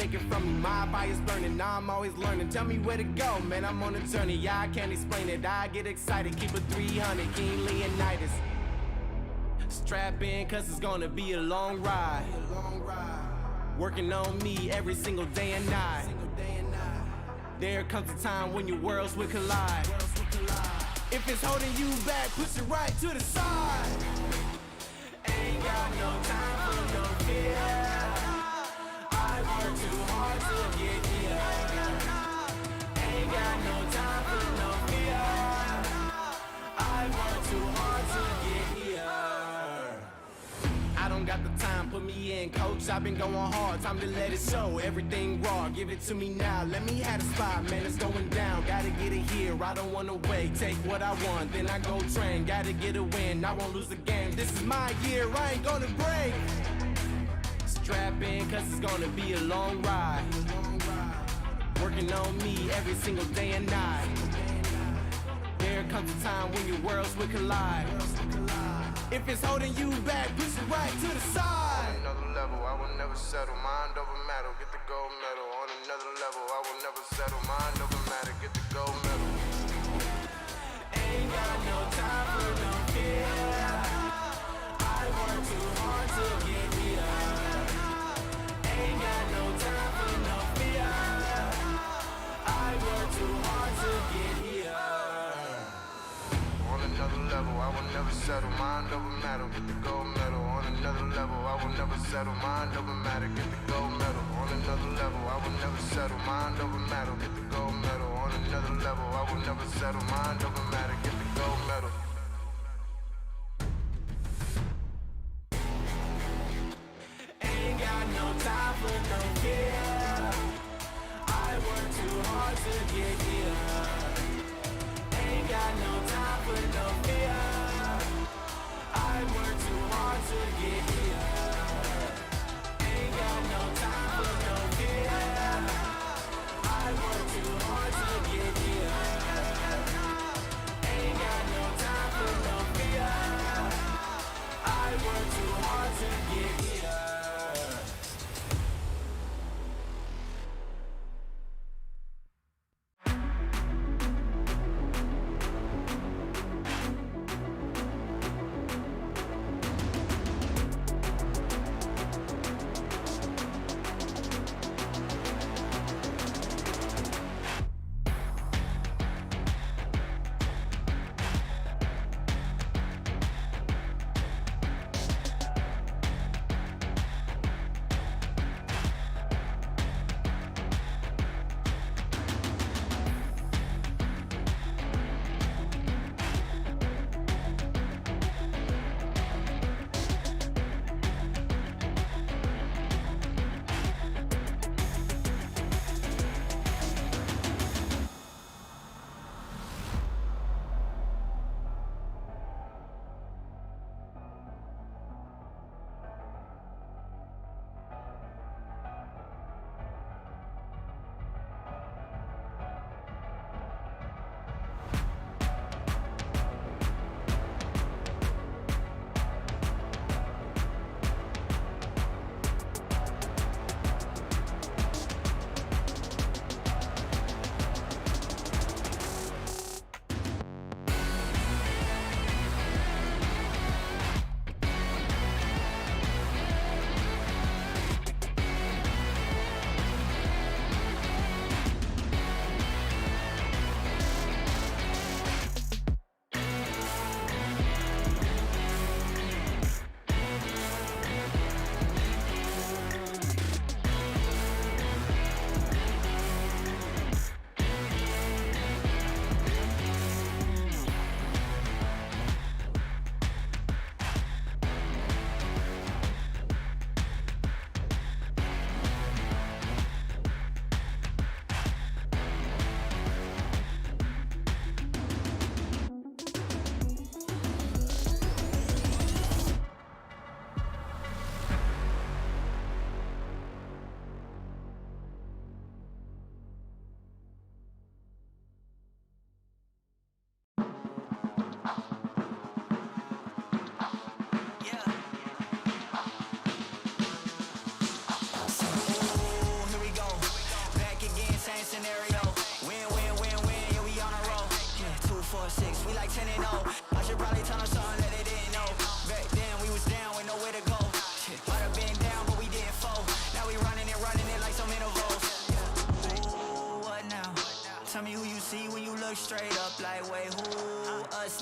take it from me. My fire's burning, now I'm always learning. Tell me where to go, man, I'm on a journey. Yeah, I can't explain it, I get excited. Keep it 300, King Leonidas. Strap in, cause it's gonna be a long ride. Working on me every single day and night. There comes a time when your worlds will collide. If it's holding you back, push it right to the side. Ain't got no time for no fear. I work too hard to get here. Ain't got no time for no fear. I work too hard to get here. I don't got the time, put me in, coach. I've been going hard, time to let it show. Everything raw, give it to me now. Let me have the spot, man, it's going down. Gotta get it here, I don't wanna wait. Take what I want, then I go train. Gotta get a win, I won't lose the game. This is my year, I ain't gonna break. Strap in, cause it's gonna be a long ride. Working on me every single day and night. There comes a time when your worlds will collide. If it's holding you back, push it right to the side. On another level, I will never settle. Mind over matter, get the gold medal. On another level, I will never settle. Mind over matter, get the gold medal. Ain't got no time for no fear. I work too hard to get here. Ain't got no time for no fear. I work too hard to get here. On another level, I will never settle. Mind over matter, get the gold medal. On another level, I will never settle. Mind over matter, get the gold medal. On another level, I will never settle. Mind over matter, get the gold medal. On another level, I will never settle. Mind over matter, get the gold medal. Ain't got no time for no fear. I work too hard to get here. Ain't got no time for no fear. I work too hard to get here. Ain't got no time for no fear. I work too hard to get here. Ain't got no time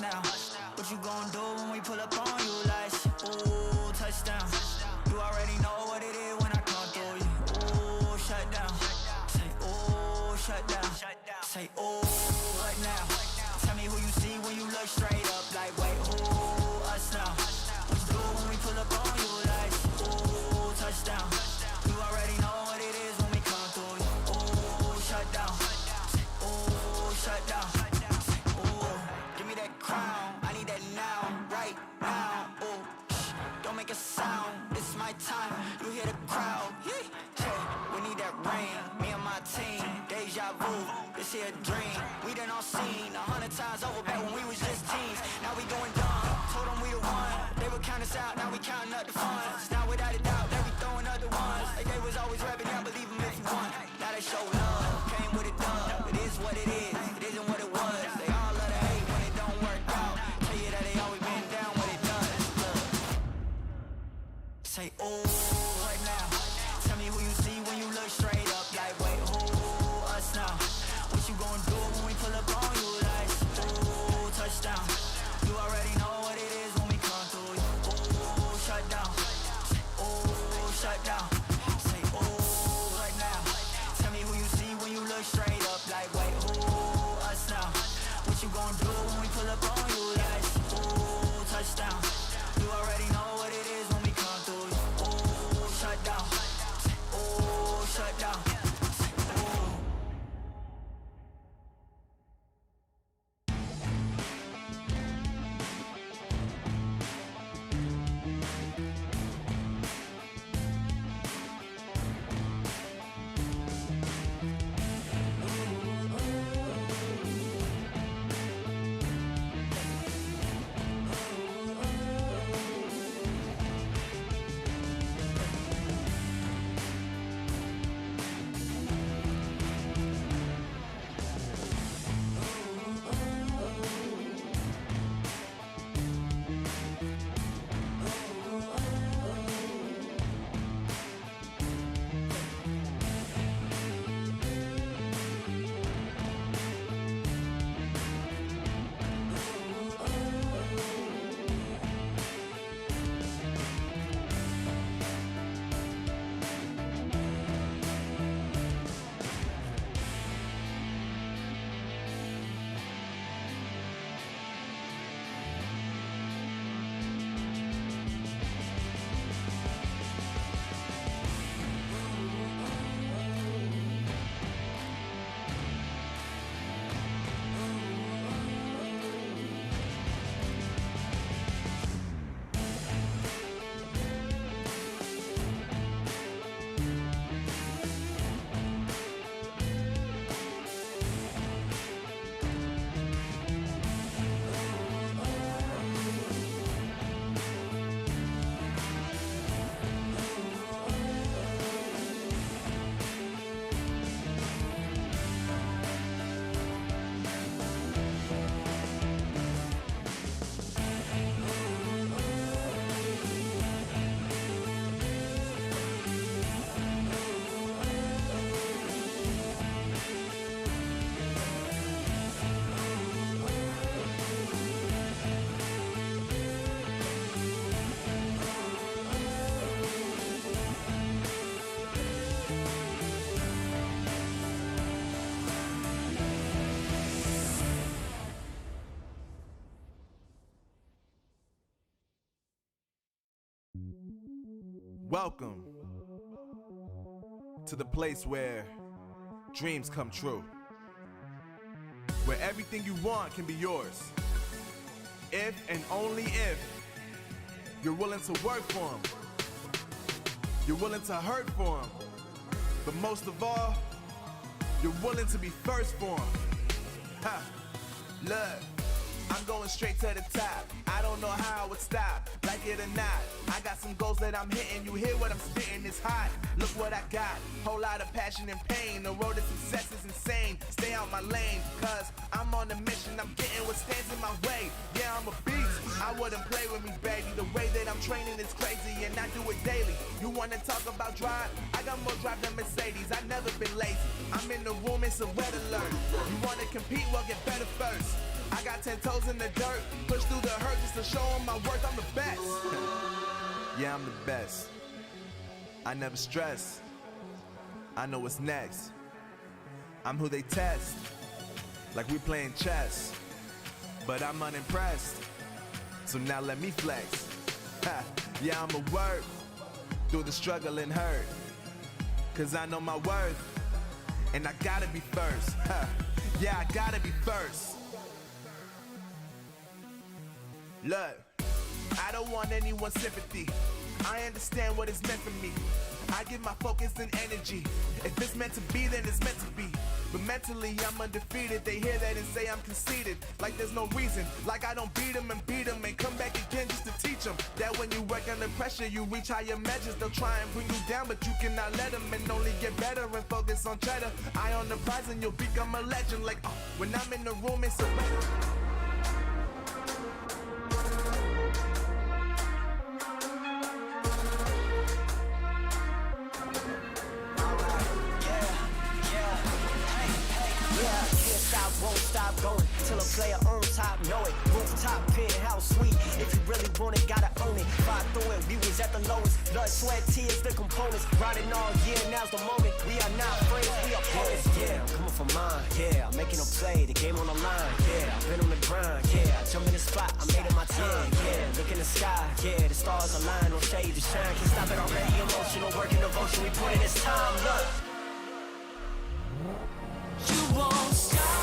now. What you gon' do when we pull up on you like, ooh, touchdown. You already know what it is when I come through you. Ooh, shut down. Say, ooh, shut down. Say, ooh, what now? Tell me who you see when you look straight up like, wait, ooh, us now. What you do when we pull up on you like, ooh, touchdown. You already know what it is when we come through you. Ooh, shut down. Say, ooh, shut down. Say, ooh, give me that crown. I need that now, right now. Ooh, don't make a sound. It's my time. You hear the crowd. Hey, we need that rain. Me and my team. Deja vu. This here a dream. We done all seen 100 times over back when we was just teens. Now we going dumb. Told them we the one. They would count us out. Now we counting up the funds. Now without a doubt, they be throwing up the ones. Like they was always rapping. Now believe them if you want. Now they show love. Came with a dub. It is what it is. It isn't what it was. They all love to hate when it don't work out. Tell you that they always been down when it does. Look. Say, ooh, what now? Tell me who you see when you look straight up like, wait, who, us now? What you gon' do when we pull up on you like, ooh, touchdown. You already know what it is when we come through you. Ooh, shut down. Say, ooh, shut down. Say, ooh, what now? Tell me who you see when you look straight up like, wait, who, us now? What you gon' do when we pull up on you like, ooh, touchdown. You already know what it is when we come through you. Ooh, shut down. Say, ooh, shut down. Say, ooh. Welcome to the place where dreams come true, where everything you want can be yours, if and only if you're willing to work for them, you're willing to hurt for them, but most of all, you're willing to be first for them. Ha! Look, I'm going straight to the top. I don't know how I would stop, like it or not. I got some goals that I'm hitting. You hear what I'm spitting, it's hot. Look what I got, whole lot of passion and pain. The road to success is insane. Stay out my lane, cause I'm on a mission. I'm getting what stands in my way. Yeah, I'm a beast, I wouldn't play with me, baby. The way that I'm training is crazy and I do it daily. You wanna talk about drive? I got more drive than Mercedes, I've never been lazy. I'm in the room, it's a red alert. You wanna compete, well get better first. I got 10 toes in the dirt, push through the hurt just to show them my worth. I'm the best. Yeah, I'm the best. I never stress. I know what's next. I'm who they test, like we playing chess. But I'm unimpressed, so now let me flex. Ha, yeah, I'm a work through the struggle and hurt, cause I know my worth, and I gotta be first. Ha, yeah, I gotta be first. Look, I don't want anyone's sympathy. I understand what it's meant for me. I give my focus and energy. If it's meant to be, then it's meant to be. But mentally, I'm undefeated. They hear that and say I'm conceited. Like there's no reason. Like I don't beat them and come back again just to teach them that when you work under pressure, you reach higher measures. They'll try and bring you down, but you cannot let them, and only get better and focus on cheddar. Eye on the prize and you'll become a legend. Like, when I'm in the room, it's a won't stop going till a player on top know it. Rooftop pit, how sweet. If you really want it, gotta own it. Fight through it, we was at the lowest. Blood, sweat, tears, the components. Riding all year, now's the moment. We are not friends, we are opponents. Yeah, I'm coming for mine. Yeah, I'm making a play, the game on the line. Yeah, I've been on the grind. Yeah, I jump in the spot, I made it my time. Yeah, look in the sky. Yeah, the stars align, no shade to shine. Can't stop it already. Emotional work and devotion, we put in this time. Look, you won't stop.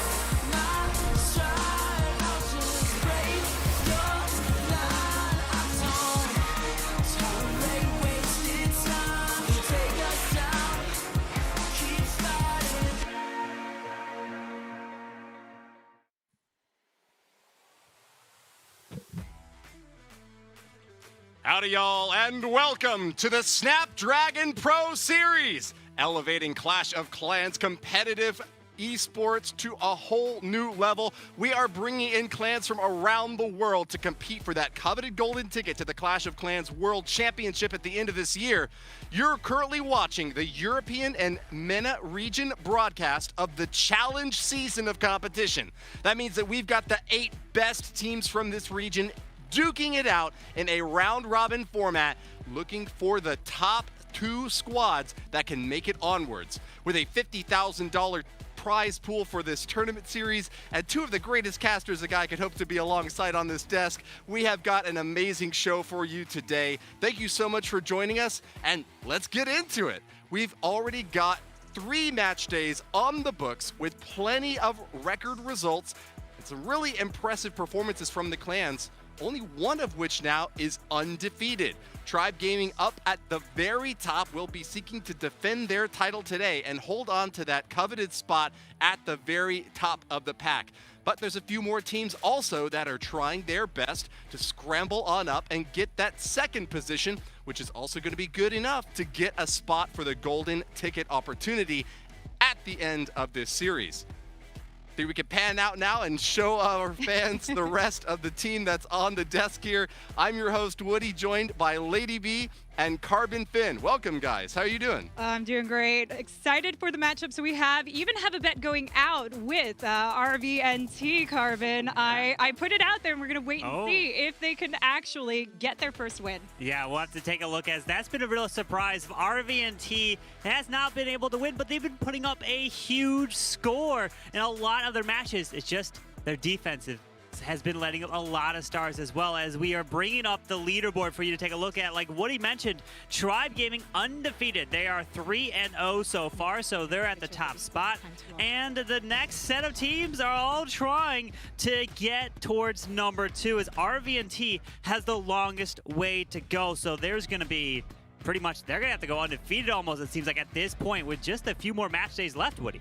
Howdy, y'all, and welcome to the Snapdragon Pro Series, elevating Clash of Clans competitive esports to a whole new level. We are bringing in clans from around the world to compete for that coveted golden ticket to the Clash of Clans World Championship at the end of this year. You're currently watching the European and MENA region broadcast of the challenge season of competition. That means that we've got the 8 best teams from this region duking it out in a round-robin format, looking for the top 2 squads that can make it onwards. With a $50,000 prize pool for this tournament series and 2 of the greatest casters a guy could hope to be alongside on this desk, we have got an amazing show for you today. Thank you so much for joining us, and let's get into it. We've already got 3 match days on the books with plenty of record results and some really impressive performances from the clans, only one of which now is undefeated. Tribe Gaming up at the very top will be seeking to defend their title today and hold on to that coveted spot at the very top of the pack. But there's a few more teams also that are trying their best to scramble on up and get that second position, which is also going to be good enough to get a spot for the golden ticket opportunity at the end of this series. Think we can pan out now and show our fans the rest of the team that's on the desk here. I'm your host, Woody, joined by Lady B and Carbon Finn. Welcome, guys. How are you doing? I'm doing great. Excited for the matchup. So we even have a bet going out with RV and T, Carbon. I put it out there, and we're going to wait and see if they can actually get their first win. Yeah, we'll have to take a look, as that's been a real surprise. RV and T has not been able to win, but they've been putting up a huge score in a lot of their matches. It's just their defensive has been letting up a lot of stars, as well as we are bringing up the leaderboard for you to take a look at. Like Woody mentioned, Tribe Gaming undefeated. They are 3-0 so far, so they're at the top spot. And the next set of teams are all trying to get towards number 2, as RV&T has the longest way to go. So there's going to be pretty much, they're going to have to go undefeated almost, it seems like, at this point, with just a few more match days left, Woody.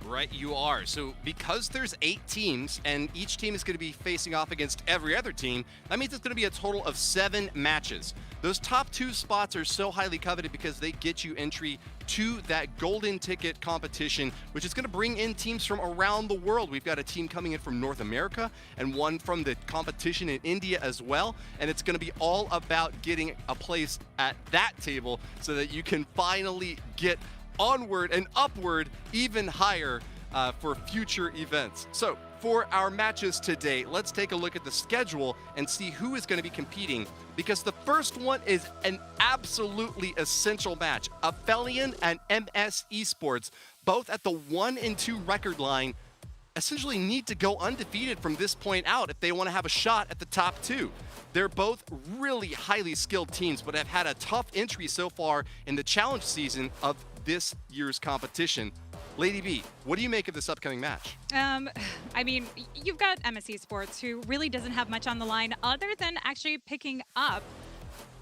Right, you are. So because there's 8 teams and each team is going to be facing off against every other team, that means it's going to be a total of 7 matches. Those top 2 spots are so highly coveted because they get you entry to that golden ticket competition, which is going to bring in teams from around the world. We've got a team coming in from North America and one from the competition in India as well. And it's going to be all about getting a place at that table so that you can finally get onward and upward even higher for future events. So for our matches today, let's take a look at the schedule and see who is going to be competing, because the first one is an absolutely essential match. Aphelion and MS Esports, both at the 1-2 record line, essentially need to go undefeated from this point out if they want to have a shot at the top 2. They're both really highly skilled teams, but have had a tough entry so far in the challenge season of this year's competition. Lady B, what do you make of this upcoming match? I mean, you've got MS Esports, who really doesn't have much on the line other than actually picking up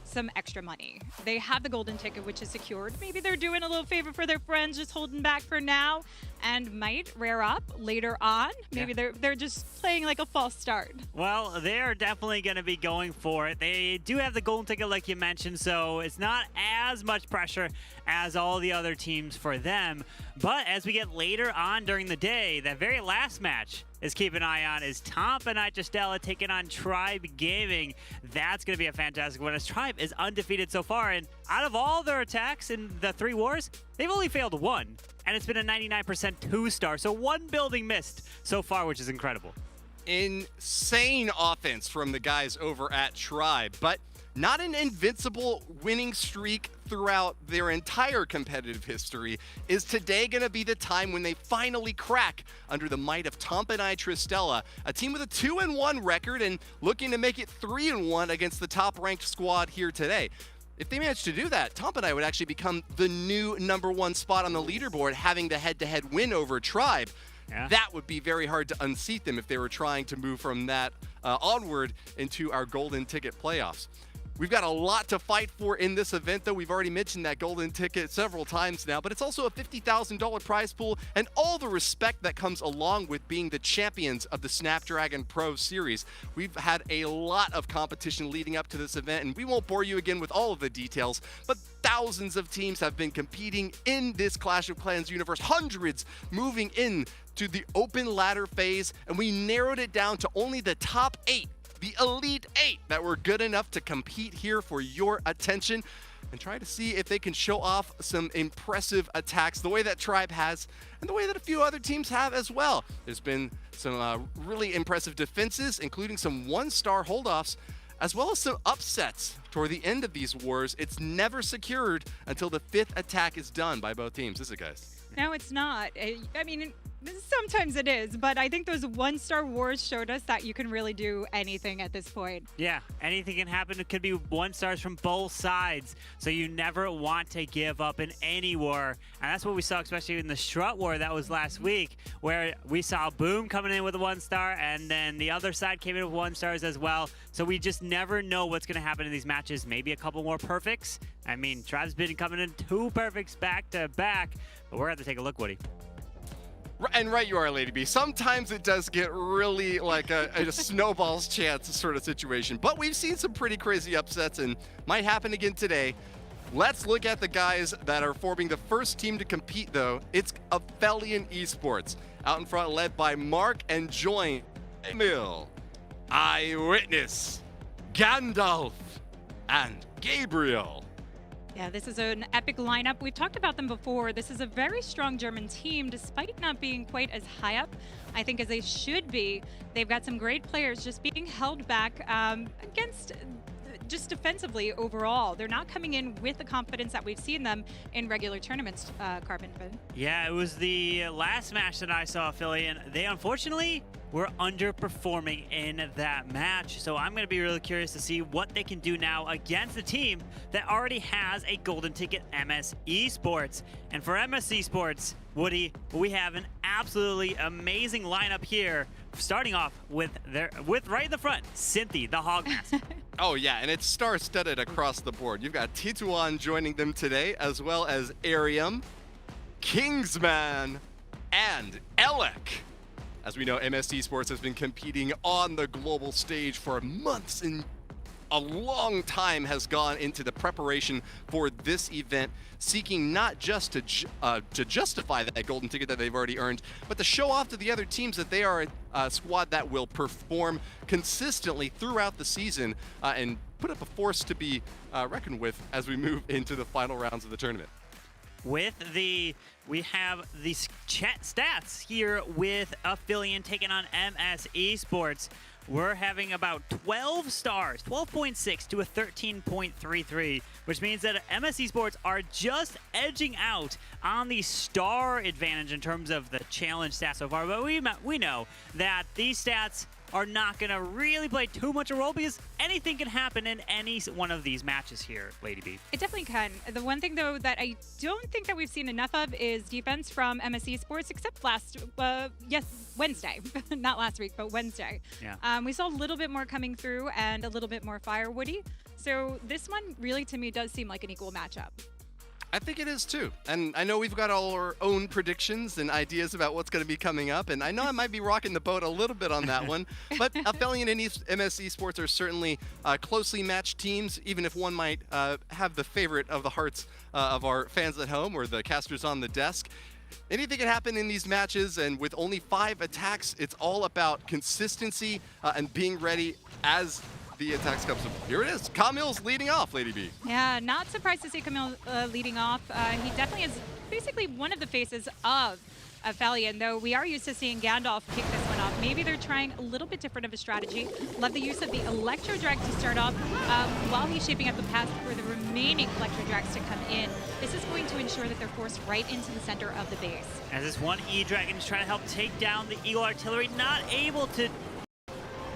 some extra money. They have the golden ticket, which is secured. Maybe they're doing a little favor for their friends, just holding back for now, and might rear up later on. Maybe they're just playing like a false start. Well, they're definitely going to be going for it. They do have the golden ticket, like you mentioned, so it's not as much pressure as all the other teams for them. But as we get later on during the day, that very last match is keep an eye on is Tomp and Stella taking on Tribe Gaming. That's going to be a fantastic one, as Tribe is undefeated so far, and out of all their attacks in the 3 wars, they've only failed 1, and it's been a 99% 2-star, so 1 building missed so far, which is incredible. Insane offense from the guys over at Tribe, but not an invincible winning streak throughout their entire competitive history. Is today going to be the time when they finally crack under the might of Tomp and Tristella, a team with a 2-1 record and looking to make it 3-1 against the top-ranked squad here today? If they manage to do that, Tomp and I would actually become the new #1 spot on the leaderboard, having the head-to-head win over Tribe. Yeah. That would be very hard to unseat them if they were trying to move from that onward into our golden ticket playoffs. We've got a lot to fight for in this event, though. We've already mentioned that golden ticket several times now, but it's also a $50,000 prize pool and all the respect that comes along with being the champions of the Snapdragon Pro Series. We've had a lot of competition leading up to this event, and we won't bore you again with all of the details, but thousands of teams have been competing in this Clash of Clans universe, hundreds moving in to the open ladder phase, and we narrowed it down to only the top 8. The Elite 8 that were good enough to compete here for your attention, and try to see if they can show off some impressive attacks the way that Tribe has and the way that a few other teams have as well. There's been some really impressive defenses, including some 1-star holdoffs, as well as some upsets toward the end of these wars. It's never secured until the 5th attack is done by both teams, is it, guys? No, it's not. I mean, sometimes it is, but I think those 1-star wars showed us that you can really do anything at this point. Yeah, anything can happen. It could be 1-stars from both sides, so you never want to give up in any war. And that's what we saw, especially in the Strut War that was last week, where we saw Boom coming in with a 1-star, and then the other side came in with 1-stars as well. So we just never know what's going to happen in these matches. Maybe a couple more perfects. I mean, Tribe's been coming in 2 perfects back to back, but we're going to take a look, Woody. And right you are, Lady B. Sometimes it does get really like a snowball's chance sort of situation. But we've seen some pretty crazy upsets and might happen again today. Let's look at the guys that are forming the first team to compete, though. It's Aphelion Esports. Out in front, led by Mark and joined Emil, Eyewitness, Gandalf, and Gabriel. Yeah, this is an epic lineup. We've talked about them before. This is a very strong German team, despite not being quite as high up, I think, as they should be. They've got some great players just being held back against just defensively overall. They're not coming in with the confidence that we've seen them in regular tournaments, Carbon. Yeah, it was the last match that I saw Aphelion. They unfortunately were underperforming in that match. So I'm going to be really curious to see what they can do now against a team that already has a golden ticket, MS Esports. And for MS Esports, Woody, we have an absolutely amazing lineup here, starting off with right in the front, Cynthia, the Hogmaster. Oh yeah, and it's star-studded across the board. You've got Tituan joining them today, as well as Arium, Kingsman, and Elec. As we know, MS Esports has been competing on the global stage for months, and a long time has gone into the preparation for this event, seeking not just to justify that golden ticket that they've already earned, but to show off to the other teams that they are a squad that will perform consistently throughout the season and put up a force to be reckoned with as we move into the final rounds of the tournament. with we have the chat stats here with Aphelion taking on MS Esports. We're having about 12 stars, 12.6 to a 13.33, which means that MS Esports are just edging out on the star advantage in terms of the challenge stats so far. But we know that these stats are not going to really play too much a role because anything can happen in any one of these matches here, Lady B. It definitely can. The one thing, though, that I don't think that we've seen enough of is defense from MS Esports, except Wednesday. Not last week, but Wednesday. Yeah. We saw a little bit more coming through and a little bit more firewoody. So this one really, to me, does seem like an equal matchup. I think it is too. And I know we've got all our own predictions and ideas about what's going to be coming up. And I know I might be rocking the boat a little bit on that one. But Aphelion and MS Esports are certainly closely matched teams, even if one might have the favorite of the hearts of our fans at home or the casters on the desk. Anything can happen in these matches, and with only 5 attacks, it's all about consistency and being ready as the attacks come. So here it is. Camille's leading off, Lady B. Yeah, not surprised to see Camille leading off. He definitely is basically one of the faces of Aphelion, though we are used to seeing Gandalf kick this one off. Maybe they're trying a little bit different of a strategy. Love the use of the Electro Drag to start off while he's shaping up the path for the remaining Electro Drags to come in. This is going to ensure that they're forced right into the center of the base. As this one E-Dragon is trying to help take down the Eagle Artillery, not able to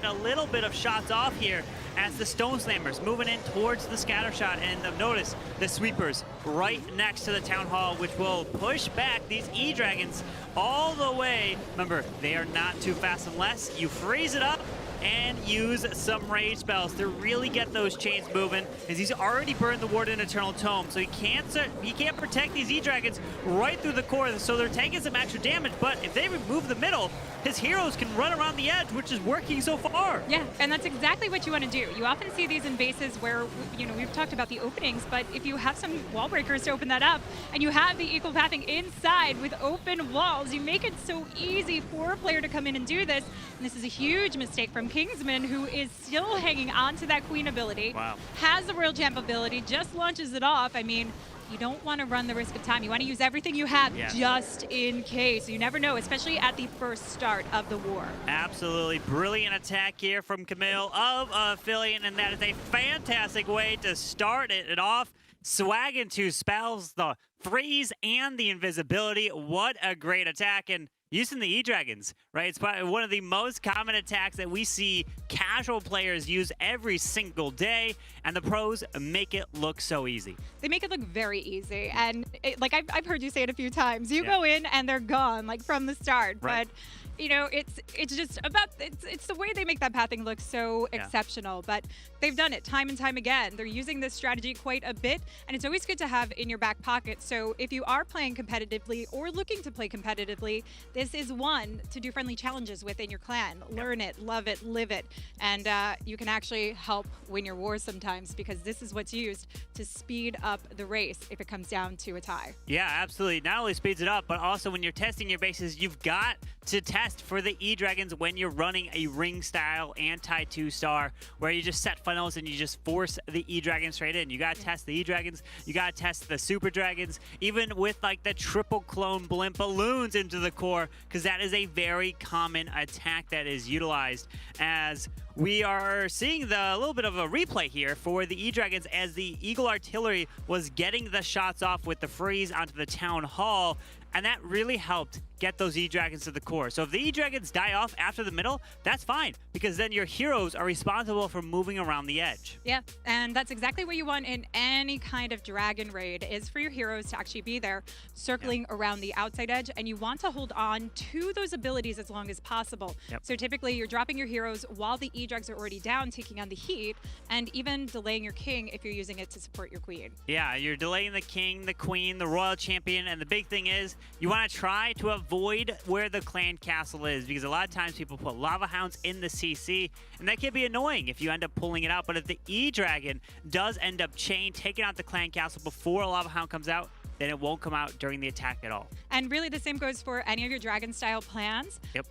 a little bit of shots off here as the Stone Slammers moving in towards the scatter shot, and notice the sweepers right next to the Town Hall, which will push back these E-Dragons all the way. Remember, they are not too fast unless you freeze it up and use some rage spells to really get those chains moving, as he's already burned the Warden Eternal Tome, so he can't protect these E-Dragons right through the core, so they're taking some extra damage. But if they remove the middle, his heroes can run around the edge, which is working so far. Yeah, and that's exactly what you want to do. You often see these in bases where, we've talked about the openings, but if you have some wall breakers to open that up, and you have the equal pathing inside with open walls, you make it so easy for a player to come in and do this. And this is a huge mistake from Kingsman, who is still hanging on to that Queen ability. Wow. Has the Royal Champ ability, just launches it off. I mean, you don't want to run the risk of time. You want to use everything you have just in case. You never know, especially at the first start of the war. Absolutely brilliant attack here from Camille of Aphelion, and that is a fantastic way to start it off. Swag into spells, the freeze and the invisibility. What a great attack. And using the E-Dragons, right? It's probably one of the most common attacks that we see casual players use every single day, and the pros make it look so easy. They make it look very easy, and I've heard you say it a few times. You go in and they're gone, like from the start. Right. But it's just about it's the way they make that pathing look so exceptional. But they've done it time and time again. They're using this strategy quite a bit, and it's always good to have in your back pocket. So if you are playing competitively or looking to play competitively, this is one to do friendly challenges with in your clan. Learn it, love it, live it, and you can actually help win your wars sometimes, because this is what's used to speed up the race if it comes down to a tie. Yeah, absolutely. Not only speeds it up, but also when you're testing your bases, you've got to test for the E-Dragons when you're running a ring-style anti-2-star, where you just set funnels and you just force the E-Dragons straight in. You got to test the E-Dragons, you got to test the Super Dragons, even with like the triple clone blimp balloons into the core, because that is a very common attack that is utilized, as we are seeing a little bit of a replay here for the E-Dragons as the Eagle Artillery was getting the shots off with the freeze onto the Town Hall, and that really helped get those E-Dragons to the core. So if the E-Dragons die off after the middle, that's fine, because then your heroes are responsible for moving around the edge. Yeah, and that's exactly what you want in any kind of dragon raid, is for your heroes to actually be there circling around the outside edge, and you want to hold on to those abilities as long as possible. So typically you're dropping your heroes while the E-Drags are already down, taking on the heat, and even delaying your king if you're using it to support your queen. Yeah, you're delaying the king, the queen, the royal champion, and the big thing is you want to try to avoid where the clan castle is, because a lot of times people put lava hounds in the CC, and that can be annoying if you end up pulling it out. But if the E-Dragon does end up taking out the clan castle before a lava hound comes out, then it won't come out during the attack at all. And really the same goes for any of your Dragon-style plans. Yep.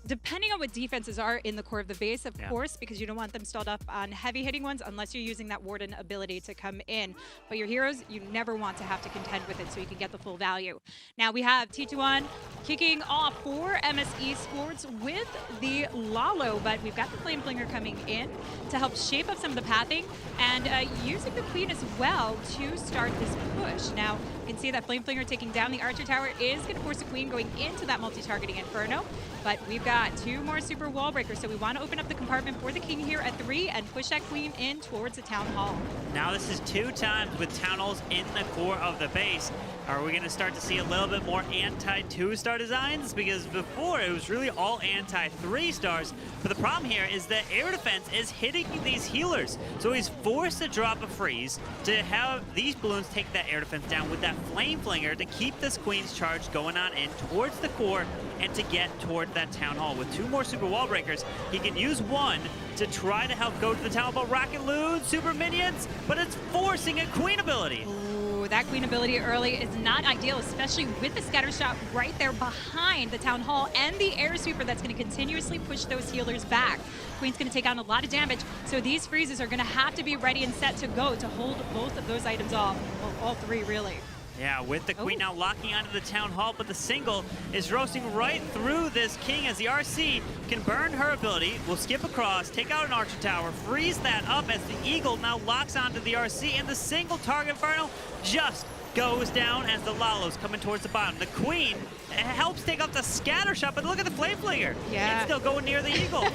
Depending on what defenses are in the core of the base, of course, because you don't want them stalled up on heavy-hitting ones unless you're using that Warden ability to come in. But your heroes, you never want to have to contend with it so you can get the full value. Now we have T21 kicking off for MS Esports with the Lalo, but we've got the Flame Flinger coming in to help shape up some of the pathing and using the Queen as well to start this push. Now, you can see that Flame Flinger taking down the Archer Tower is going to force the Queen going into that multi-targeting Inferno, but we've got 2 more super wall breakers, so we want to open up the compartment for the King here at 3 and push that Queen in towards the Town Hall. Now this is 2 times with Town Halls in the core of the base. Are we going to start to see a little bit more anti-2-star designs? Because before it was really all anti-3-stars. But the problem here is that air defense is hitting these healers. So he's forced to drop a freeze to have these balloons take that air defense down with that Flame Flinger to keep this Queen's charge going on in towards the core and to get toward that Town Hall. With 2 more super wall breakers, he can use 1 to try to help go to the Town Hall. Rocket Loon, super minions, but it's forcing a Queen ability. Ooh, that Queen ability early is not ideal, especially with the scatter shot right there behind the Town Hall and the air sweeper that's going to continuously push those healers back. Queen's going to take on a lot of damage, so these freezes are going to have to be ready and set to go to hold both of those items off. Well, all 3 really. Yeah, with the Queen now locking onto the Town Hall, but the single is roasting right through this King as the RC can burn her ability, will skip across, take out an Archer Tower, freeze that up as the Eagle now locks onto the RC, and the single target Inferno just goes down as the Lalo's coming towards the bottom. The Queen helps take up the scatter shot, but look at the Flame Flinger. Yeah. It's still going near the Eagle.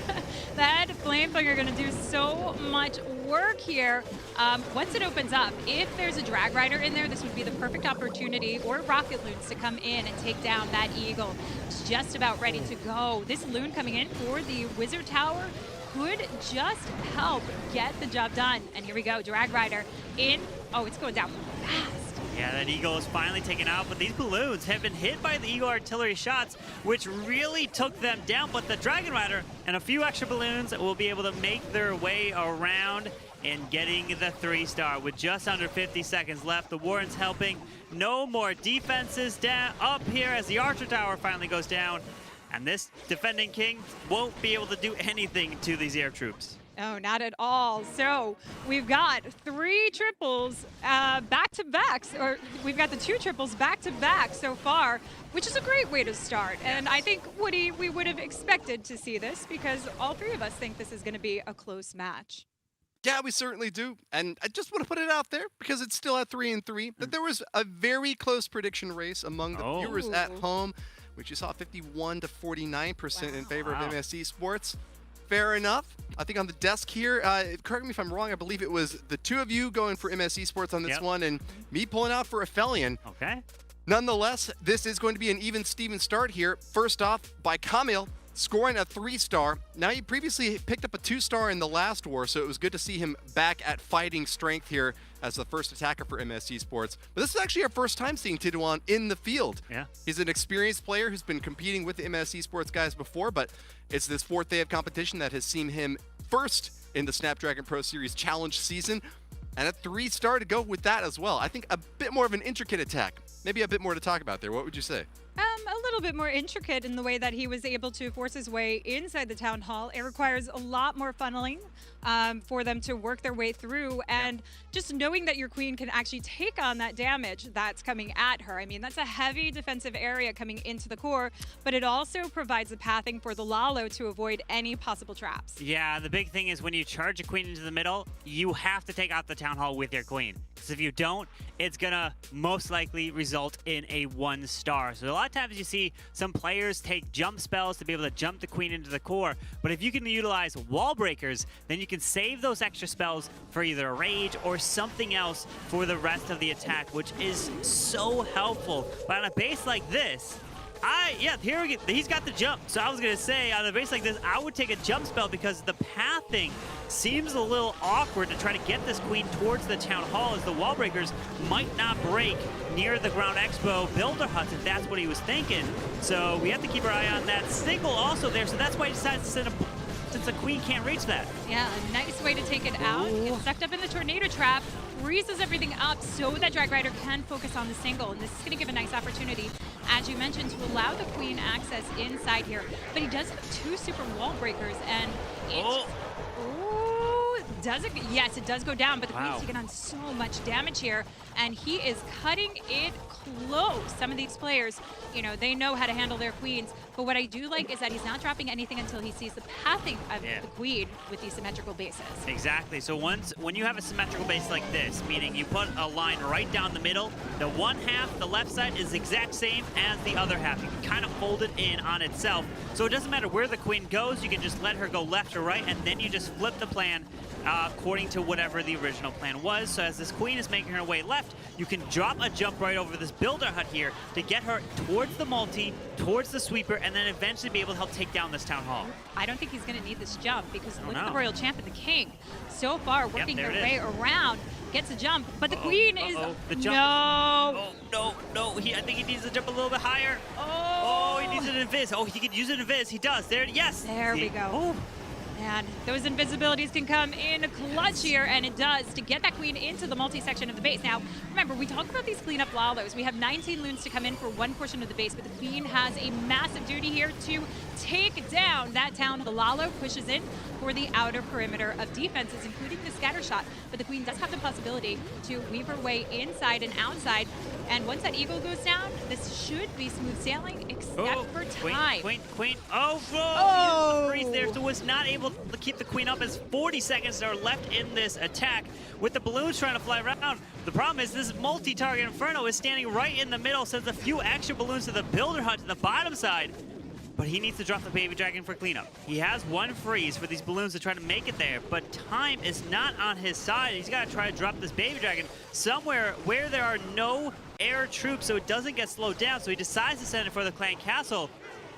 That Flame Flinger going to do so much work here. Once it opens up, if there's a Drag Rider in there, this would be the perfect opportunity, or Rocket Loons, to come in and take down that Eagle. It's just about ready to go. This Loon coming in for the Wizard Tower could just help get the job done. And here we go, Drag Rider in. Oh, it's going down fast. Yeah, that Eagle is finally taken out, but these balloons have been hit by the Eagle artillery shots, which really took them down. But the Dragon Rider and a few extra balloons will be able to make their way around and getting the 3-star with just under 50 seconds left. The Warren's helping. No more defenses down up here as the Archer Tower finally goes down. And this defending King won't be able to do anything to these air troops. No, not at all. So we've got 3 triples back-to-backs, or we've got the 2 triples back-to-back so far, which is a great way to start. And I think, Woody, we would have expected to see this because all 3 of us think this is going to be a close match. Yeah, we certainly do. And I just want to put it out there because it's still at 3-3, that there was a very close prediction race among the viewers at home, which you saw 51 to 49% in favor of MS Esports. Fair enough. I think on the desk here, correct me if I'm wrong, I believe it was the 2 of you going for MS Esports on this one and me pulling out for Aphelion. Okay. Nonetheless, this is going to be an even-Steven start here. First off, by Kamil, scoring a 3-star. Now, he previously picked up a 2-star in the last war, so it was good to see him back at fighting strength here as the first attacker for MS Esports. But this is actually our first time seeing T21 in the field. Yeah. He's an experienced player who's been competing with the MS Esports guys before, but it's this 4th day of competition that has seen him first in the Snapdragon Pro Series Challenge season, and a 3-star to go with that as well. I think a bit more of an intricate attack. Maybe a bit more to talk about there. What would you say? A little bit more intricate in the way that he was able to force his way inside the Town Hall. It requires a lot more funneling for them to work their way through, and just knowing that your Queen can actually take on that damage that's coming at her. I mean, that's a heavy defensive area coming into the core, but it also provides the pathing for the Lalo to avoid any possible traps. Yeah, the big thing is when you charge a Queen into the middle, you have to take out the Town Hall with your Queen. Because if you don't, it's gonna most likely result in a 1-star. So a lot of times you see some players take jump spells to be able to jump the Queen into the core, but if you can utilize wall breakers, then you can save those extra spells for either a rage or something else for the rest of the attack, which is so helpful. But on a base like this, here we go. He's got the jump. So I was going to say, on a base like this, I would take a jump spell because the pathing seems a little awkward to try to get this Queen towards the Town Hall, as the wall breakers might not break near the Ground Expo builder huts if that's what he was thinking. So we have to keep our eye on that single also there. So that's why he decides to send a, since the Queen can't reach that. Yeah, a nice way to take it out. Get sucked up in the tornado trap. freezes everything up so that Drag Rider can focus on the single. And this is going to give a nice opportunity, as you mentioned, to allow the queen access inside here. But he does have 2 super wall breakers, and it... Does it? Yes, it does go down, but the queen's taking on so much damage here, and he is cutting it close. Some of these players, you know, they know how to handle their queens, but what I do like is that he's not dropping anything until he sees the pathing of the queen with these symmetrical bases. Exactly. So when you have a symmetrical base like this, meaning you put a line right down the middle, the one half, the left side, is the exact same as the other half. You can kind of fold it in on itself. So it doesn't matter where the queen goes, you can just let her go left or right, and then you just flip the plan according to whatever the original plan was. So as this queen is making her way left, you can drop a jump right over this builder hut here to get her towards the multi, towards the sweeper, and then eventually be able to help take down this town hall. I don't think he's going to need this jump because look at the royal champ and the king. So far, working their way around, gets a jump, but the queen is... The jump no. I think he needs to jump a little bit higher. Oh, he needs an invis. Oh, he could use an invis. He does. There, yes. There we go. Oh. And those invisibilities can come in clutch here, and it does, to get that queen into the multi-section of the base. Now, remember, we talk about these cleanup Lalos. We have 19 loons to come in for one portion of the base, but the queen has a massive duty here to take down that town. The Lalo pushes in for the outer perimeter of defenses, including the scatter shot, but the queen does have the possibility to weave her way inside and outside. And once that eagle goes down, this should be smooth sailing, except for time. Queen. Oh, freeze there, so was not able to keep the queen up as 40 seconds are left in this attack with the balloons trying to fly around. The problem is this multi-target Inferno is standing right in the middle, sends a few extra balloons to the builder hut to the bottom side. But he needs to drop the baby dragon for cleanup. He has one freeze for these balloons to try to make it there, but time is not on his side. He's got to try to drop this baby dragon somewhere where there are no air troops so it doesn't get slowed down. So he decides to send it for the clan castle.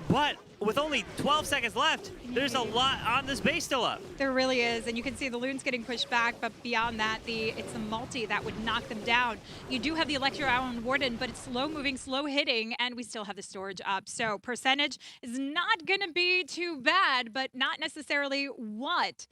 But with only 12 seconds left, there's a lot on this base still up. There really is, and you can see the loons getting pushed back, but beyond that, it's the multi that would knock them down. You do have the Electro Island Warden, but it's slow moving, slow hitting, and we still have the storage up. So percentage is not going to be too bad, but not necessarily what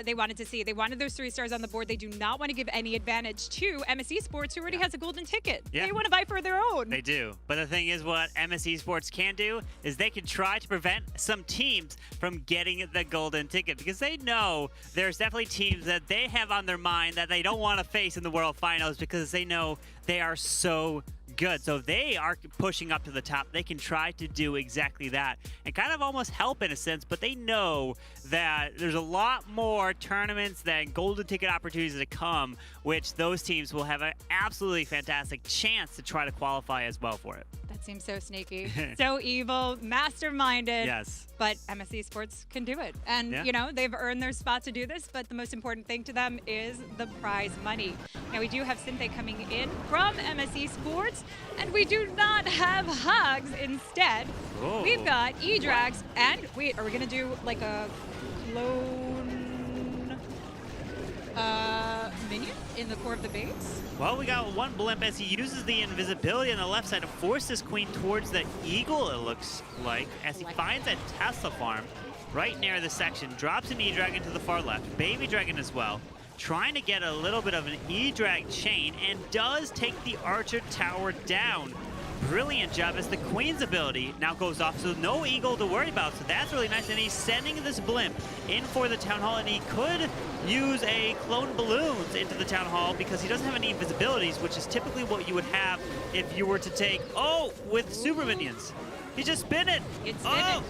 they wanted to see. They wanted those 3 stars on the board. They do not want to give any advantage to MS Esports, who already has a golden ticket. They want to buy for their own. They do. But the thing is, what MS Esports can do is they can try to prevent some teams from getting the golden ticket, because they know there's definitely teams that they have on their mind that they don't want to face in the World Finals, because they know they are so good. So if they are pushing up to the top, they can try to do exactly that and kind of almost help in a sense, but they know that there's a lot more tournaments than golden ticket opportunities to come, which those teams will have an absolutely fantastic chance to try to qualify as well for it. That seems so sneaky, so evil, masterminded. Yes. But MS Esports can do it. And, you know, they've earned their spot to do this, but the most important thing to them is the prize money. Now, we do have Synthé coming in from MS Esports, and we do not have Hugs instead. Oh. We've got E-Drags, and wait, are we going to do like a clone minion in the core of the base? Well, we got one blimp as he uses the invisibility on the left side to force this queen towards the eagle, it looks like, as he finds a Tesla farm right near the section, drops an E-Dragon to the far left, baby dragon as well, trying to get a little bit of an E-Drag chain, and does take the archer tower down. Brilliant job as the queen's ability now goes off, so no eagle to worry about, so that's really nice. And he's sending this blimp in for the town hall, and he could use a clone balloons into the town hall because he doesn't have any invisibilities, which is typically what you would have if you were to take, with super minions. He just spin it. It's spin it.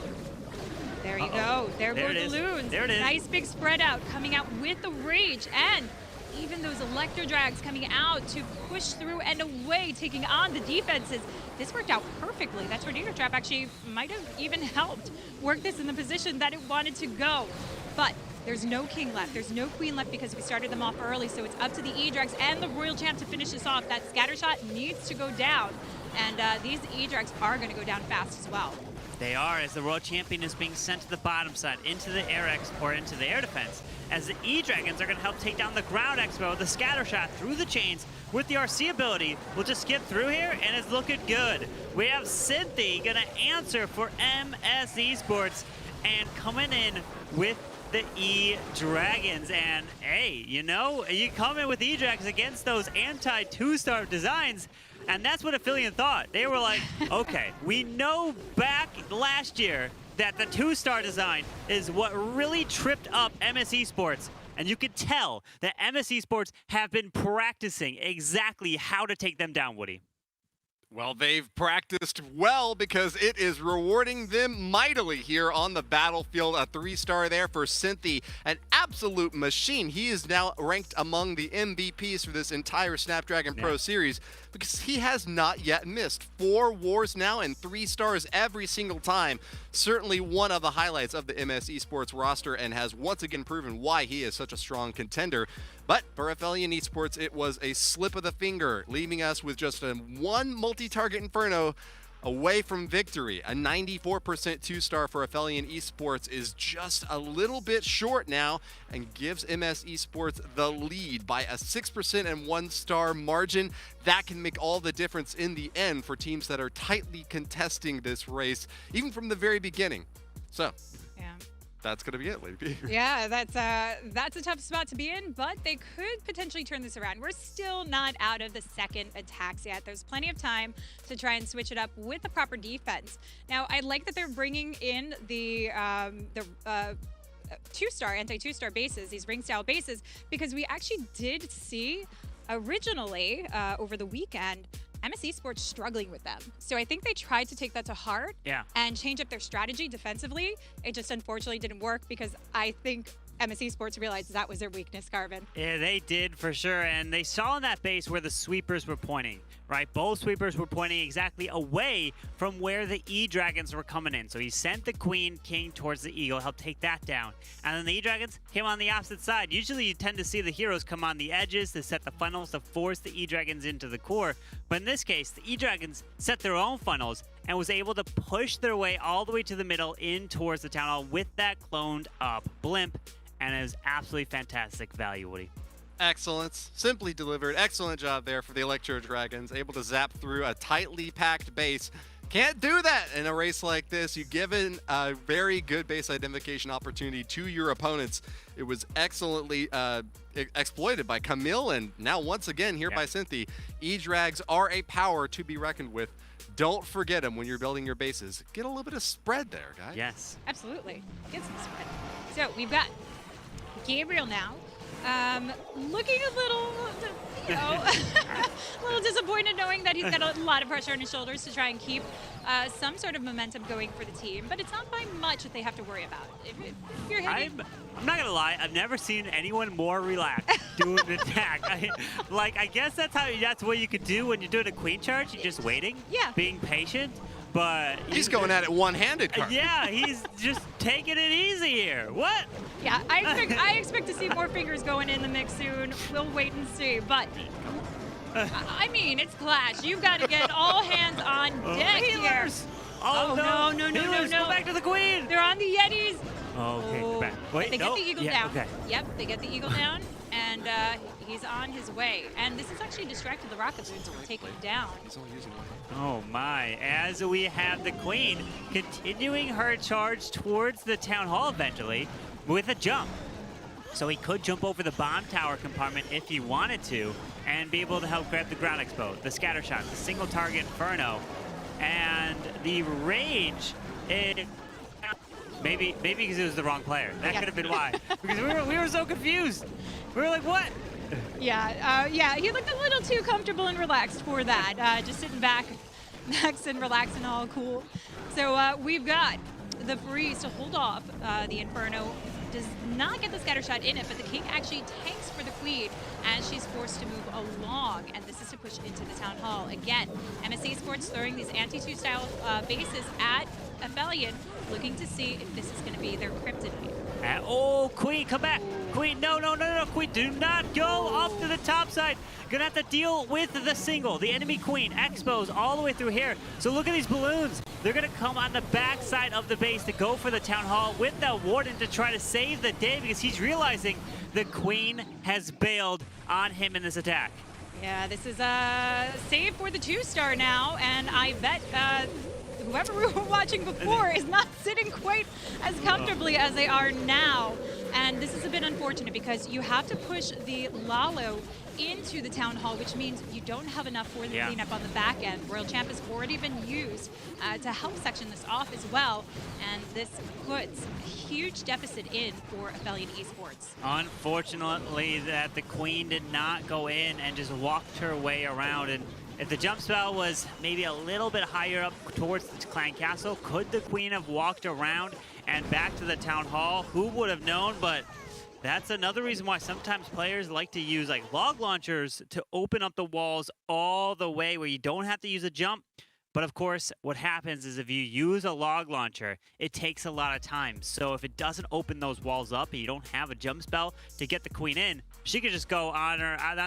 There you go. There go the loons. There it is. Nice big spread out, coming out with the rage, and even those Electro Drags coming out to push through and away, taking on the defenses. This worked out perfectly. That Tornado Trap actually might have even helped work this in the position that it wanted to go. But there's no king left. There's no queen left because we started them off early, so it's up to the E-Drags and the Royal Champ to finish this off. That scatter shot needs to go down, and these E-Drags are going to go down fast as well. They are, as the Royal Champion is being sent to the bottom side, into the air or into the air defense, as the E-Dragons are going to help take down the ground expo, the scatter shot through the chains with the RC ability. We'll just skip through here, and it's looking good. We have Synthé going to answer for MS Esports, and coming in with the E-Dragons. And hey, you know, you come in with E-Dragons against those anti-2-star designs, and that's what Aphelion thought. They were like, okay, we know back last year that the 2-star design is what really tripped up MS Esports. And you could tell that MS Esports have been practicing exactly how to take them down, Woody. Well, they've practiced well because it is rewarding them mightily here on the battlefield. A 3-star there for Cynthia, an absolute machine. He is now ranked among the MVPs for this entire Snapdragon Pro Series because he has not yet missed. 4 wars now and 3 stars every single time. Certainly one of the highlights of the MS Esports roster and has once again proven why he is such a strong contender. But for Aphelion Esports, it was a slip of the finger, leaving us with just a 1 multi-target Inferno away from victory. A 94% 2-star for Aphelion Esports is just a little bit short now and gives MS Esports the lead by a 6% and 1-star margin. That can make all the difference in the end for teams that are tightly contesting this race, even from the very beginning. So, Yeah. that's going to be it, Lady. Yeah, that's a tough spot to be in, but they could potentially turn this around. We're still not out of the second attacks yet. There's plenty of time to try and switch it up with the proper defense. Now, I like that they're bringing in the 2-star, anti-2-star bases, these ring-style bases, because we actually did see originally over the weekend MS Esports struggling with them. So I think they tried to take that to heart and change up their strategy defensively. It just unfortunately didn't work because I think MS Esports realized that was their weakness, Carvin. Yeah, they did for sure, and they saw in that base where the sweepers were pointing, right? Both sweepers were pointing exactly away from where the E-Dragons were coming in. So he sent the Queen King towards the Eagle, helped take that down. And then the E-Dragons came on the opposite side. Usually you tend to see the heroes come on the edges to set the funnels to force the E-Dragons into the core. But in this case, the E-Dragons set their own funnels and was able to push their way all the way to the middle in towards the Town Hall with that cloned up blimp. And it was absolutely fantastic value, Woody. Excellence, simply delivered. Excellent job there for the Electro Dragons, able to zap through a tightly packed base. Can't do that in a race like this. You've given a very good base identification opportunity to your opponents. It was excellently exploited by Camille, and now once again here by Cynthia. E-Drags are a power to be reckoned with. Don't forget them when you're building your bases. Get a little bit of spread there, guys. Yes. Absolutely. Get some spread. So we've got Gabriel now. Looking a little, you know, a little disappointed knowing that he's got a lot of pressure on his shoulders to try and keep some sort of momentum going for the team. But it's not by much that they have to worry about. If you're hitting... I'm not going to lie. I've never seen anyone more relaxed doing an attack. I guess that's what you could do when you're doing a queen charge. You're just waiting, being patient. But he's going at it one-handed, Carl. Yeah, he's just taking it easy here. What? Yeah, I expect to see more fingers going in the mix soon. We'll wait and see. But I mean, it's Clash. You've got to get all hands on deck here. Oh no! No! Go back to the queen. They're on the Yetis. Okay, back. Wait, they get the eagle down. Okay. Yep, they get the eagle down, and he's on his way. And this has actually distracted the rocket boots from taking him down. He's only using one. Oh my, as we have the queen continuing her charge towards the town hall eventually with a jump. So he could jump over the bomb tower compartment if he wanted to and be able to help grab the ground expo, the scatter shot, the single target Inferno, and the rage. Maybe because it was the wrong player. That could have been why. Because we were so confused. We were like, what? Yeah, he looked a little too comfortable and relaxed for that. Just sitting back, and relaxing, all cool. So we've got the freeze to hold off the Inferno. Does not get the scatter shot in it, but the King actually tanks for the Queen as she's forced to move along, and this is to push into the Town Hall. Again, MS Esports throwing these anti-2 style bases at Aphelion, looking to see if this is going to be their kryptonite. Oh, Queen, come back. Queen, no, Queen, do not go off to the top side. Gonna have to deal with the single, the enemy Queen, expos all the way through here. So look at these balloons. They're gonna come on the back side of the base to go for the Town Hall with the Warden to try to save the day because he's realizing the Queen has bailed on him in this attack. Yeah, this is a save for the 2-star now, and I bet whoever we were watching before is not sitting quite as comfortably as they are now. And this is a bit unfortunate because you have to push the Lalo into the Town Hall, which means you don't have enough for the cleanup on the back end. Royal Champ has already been used to help section this off as well, and this puts a huge deficit in for Aphelion Esports. Unfortunately, that the Queen did not go in and just walked her way around. And if the jump spell was maybe a little bit higher up towards the clan castle, could the Queen have walked around and back to the Town Hall? Who would have known? But that's another reason why sometimes players like to use like log launchers to open up the walls all the way where you don't have to use a jump. But of course, what happens is if you use a log launcher, it takes a lot of time. So if it doesn't open those walls up and you don't have a jump spell to get the Queen in, she could just go on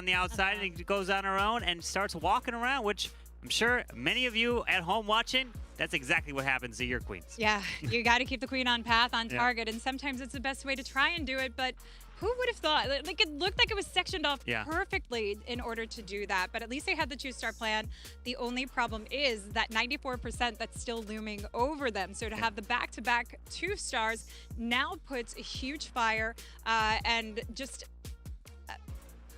the outside and goes on her own and starts walking around, which I'm sure many of you at home watching, that's exactly what happens to your queens. Yeah, you got to keep the Queen on path, on target, and sometimes it's the best way to try and do it, but who would have thought? Like, it looked like it was sectioned off perfectly in order to do that, but at least they had the 2-star plan. The only problem is that 94% that's still looming over them. So to have the back-to-back 2 stars now puts a huge fire and just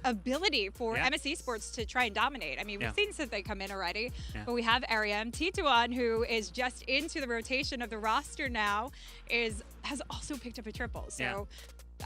ability for MS Esports to try and dominate. I mean, we've seen since they come in already, but we have Ariam Tituan, who is just into the rotation of the roster now, has also picked up a triple. So,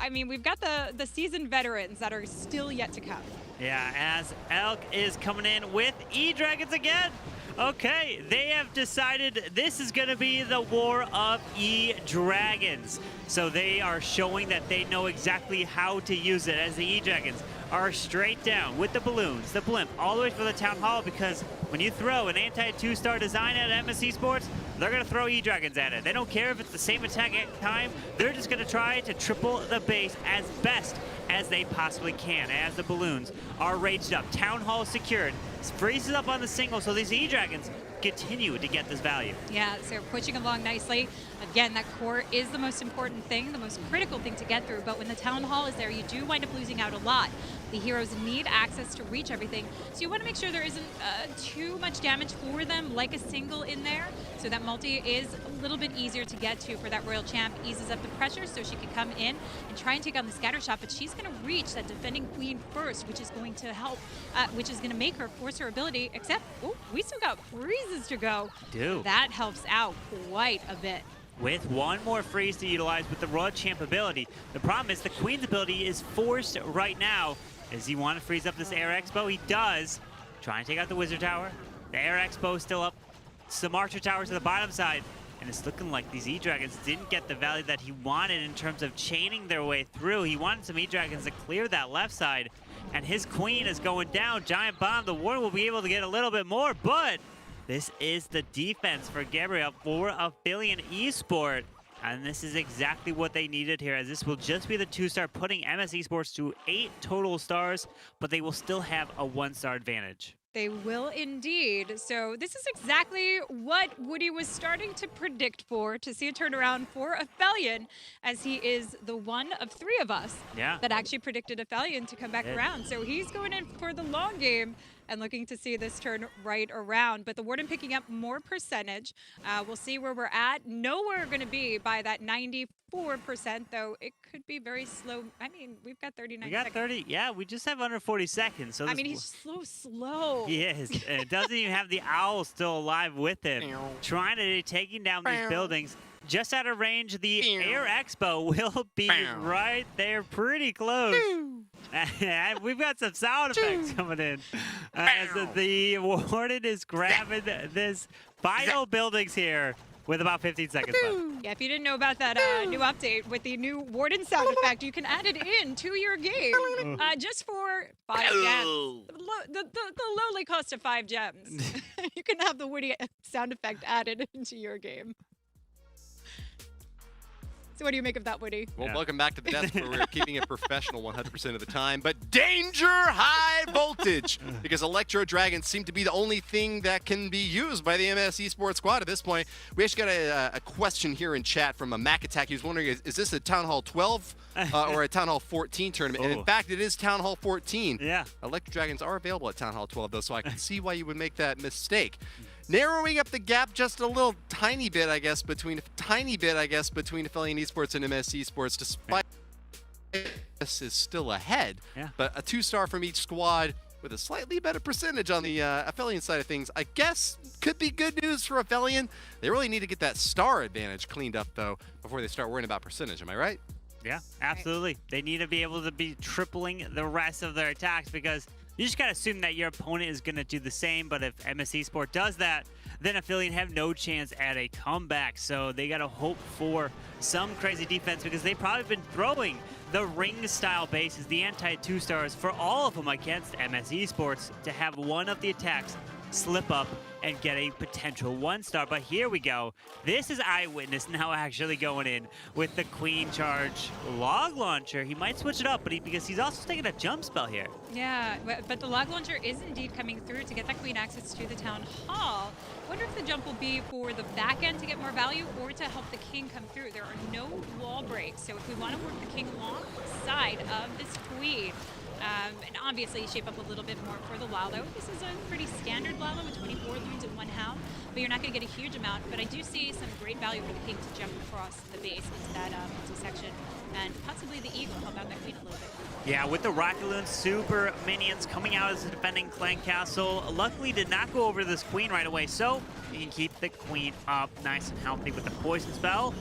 I mean, we've got the seasoned veterans that are still yet to come. Yeah, as Elk is coming in with E-Dragons again. Okay, they have decided this is going to be the war of E-Dragons. So they are showing that they know exactly how to use it, as the E-Dragons are straight down with the balloons, the blimp, all the way for the Town Hall, because when you throw an anti-2-star design at MS Esports, they're going to throw E-Dragons at it. They don't care if it's the same attack at time. They're just going to try to triple the base as best as they possibly can, as the balloons are raged up. Town Hall secured. Freezes up on the single, so these E-Dragons continue to get this value. Yeah, so pushing along nicely. Again, that core is the most important thing, the most critical thing to get through, but when the Town Hall is there, you do wind up losing out a lot. The heroes need access to reach everything, so you want to make sure there isn't too much damage for them, like a single in there, so that multi is a little bit easier to get to for that Royal Champ, eases up the pressure so she can come in and try and take on the scatter shot, but she's going to reach that defending Queen first, which is going to help, which is going to make her force her ability, except, oh, we still got freezes to go. That helps out quite a bit. With one more freeze to utilize with the Royal Champ ability. The problem is the Queen's ability is forced right now. Does he want to freeze up this Air Expo? He does. Trying to take out the Wizard Tower. The Air Expo is still up. Some Archer Towers to the bottom side. And it's looking like these E-Dragons didn't get the value that he wanted in terms of chaining their way through. He wanted some E-Dragons to clear that left side. And his Queen is going down. Giant Bomb. The Warden will be able to get a little bit more, but this is the defense for Gabriel for Aphelion Esports. And this is exactly what they needed here, as this will just be the 2-star, putting MS Esports to 8 total stars, but they will still have a 1-star advantage. They will indeed. So this is exactly what Woody was starting to predict for, to see a turnaround for Aphelion, as he is the one of 3 of us that actually predicted Aphelion to come back around. So he's going in for the long game and looking to see this turn right around. But the Warden picking up more percentage. We'll see where we're at. Nowhere going to be by that 94%, though it could be very slow. I mean, we've got 39 seconds. We got 30. Yeah, we just have under 40 seconds. So I mean, he's slow. He is. And it doesn't even have the owl still alive with him. Trying to taking down these buildings. Just out of range, the Air Expo will be right there, pretty close. And we've got some sound effects coming in. As the Warden is grabbing this final buildings here with about 15 seconds left. Yeah, if you didn't know about that new update with the new Warden sound effect, you can add it in to your game just for 5 gems. The lowly cost of 5 gems. You can have the Woody sound effect added into your game. So what do you make of that, Woody? Well, welcome back to the desk where we're keeping it professional 100% of the time, but danger high voltage, because Electro Dragons seem to be the only thing that can be used by the MS Esports squad at this point. We actually got a question here in chat from a Mac Attack. He was wondering, is this a Town Hall 12 or a Town Hall 14 tournament? And in fact, it is Town Hall 14. Yeah. Electro Dragons are available at Town Hall 12, though, so I can see why you would make that mistake. Narrowing up the gap just a little tiny bit, I guess, between Aphelion Esports and MS Esports, despite this is still ahead. Yeah. But a 2-star from each squad with a slightly better percentage on the Aphelion side of things, I guess could be good news for Aphelion. They really need to get that star advantage cleaned up, though, before they start worrying about percentage. Am I right? Yeah, absolutely. They need to be able to be tripling the rest of their attacks because you just got to assume that your opponent is going to do the same. But if MS Esports does that, then Aphelion have no chance at a comeback. So they got to hope for some crazy defense because they've probably been throwing the ring-style bases, the anti-2-stars, for all of them against MS Esports to have one of the attacks slip up and get a potential 1-star. But here we go. This is Eyewitness now actually going in with the Queen Charge Log Launcher. He might switch it up, but because he's also taking a jump spell here. Yeah, but the Log Launcher is indeed coming through to get that Queen access to the Town Hall. Wonder if the jump will be for the back end to get more value or to help the King come through. There are no wall breaks, so if we want to work the King alongside of this Queen, and obviously shape up a little bit more for the Lalo. This is a pretty standard Lalo with 24 loons and 1 hound, but you're not going to get a huge amount. But I do see some great value for the King to jump across the base into that multi-section, and possibly the Eagle help out that Queen a little bit. Yeah, with the Rocket Loon super minions coming out as the defending clan castle, luckily did not go over this Queen right away, so you can keep the Queen up nice and healthy with the poison spell.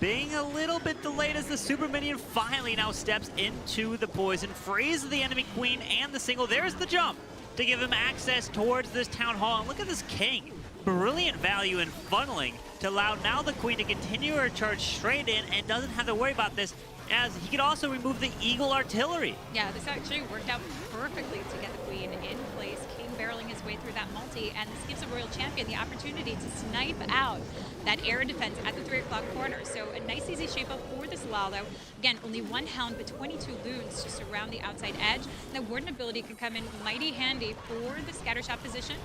Being a little bit delayed as the super minion finally now steps into the poison, freezes the enemy Queen and the single. There's the jump to give him access towards this Town Hall. And look at this King. Brilliant value in funneling to allow now the Queen to continue her charge straight in and doesn't have to worry about this, as he could also remove the Eagle artillery. Yeah, this actually worked out perfectly to get the Queen in place. King barreling his way through that multi, and this gives a Royal Champion the opportunity to snipe out that air defense at the 3 o'clock corner. So a nice easy shape up for this Lalo. Again, only 1 hound, but 22 loons to surround the outside edge. The Warden ability can come in mighty handy for the scatter shot position,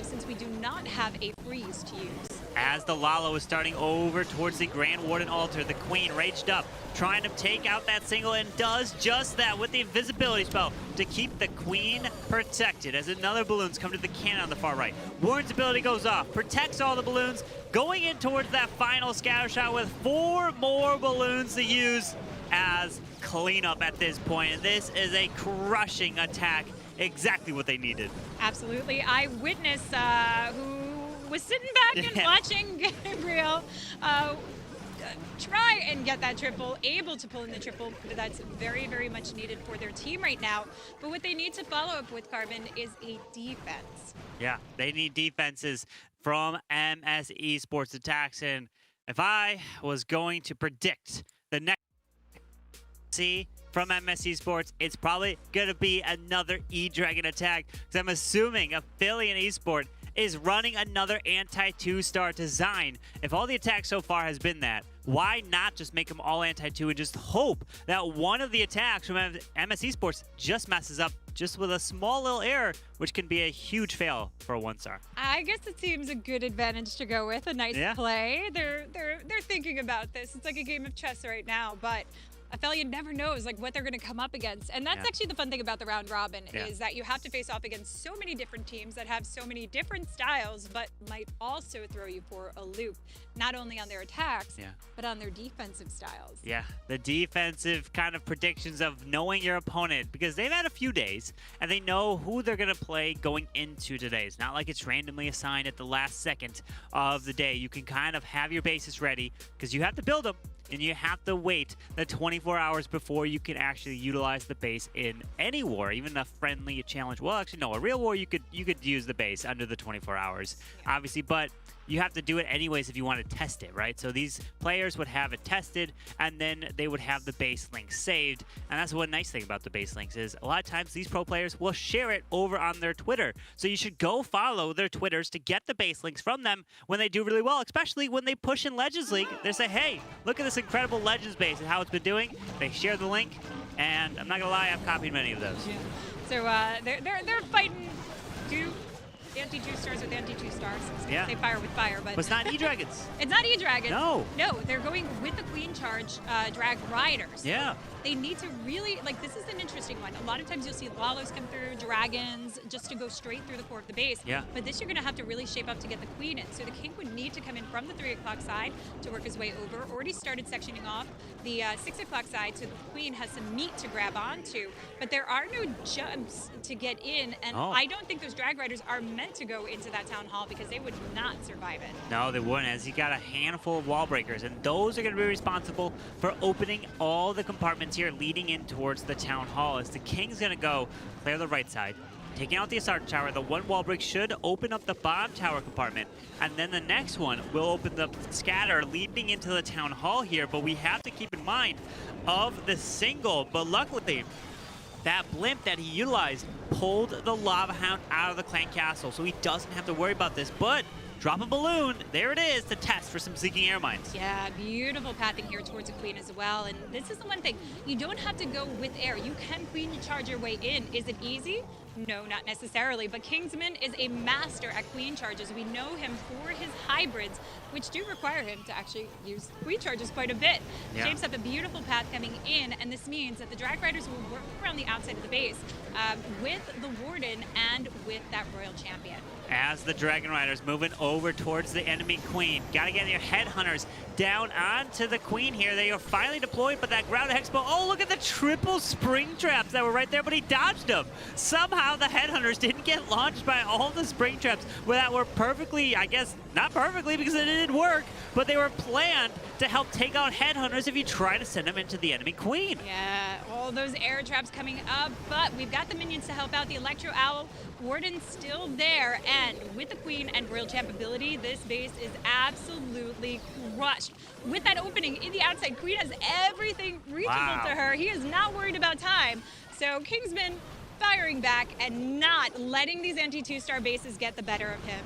since we do not have a freeze to use. As the Lalo is starting over towards the Grand Warden altar, the Queen raged up, trying to take out that single, and does just that with the invisibility spell to keep the Queen protected as another balloons come to the cannon on the far right. Warden's ability goes off, protects all the balloons, going in towards that final scatter shot with 4 more balloons to use as cleanup at this point. And this is a crushing attack, exactly what they needed. Absolutely. Eyewitness, who was sitting back and watching Gabriel try and get that triple, able to pull in the triple, but that's very, very much needed for their team right now. But what they need to follow up with, Carbon, is a defense. Yeah, they need defenses from MS Esports attacks. And if I was going to predict the next from MS Esports, it's probably going to be another E-Dragon attack, because I'm assuming Aphelion Esports is running another anti-2-star design. If all the attacks so far has been that, why not just make them all anti-2 and just hope that one of the attacks from MS Esports just messes up just with a small little error, which can be a huge fail for a 1-star. I guess it seems a good advantage to go with, a nice play. They're thinking about this. It's like a game of chess right now, but Aphelion never knows like what they're going to come up against. And that's actually the fun thing about the round robin is that you have to face off against so many different teams that have so many different styles, but might also throw you for a loop, not only on their attacks, but on their defensive styles. Yeah, the defensive kind of predictions of knowing your opponent, because they've had a few days and they know who they're going to play going into today. It's not like it's randomly assigned at the last second of the day. You can kind of have your bases ready because you have to build them. And you have to wait the 24 hours before you can actually utilize the base in any war, even a friendly challenge. Well, actually, no, a real war, you could use the base under the 24 hours, obviously, but you have to do it anyways if you want to test it, right? So these players would have it tested, and then they would have the base link saved. And that's one nice thing about the base links is a lot of times these pro players will share it over on their Twitter. So you should go follow their Twitters to get the base links from them when they do really well, especially when they push in Legends League. They say, hey, look at this incredible Legends base and how it's been doing. They share the link, and I'm not gonna lie, I've copied many of those. So they're fighting anti-2-stars with anti-2-stars. They fire with fire, but it's not E-Dragons. It's not E-Dragons. No. No, they're going with the Queen Charge drag riders. Yeah. they need to really, like, this is an interesting one. A lot of times you'll see Lalos come through, Dragons, just to go straight through the core of the base. Yeah. But this you're going to have to really shape up to get the Queen in. So the King would need to come in from the 3 o'clock side to work his way over. Already started sectioning off the 6 o'clock side, so the Queen has some meat to grab onto. But there are no jumps to get in, and I don't think those Drag Riders are meant to go into that Town Hall because they would not survive it. No, they wouldn't, as he got a handful of wall breakers, and those are going to be responsible for opening all the compartments here leading in towards the Town Hall. As the King's going to go clear the right side, taking out the Assault Tower. The one wall break should open up the bottom tower compartment, and then the next one will open the scatter leading into the Town Hall here. But we have to keep in mind of the single, but luckily that blimp that he utilized pulled the Lava Hound out of the Clan Castle, so he doesn't have to worry about this. But drop a balloon, there it is, to test for some Zinger air mines. Yeah, beautiful pathing here towards the Queen as well. And this is the one thing, you don't have to go with air. You can Queen charge your way in. Is it easy? No, not necessarily, but Kingsman is a master at Queen charges. We know him for his hybrids, which do require him to actually use Queen charges quite a bit. Yeah. Shapes up a beautiful path coming in, and this means that the Drag Riders will work around the outside of the base with the Warden and with that Royal Champion. As the Dragon Riders moving over towards the enemy Queen. Gotta get your Headhunters down onto the Queen here. They are finally deployed, but that ground expo, oh, look at the triple spring traps that were right there, but he dodged them. Somehow the Headhunters didn't get launched by all the spring traps that were perfectly, I guess, not perfectly because it didn't work, but they were planned to help take out Headhunters if you try to send them into the enemy Queen. Yeah, all those air traps coming up, but we've got the minions to help out. The Electro Owl, Warden's still there, and with the Queen and Royal Champ ability, this base is absolutely crushed. With that opening in the outside, Queen has everything reachable to her. He is not worried about time. So Kingsman firing back and not letting these anti-2-star bases get the better of him.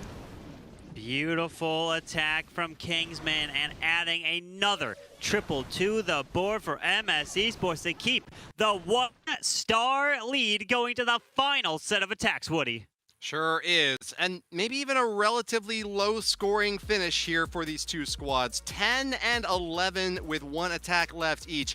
Beautiful attack from Kingsman and adding another triple to the board for MS Esports to keep the 1-star lead going to the final set of attacks, Woody. Sure is, and maybe even a relatively low-scoring finish here for these two squads. 10 and 11 with 1 attack left each.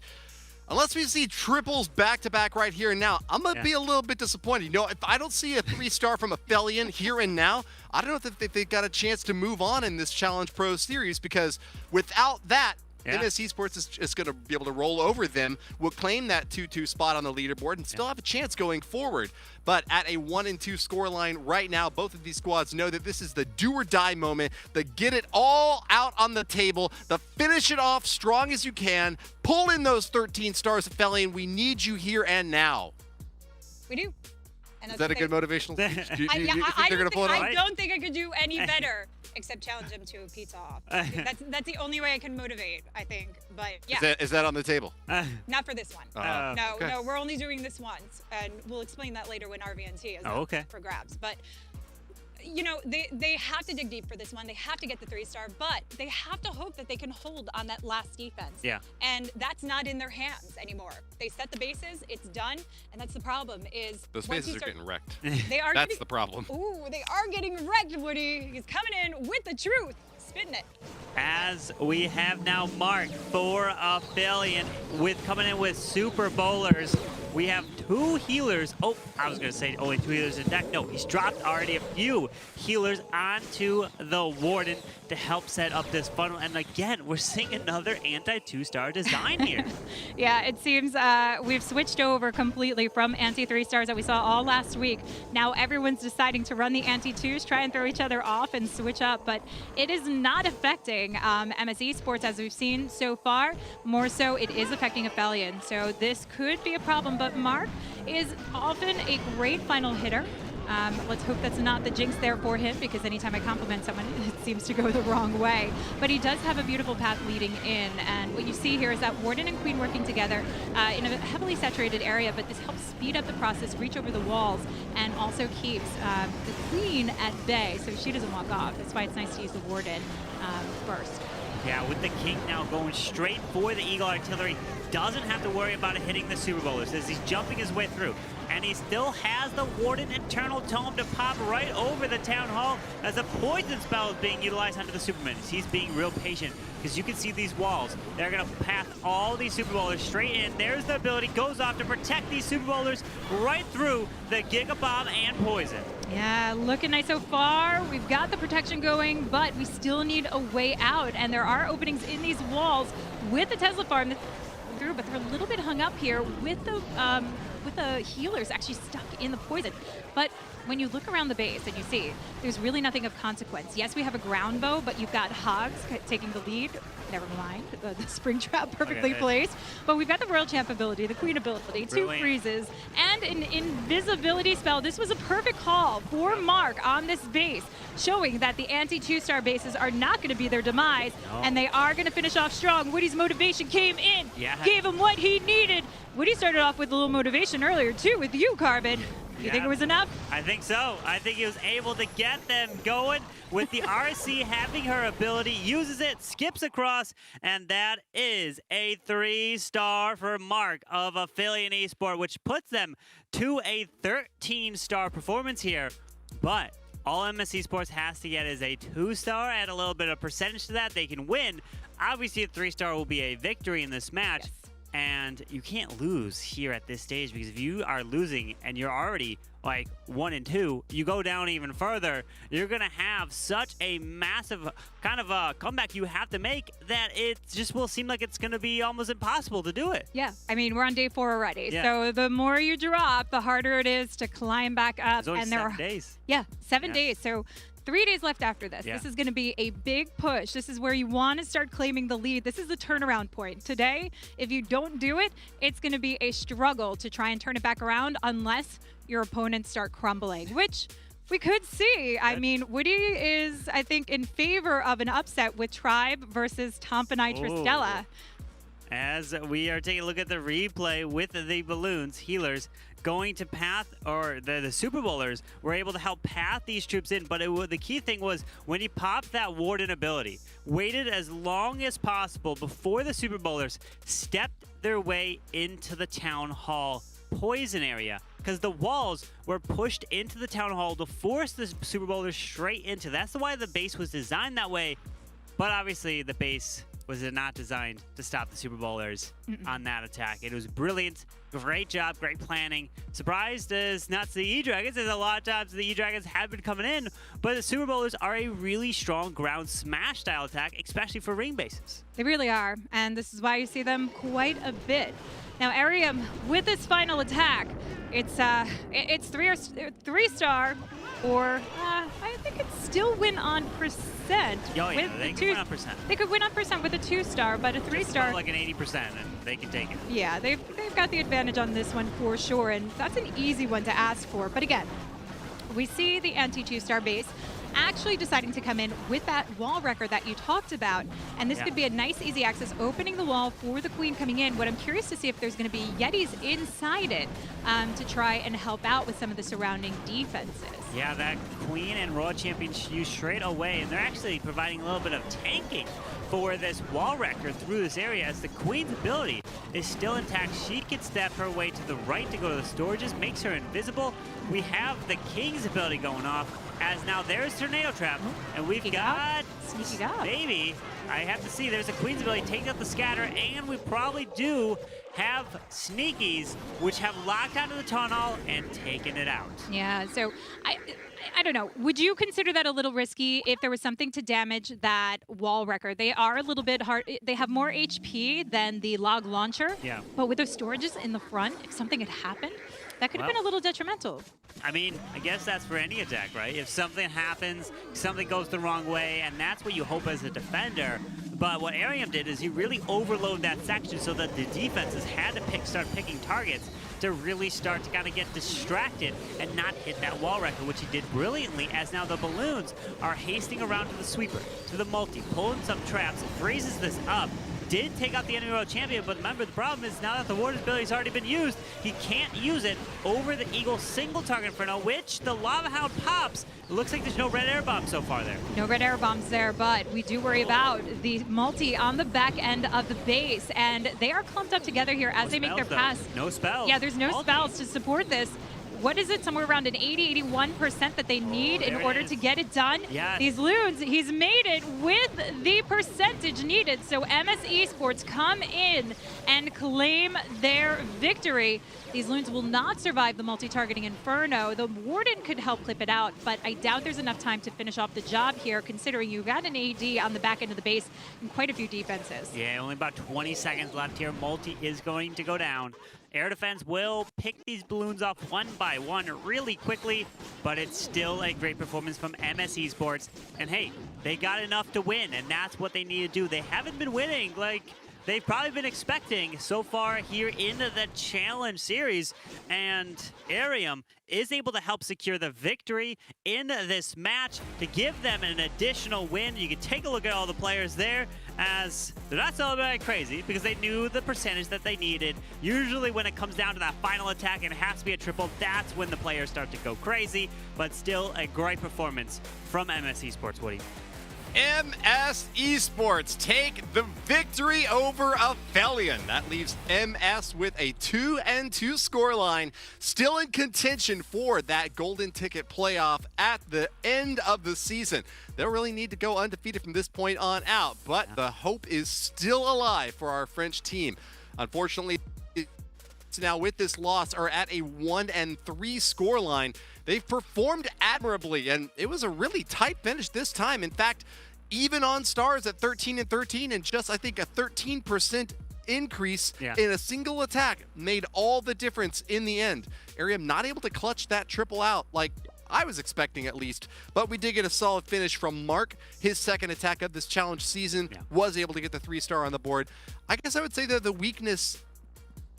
Unless we see triples back-to-back right here and now, I'm going to be a little bit disappointed. You know, if I don't see a 3-star from Aphelion here and now, I don't know if they've got a chance to move on in this Challenge Pro Series, because without that, MS Esports is going to be able to roll over them, will claim that 2-2 spot on the leaderboard, and still have a chance going forward. But at a 1-2 scoreline right now, both of these squads know that this is the do-or-die moment, the get it all out on the table, the finish it off strong as you can, pull in those 13 stars, Aphelion. We need you here and now. We do. And is that a good motivational speech? Do you think they're going to pull it off? I don't think I could do any better except challenge him to a pizza off. That's the only way I can motivate, I think. But yeah. Is that on the table? Not for this one. No, we're only doing this once, and we'll explain that later when RVNT is up for grabs. But you know, they have to dig deep for this one. They have to get the 3-star, but they have to hope that they can hold on that last defense. Yeah. And that's not in their hands anymore. They set the bases, it's done, and that's the problem is those bases are getting wrecked. They are that's the problem. Ooh, they are getting wrecked, Woody. He's coming in with the truth. Spitting it. As we have now marked for Aphelion with coming in with super bowlers. We have 2 healers. Oh, I was going to say only 2 healers in deck. No, he's dropped already a few healers onto the Warden to help set up this funnel. And again, we're seeing another anti-2-star design here. Yeah, it seems we've switched over completely from anti-3-stars that we saw all last week. Now everyone's deciding to run the anti-2s, try and throw each other off and switch up. But it is not affecting MS Esports as we've seen so far. More so, it is affecting Aphelion. So this could be a problem. But Mark is often a great final hitter. Let's hope that's not the jinx there for him, because anytime I compliment someone, it seems to go the wrong way. But he does have a beautiful path leading in, and what you see here is that Warden and Queen working together in a heavily saturated area, but this helps speed up the process, reach over the walls, and also keeps the Queen at bay, so she doesn't walk off. That's why it's nice to use the Warden first. Yeah, with the King now going straight for the Eagle Artillery, doesn't have to worry about it hitting the Super Bowlers as he's jumping his way through. and he still has the Warden Eternal Tome to pop right over the Town Hall as a poison spell is being utilized onto the Superman. He's being real patient because you can see these walls. They're going to path all these Super Bowlers straight in. There's the ability, goes off to protect these Super Bowlers right through the Giga Bomb and poison. Yeah, looking nice so far. We've got the protection going, but we still need a way out. And there are openings in these walls with the Tesla farm through, but they're a little bit hung up here with the healers actually stuck in the poison. But when you look around the base and you see there's really nothing of consequence. Yes, we have a ground bow, but you've got Hogs taking the lead. Never mind, the spring trap perfectly placed. But we've got the Royal Champ ability, the Queen ability, two freezes, and an invisibility spell. This was a perfect call for Mark on this base, showing that the anti-2-star bases are not going to be their demise, and they are going to finish off strong. Woody's motivation came in, gave him what he needed. Woody started off with a little motivation earlier, too, with you, Carbon. You think it was enough? I think so. I think he was able to get them going with the RC having her ability, uses it, skips across, and that is a 3-star for Mark of Aphelion Esports, which puts them to a 13-star performance here. But all MS Esports has to get is a 2-star, add a little bit of percentage to that. They can win. Obviously, a 3-star will be a victory in this match. Yes. And you can't lose here at this stage, because if you are losing and you're already like 1 and 2, you go down even further, you're going to have such a massive kind of a comeback you have to make that it just will seem like it's going to be almost impossible to do it. Yeah, I mean, we're on day 4 already. Yeah. So the more you drop, the harder it is to climb back up. It's only 7 days. Yeah, 7 days. So 3 days left after this. This is going to be a big push. This is where you want to start claiming the lead. This is the turnaround point. Today, if you don't do it, it's going to be a struggle to try and turn it back around unless your opponents start crumbling, which we could see. I mean, Woody is, I think, in favor of an upset with Tribe versus Tompanite Tristella. As we are taking a look at the replay with the balloons, healers going to path, or the Super Bowlers were able to help path these troops in, but the key thing was when he popped that Warden ability, waited as long as possible before the Super Bowlers stepped their way into the Town Hall poison area, because the walls were pushed into the Town Hall to force the Super Bowlers straight into. That's why the base was designed that way, but obviously the base was not designed to stop the Super Bowlers on that attack. It was brilliant. Great job, great planning. Surprised as not the E-Dragons, as a lot of times the E-Dragons have been coming in, but the Super Bowlers are a really strong ground smash style attack, especially for ring bases. They really are, and this is why you see them quite a bit. Now, Arium, with this final attack, it's 3-star, or I think it's still win on percent. Oh yeah, they can win on percent. They could win on percent with a 2-star, but a 3-star, like an 80%, and they can take it. Yeah, they've got the advantage on this one for sure, and that's an easy one to ask for. But again, we see the anti-2-star base actually deciding to come in with that wall record that you talked about, and this could be a nice easy access, opening the wall for the Queen coming in. What I'm curious to see if there's going to be Yetis inside it to try and help out with some of the surrounding defenses. Yeah, that Queen and Royal Champions use straight away, and they're actually providing a little bit of tanking for this wall record through this area, as the Queen's ability is still intact. She can step her way to the right to go to the storages, makes her invisible. We have the King's ability going off, as now there's Tornado Trap, and we've got Sneaky up. Maybe, I have to see, there's a Queen's ability, takes out the scatter, and we probably do have Sneakies, which have locked onto the tunnel and taken it out. Yeah, so I don't know. Would you consider that a little risky if there was something to damage that wall record? They are a little bit hard. They have more HP than the log launcher. Yeah. But with those storages in the front, if something had happened, that could have been a little detrimental. I mean, I guess that's for any attack, right? If something happens, something goes the wrong way, and that's what you hope as a defender. But what Arium did is he really overloaded that section so that the defenses had to start picking targets to really start to kind of get distracted and not hit that wall record, which he did brilliantly, as now the balloons are hasting around to the sweeper, to the multi, pulling some traps, freezes this up. did take out the enemy world champion, but remember, the problem is now that the Warden's ability has already been used, he can't use it over the Eagle single target Inferno, which the Lava Hound pops. It looks like there's no red air bomb so far there. No red air bombs there, but we do worry about the multi on the back end of the base, and they are clumped up together here as they make their pass. No spells. Yeah, there's no spells to support this. What is it? Somewhere around an 80-81% that they need in order to get it done. Yes. These loons, he's made it with the percentage needed. So MS Esports come in and claim their victory. These loons will not survive the multi-targeting Inferno. The Warden could help clip it out, but I doubt there's enough time to finish off the job here, considering you got an AD on the back end of the base and quite a few defenses. Yeah, only about 20 seconds left here. Multi is going to go down. Air defense will pick these balloons off one by one really quickly, but it's still a great performance from MS Esports. And hey, they got enough to win, and that's what they need to do. They haven't been winning like they've probably been expecting so far here in the Challenge Series, and Arium is able to help secure the victory in this match to give them an additional win. You can take a look at all the players there as they're not celebrating crazy because they knew the percentage that they needed. Usually when it comes down to that final attack and it has to be a triple, that's when the players start to go crazy, but still a great performance from MS Esports, Woody. MS Esports take the victory over Aphelion. That leaves MS with a 2-2 scoreline, still in contention for that golden ticket playoff at the end of the season. They'll really need to go undefeated from this point on out, but the hope is still alive for our French team. Unfortunately, now with this loss are at a 1-3 scoreline. They've performed admirably, and it was a really tight finish this time. In fact, even on stars at 13-13 and just, I think, a 13% increase in a single attack made all the difference in the end. Arium not able to clutch that triple out like I was expecting at least, but we did get a solid finish from Mark. His second attack of this challenge season was able to get the 3-star on the board. I guess I would say that the weakness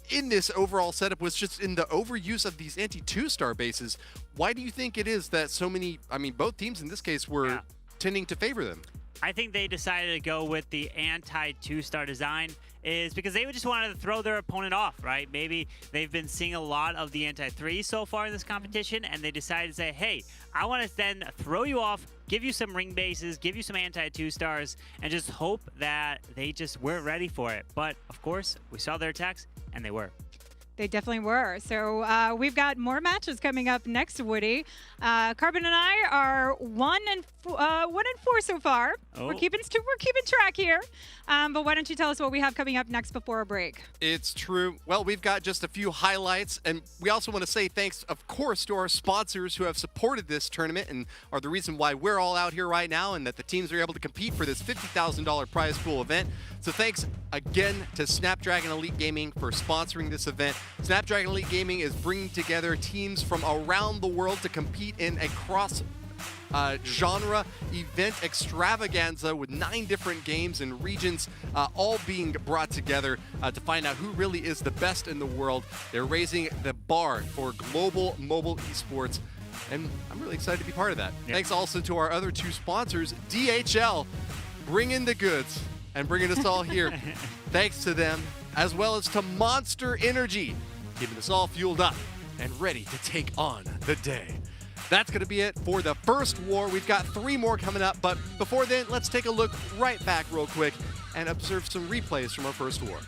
in this overall setup was just in the overuse of these anti-2-star bases. Why do you think it is that so many, I mean, both teams in this case were tending to favor them? I think they decided to go with the anti-2-star design is because they just wanted to throw their opponent off, right? Maybe they've been seeing a lot of the anti-3 so far in this competition, and they decided to say, hey, I want to then throw you off, give you some ring bases, give you some anti-2-stars, and just hope that they just weren't ready for it. But, of course, we saw their attacks, and they were. They definitely were. So we've got more matches coming up next, Woody. Carbon and I are 1-4 so far. We're keeping track here. But why don't you tell us what we have coming up next before a break? It's true. Well, we've got just a few highlights, and we also want to say thanks, of course, to our sponsors who have supported this tournament and are the reason why we're all out here right now and that the teams are able to compete for this $50,000 prize pool event. So thanks again to Snapdragon Elite Gaming for sponsoring this event. Snapdragon Elite Gaming is bringing together teams from around the world to compete in a cross-genre event extravaganza with 9 different games and regions all being brought together to find out who really is the best in the world. They're raising the bar for global mobile esports, and I'm really excited to be part of that. Thanks also to our other 2 sponsors, DHL, bringing the goods and bringing us all here. Thanks to them, as well as to Monster Energy, keeping us all fueled up and ready to take on the day. That's going to be it for the first war. We've got 3 more coming up, but before then, let's take a look right back real quick and observe some replays from our first war.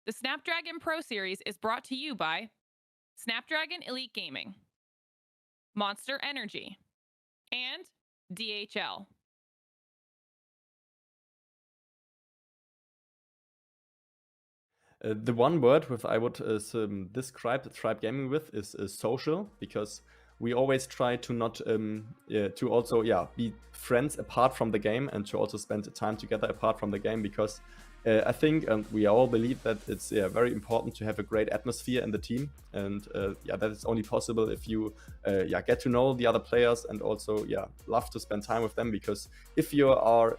The Snapdragon Pro Series is brought to you by Snapdragon Elite Gaming, Monster Energy, and DHL. The one word with I would describe Tribe Gaming with is social, because we always try to not to also be friends apart from the game and to also spend time together apart from the game, because I think we all believe that it's very important to have a great atmosphere in the team, and that is only possible if you get to know the other players and also love to spend time with them, because if you are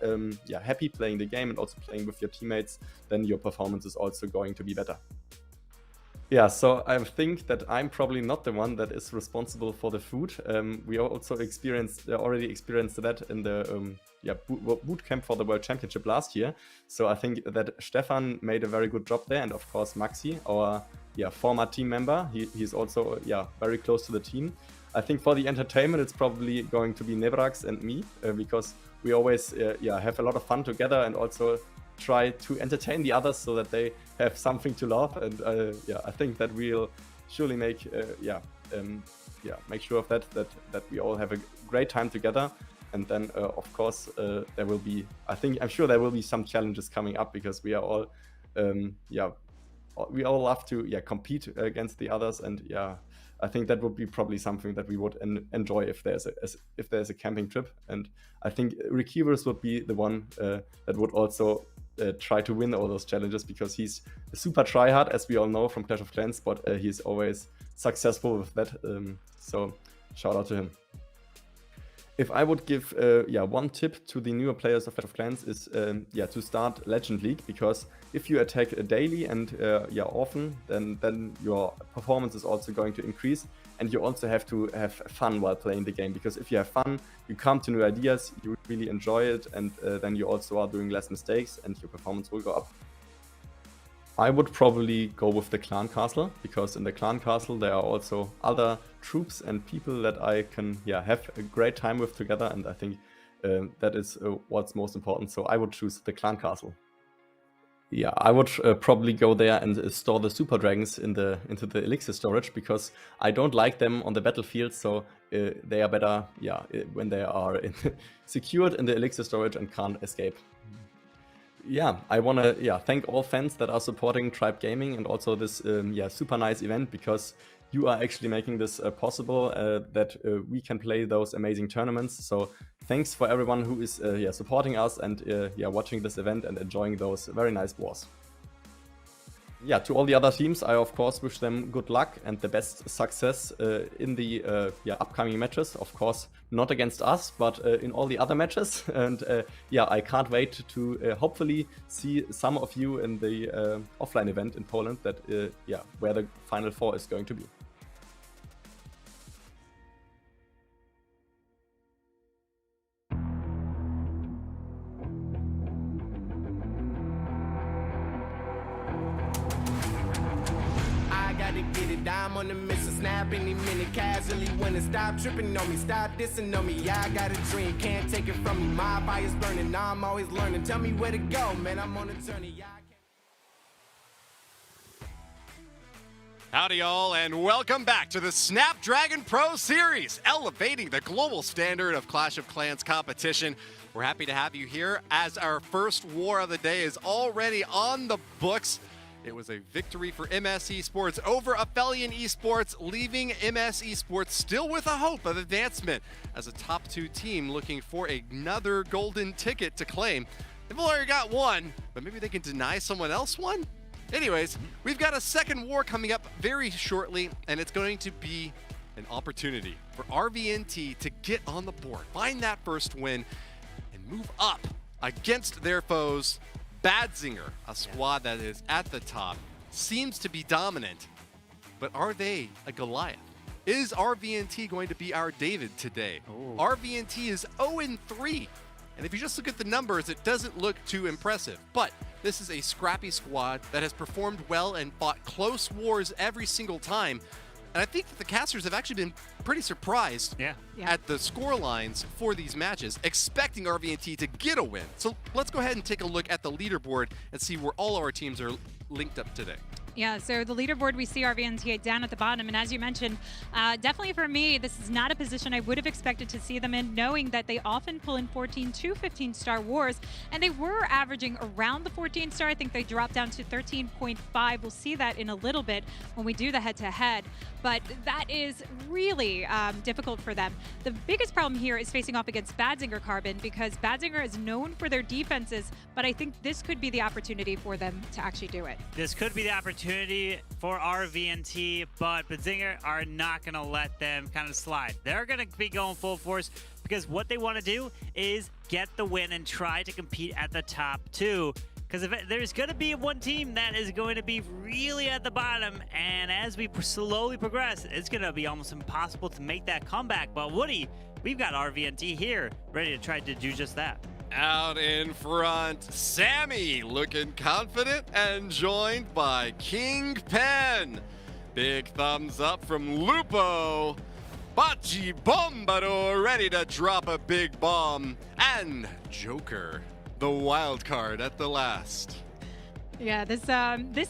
happy playing the game and also playing with your teammates, then your performance is also going to be better. Yeah, so I think that I'm probably not the one that is responsible for the food. We also already experienced that in the boot camp for the World Championship last year. So I think that Stefan made a very good job there, and of course Maxi, our former team member, he's also very close to the team. I think for the entertainment, it's probably going to be Nebrax and me, because we always have a lot of fun together and also try to entertain the others so that they have something to laugh. And I think that we'll surely make make sure of that we all have a great time together. And then of course there will be, I'm sure there will be some challenges coming up, because we are all we all love to compete against the others, and I think that would be probably something that we would enjoy if there's a camping trip. And I think Rekivers would be the one that would also try to win all those challenges, because he's a super tryhard, as we all know from Clash of Clans, but he's always successful with that. So shout out to him. If I would give one tip to the newer players of Clash of Clans is to start Legend League, because if you attack daily and often, then your performance is also going to increase, and you also have to have fun while playing the game, because if you have fun, you come to new ideas, you really enjoy it, and then you also are doing less mistakes and your performance will go up. I would probably go with the Clan Castle, because in the Clan Castle there are also other troops and people that I can have a great time with together, and I think that is what's most important. So I would choose the Clan Castle. Yeah, I would probably go there and store the Super Dragons into the Elixir storage, because I don't like them on the battlefield, so they are better when they are secured in the Elixir storage and can't escape. Yeah, I want to thank all fans that are supporting Tribe Gaming and also this super nice event, because you are actually making this possible, that we can play those amazing tournaments. So thanks for everyone who is supporting us and watching this event and enjoying those very nice wars. Yeah, to all the other teams, I of course wish them good luck and the best success in the upcoming matches. Of course, not against us, but in all the other matches. And I can't wait to hopefully see some of you in the offline event in Poland, that where the Final Four is going to be. I'm on the mission, snap any minute, casually winning. Stop tripping on me, stop dissing on me. Yeah, I got a dream, can't take it from me. My fire's burning, now I'm always learning. Tell me where to go, man, I'm on a journey. Yeah, Howdy y'all, and welcome back to the Snapdragon Pro Series, elevating the global standard of Clash of Clans competition. We're happy to have you here as our first war of the day is already on the books. It was a victory for MS Esports over Aphelion Esports, leaving MS Esports still with a hope of advancement as a top 2 team looking for another golden ticket to claim. They've already got one, but maybe they can deny someone else one? Anyways, we've got a second war coming up very shortly, and it's going to be an opportunity for RVNT to get on the board, find that first win, and move up against their foes. Bad Zinger, a squad that is at the top, seems to be dominant, but are they a Goliath? Is RVNT going to be our David today? Ooh. RVNT is 0-3, and if you just look at the numbers, it doesn't look too impressive, but this is a scrappy squad that has performed well and fought close wars every single time. And I think that the casters have actually been pretty surprised at the score lines for these matches, expecting RVNT to get a win. So let's go ahead and take a look at the leaderboard and see where all our teams are linked up today? Yeah, so the leaderboard, we see RVNT down at the bottom. And as you mentioned, definitely for me, this is not a position I would have expected to see them in, knowing that they often pull in 14 to 15-star wars. And they were averaging around the 14-star. I think they dropped down to 13.5. We'll see that in a little bit when we do the head-to-head. But that is really difficult for them. The biggest problem here is facing off against Bad Zinger Carbon, because Bad Zinger is known for their defenses, but I think this could be the opportunity for them to actually do it. This could be the opportunity for RVNT, but Zinger are not going to let them kind of slide. They're going to be going full force because what they want to do is get the win and try to compete at the top two. Because if there's going to be one team that is going to be really at the bottom, and as we slowly progress, it's going to be almost impossible to make that comeback. But Woody, we've got RVNT here ready to try to do just that. Out in front, Sammy looking confident and joined by King Pen. Big thumbs up from Lupo. Bachi Bombador ready to drop a big bomb. And Joker, the wild card at the last. Yeah, this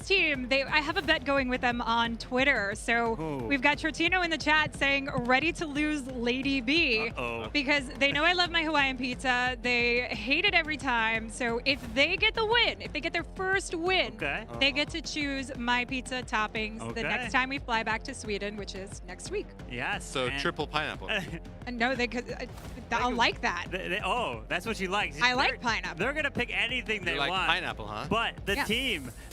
team, I have a bet going with them on Twitter. So we've got Trotino in the chat saying, ready to lose Lady B. Because they know I love my Hawaiian pizza. They hate it every time. So if they get the win, if they get their first win, they get to choose my pizza toppings the next time we fly back to Sweden, which is next week. Yes. So triple pineapple. No, they could. I'll like that. That's what you like. I like pineapple. They're going to pick anything they like want. Pineapple, huh? But the team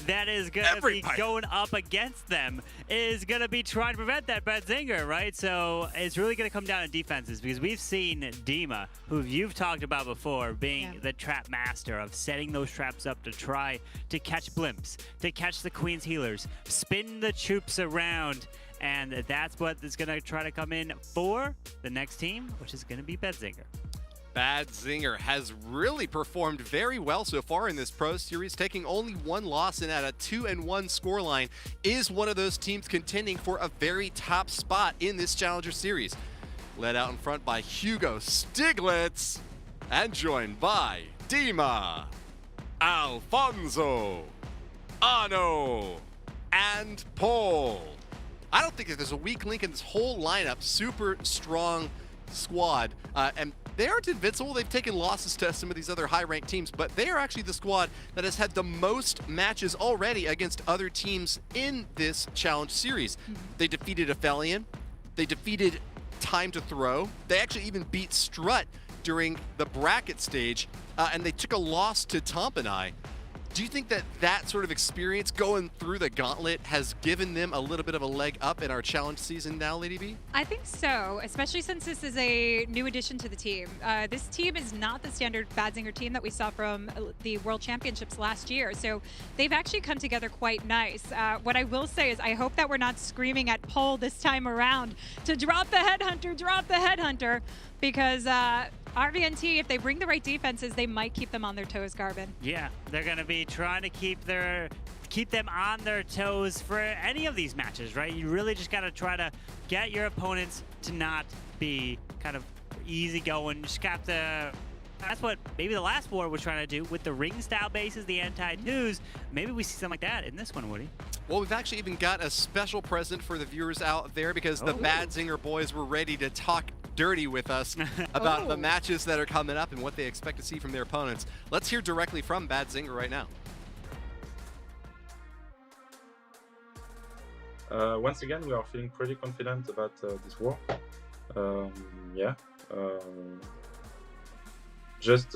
that is going to be going up against them is going to be trying to prevent that Bad Zinger, right? So it's really going to come down to defenses, because we've seen Dima, who you've talked about before, being the trap master of setting those traps up to try to catch blimps, to catch the Queen's healers, spin the troops around. And that's what is going to try to come in for the next team, which is going to be Bad Zinger. Bad Zinger has really performed very well so far in this Pro Series, taking only one loss and at a 2-1 scoreline is one of those teams contending for a very top spot in this Challenger Series. Led out in front by Hugo Stiglitz and joined by Dima, Alfonso, Ano, and Paul. I don't think that there's a weak link in this whole lineup. Super strong squad. And they aren't invincible. They've taken losses to some of these other high-ranked teams, but they are actually the squad that has had the most matches already against other teams in this challenge series. They defeated Aphelion. They defeated Time to Throw. They actually even beat Strut during the bracket stage, and they took a loss to Tompanai. Do you think that that sort of experience going through the gauntlet has given them a little bit of a leg up in our challenge season now, Lady B? I think so, especially since this is a new addition to the team. This team is not the standard Bad Zinger team that we saw from the World Championships last year, so they've actually come together quite nice. What I will say is I hope that we're not screaming at Pole this time around to drop the headhunter, because RVNT, if they bring the right defenses, they might keep them on their toes, Garvin. Yeah, they're going to be trying to keep them on their toes for any of these matches, right? You really just got to try to get your opponents to not be kind of easy going. You just got to. That's what maybe the last war was trying to do with the ring style bases, the anti-twos. Maybe we see something like that in this one, Woody. Well, we've actually even got a special present for the viewers out there, because the Bad Zinger boys were ready to talk dirty with us about the matches that are coming up and what they expect to see from their opponents. Let's hear directly from Bad Zinger right now. Once again, we are feeling pretty confident about this war. Just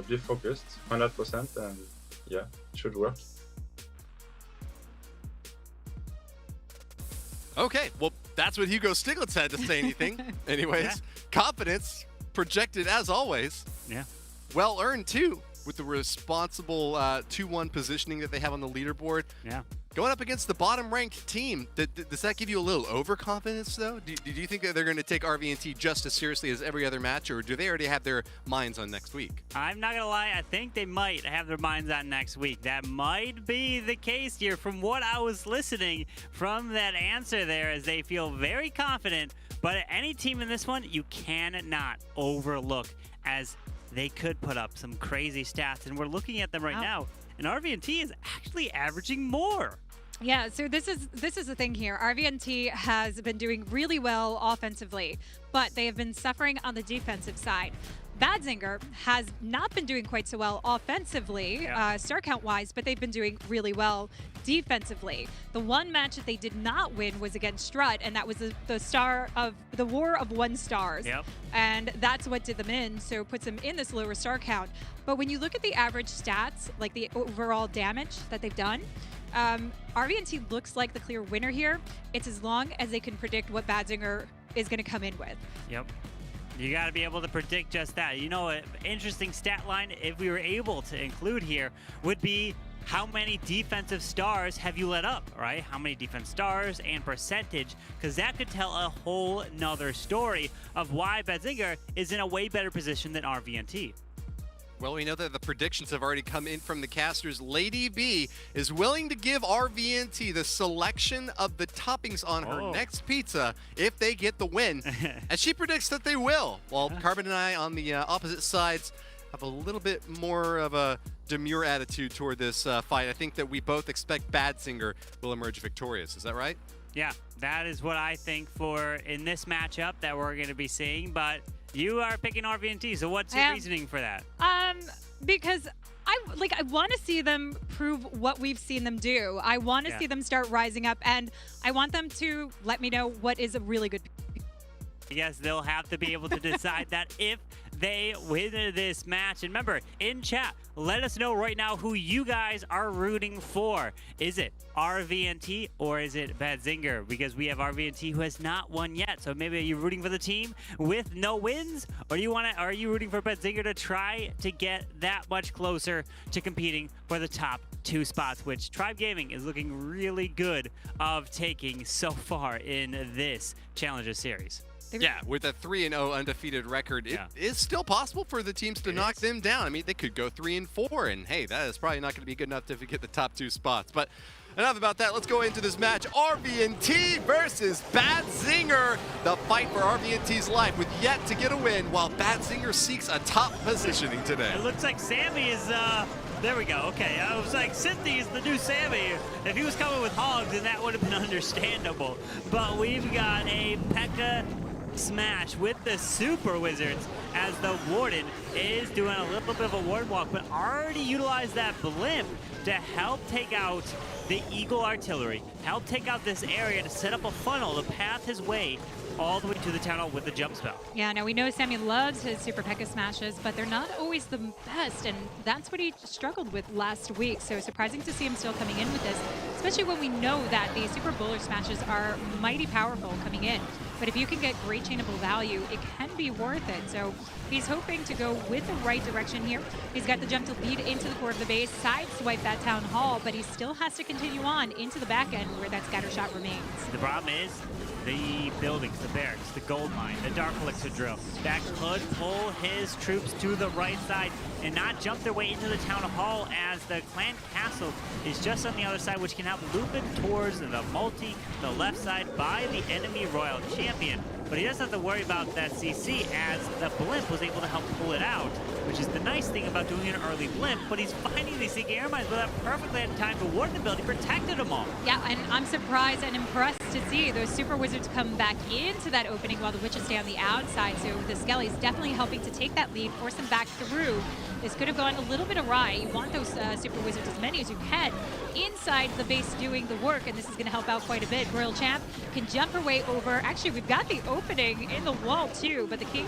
be focused 100%, and yeah, it should work. Okay, well, that's what Hugo Stiglitz had to say. Anything. Anyways, confidence projected as always. Yeah. Well earned too, with the responsible 2-1 positioning that they have on the leaderboard. Yeah. Going up against the bottom-ranked team, does that give you a little overconfidence, though? Do you think that they're going to take RVNT just as seriously as every other match, or do they already have their minds on next week? I'm not going to lie. I think they might have their minds on next week. That might be the case here from what I was listening from that answer there, as they feel very confident. But any team in this one, you cannot overlook, as they could put up some crazy stats. And we're looking at them right now. and RVNT is actually averaging more. Yeah, so this is the thing here. RVNT has been doing really well offensively, but they have been suffering on the defensive side. Bad Zinger has not been doing quite so well offensively, star count wise, but they've been doing really well defensively. The one match that they did not win was against Strut, and that was the War of 1 stars. Yep. And that's what did them in, so it puts them in this lower star count. But when you look at the average stats, like the overall damage that they've done, RVNT looks like the clear winner here. It's as long as they can predict what Bad Zinger is going to come in with. Yep. You got to be able to predict just that. You know, an interesting stat line, if we were able to include here, would be how many defensive stars have you let up, right? How many defense stars and percentage, because that could tell a whole nother story of why Bad Zinger is in a way better position than RVNT. Well, we know that the predictions have already come in from the casters. Lady B is willing to give RVNT the selection of the toppings on her next pizza if they get the win. And she predicts that they will. While Carbon and I on the opposite sides have a little bit more of a demure attitude toward this fight. I think that we both expect Bad Zinger will emerge victorious. Is that right? Yeah, that is what I think for in this matchup that we're going to be seeing. But you are picking RVNT, so what's your reasoning for that? Because I want to see them prove what we've seen them do. I want to see them start rising up, and I want them to let me know what is a really good. Yes, they'll have to be able to decide that if they win this match. And remember, in chat, let us know right now who you guys are rooting for. Is it RVNT or is it Bad Zinger? Because we have RVNT who has not won yet. So maybe you're rooting for the team with no wins, or are you rooting for Bad Zinger to try to get that much closer to competing for the top 2 spots, which Tribe Gaming is looking really good of taking so far in this Challenger Series. Yeah, with a 3-0 undefeated record, it is still possible for the teams to knock them down. I mean, they could go 3-4, and hey, that is probably not going to be good enough to get the top 2 spots. But enough about that. Let's go into this match. RVNT versus Bad Zinger. The fight for RVNT's life with yet to get a win, while Bad Zinger seeks a top positioning today. It looks like Sammy is, there we go. Okay, I was like, Cynthia is the new Sammy. If he was coming with Hogs, then that would have been understandable. But we've got a P.E.K.K.A. smash with the Super Wizards as the Warden is doing a little bit of a Warden walk, but already utilized that blimp to help take out the Eagle Artillery, help take out this area to set up a funnel to path his way all the way to the town hall with the jump spell. Yeah, now we know Sammy loves his Super P.E.K.K.A. smashes, but they're not always the best, and that's what he struggled with last week. So surprising to see him still coming in with this, especially when we know that the Super Bowler smashes are mighty powerful coming in. But if you can get great chainable value, it can be worth it. So he's hoping to go with the right direction here. He's got the jump to lead into the core of the base, sideswipe that town hall, but he still has to continue on into the back end where that scatter shot remains. The problem is the buildings, the barracks, the gold mine, the dark elixir drill. That could pull his troops to the right side and not jump their way into the town hall, as the clan castle is just on the other side, which can help loop it towards the multi, the left side by the enemy royal champion. But he doesn't have to worry about that CC, as the blimp was able to help pull it out, which is the nice thing about doing an early blimp. But he's finding these seeking air mines without perfectly had time to warden the building, protected them all. Yeah, and I'm surprised and impressed to see those Super Wizards come back into that opening while the Witches stay on the outside. So the Skelly is definitely helping to take that lead, force them back through. This could have gone a little bit awry. You want those Super Wizards, as many as you can, inside the base doing the work, and this is going to help out quite a bit. Royal Champ can jump her way over. Actually, we've got the opening in the wall too, but the King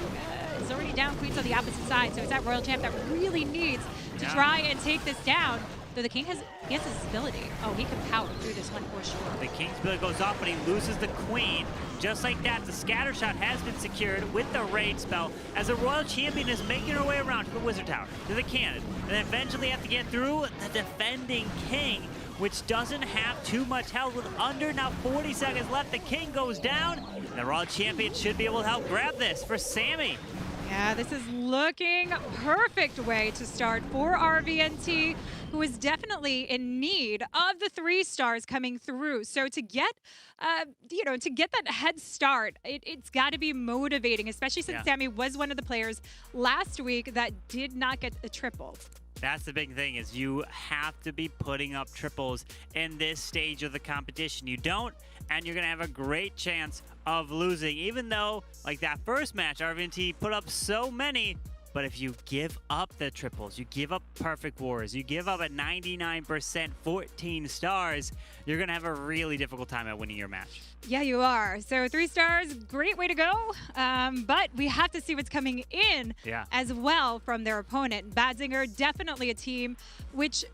is already down. Queen's on the opposite side, so it's that Royal Champ that really needs to try and take this down. Though the King has this ability. Oh, he can power through this one for sure. The King's ability goes off, but he loses the Queen. Just like that, the scatter shot has been secured with the raid spell, as the Royal Champion is making her way around to the Wizard Tower, to the cannon, and eventually have to get through the defending King, which doesn't have too much health. With under now 40 seconds left, the King goes down. The Royal Champion should be able to help grab this for Sammy. Yeah, this is looking perfect way to start for RVNT, who is definitely in need of the 3 stars coming through. So to get, to get that head start, it's got to be motivating, especially since Sammy was one of the players last week that did not get a triple. That's the big thing, is you have to be putting up triples in this stage of the competition. You don't, and you're going to have a great chance of losing, even though, like that first match, RVNT put up so many. But if you give up the triples, you give up perfect wars, you give up at 99% 14 stars, you're going to have a really difficult time at winning your match. Yeah, you are. So 3 stars, great way to go. But we have to see what's coming in as well from their opponent. Bad Zinger, definitely a team which,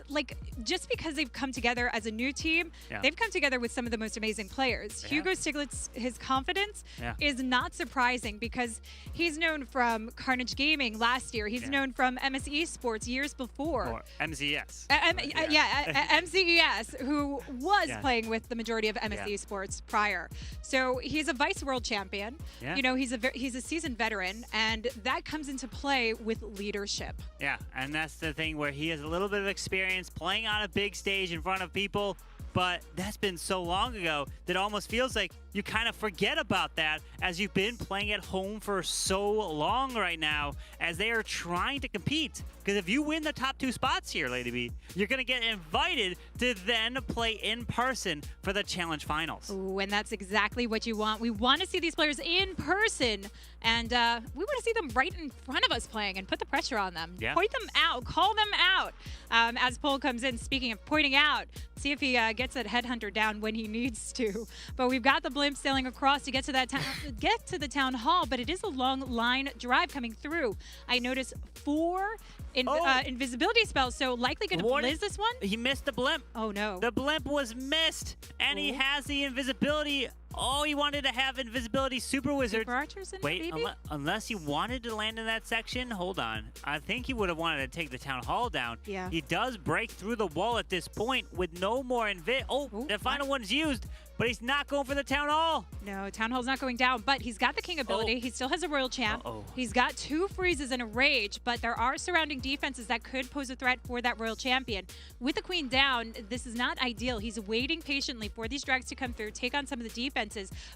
like, just because they've come together as a new team, they've come together with some of the most amazing players. Hugo Stiglitz, his confidence is not surprising because he's known from Carnage Gaming last year. He's known from MS Esports years before. Or MCES. MCES, who was playing with the majority of MS Esports prior. So he's a vice world champion. You know, he's a seasoned veteran, and that comes into play with leadership. Yeah, and that's the thing where he has a little bit of experience playing on a big stage in front of people, but that's been so long ago that it almost feels like you kind of forget about that as you've been playing at home for so long right now, as they are trying to compete. Because if you win the top 2 spots here, Lady B, you're going to get invited to then play in person for the Challenge Finals. Ooh, and that's exactly what you want. We want to see these players in person, and we want to see them right in front of us playing and put the pressure on them. Point them out, call them out. As Pole comes in, speaking of pointing out, see if he gets that headhunter down when he needs to. But we've got the blimp sailing across to get to that get to the town hall, but it is a long line drive coming through. I noticed 4 invisibility spells, so likely going to blizz this one. He missed the blimp. Oh no. The blimp was missed, and he has the invisibility. Oh, he wanted to have invisibility super wizard. Super archers in Wait, it, maybe? unless he wanted to land in that section. Hold on. I think he would have wanted to take the town hall down. Yeah. He does break through the wall at this point with no more the final one's used, but he's not going for the town hall. No, town hall's not going down, but he's got the king ability. He still has a royal champ. He's got 2 freezes and a rage, but there are surrounding defenses that could pose a threat for that royal champion. With the queen down, this is not ideal. He's waiting patiently for these drags to come through, take on some of the defenses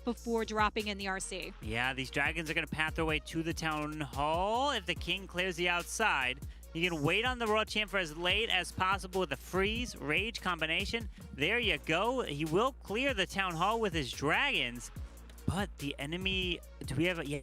before dropping in the RC. Yeah, these dragons are going to path their way to the town hall. If the king clears the outside, you can wait on the royal champ for as late as possible with the freeze rage combination. There you go. He will clear the town hall with his dragons, but the enemy, do we have a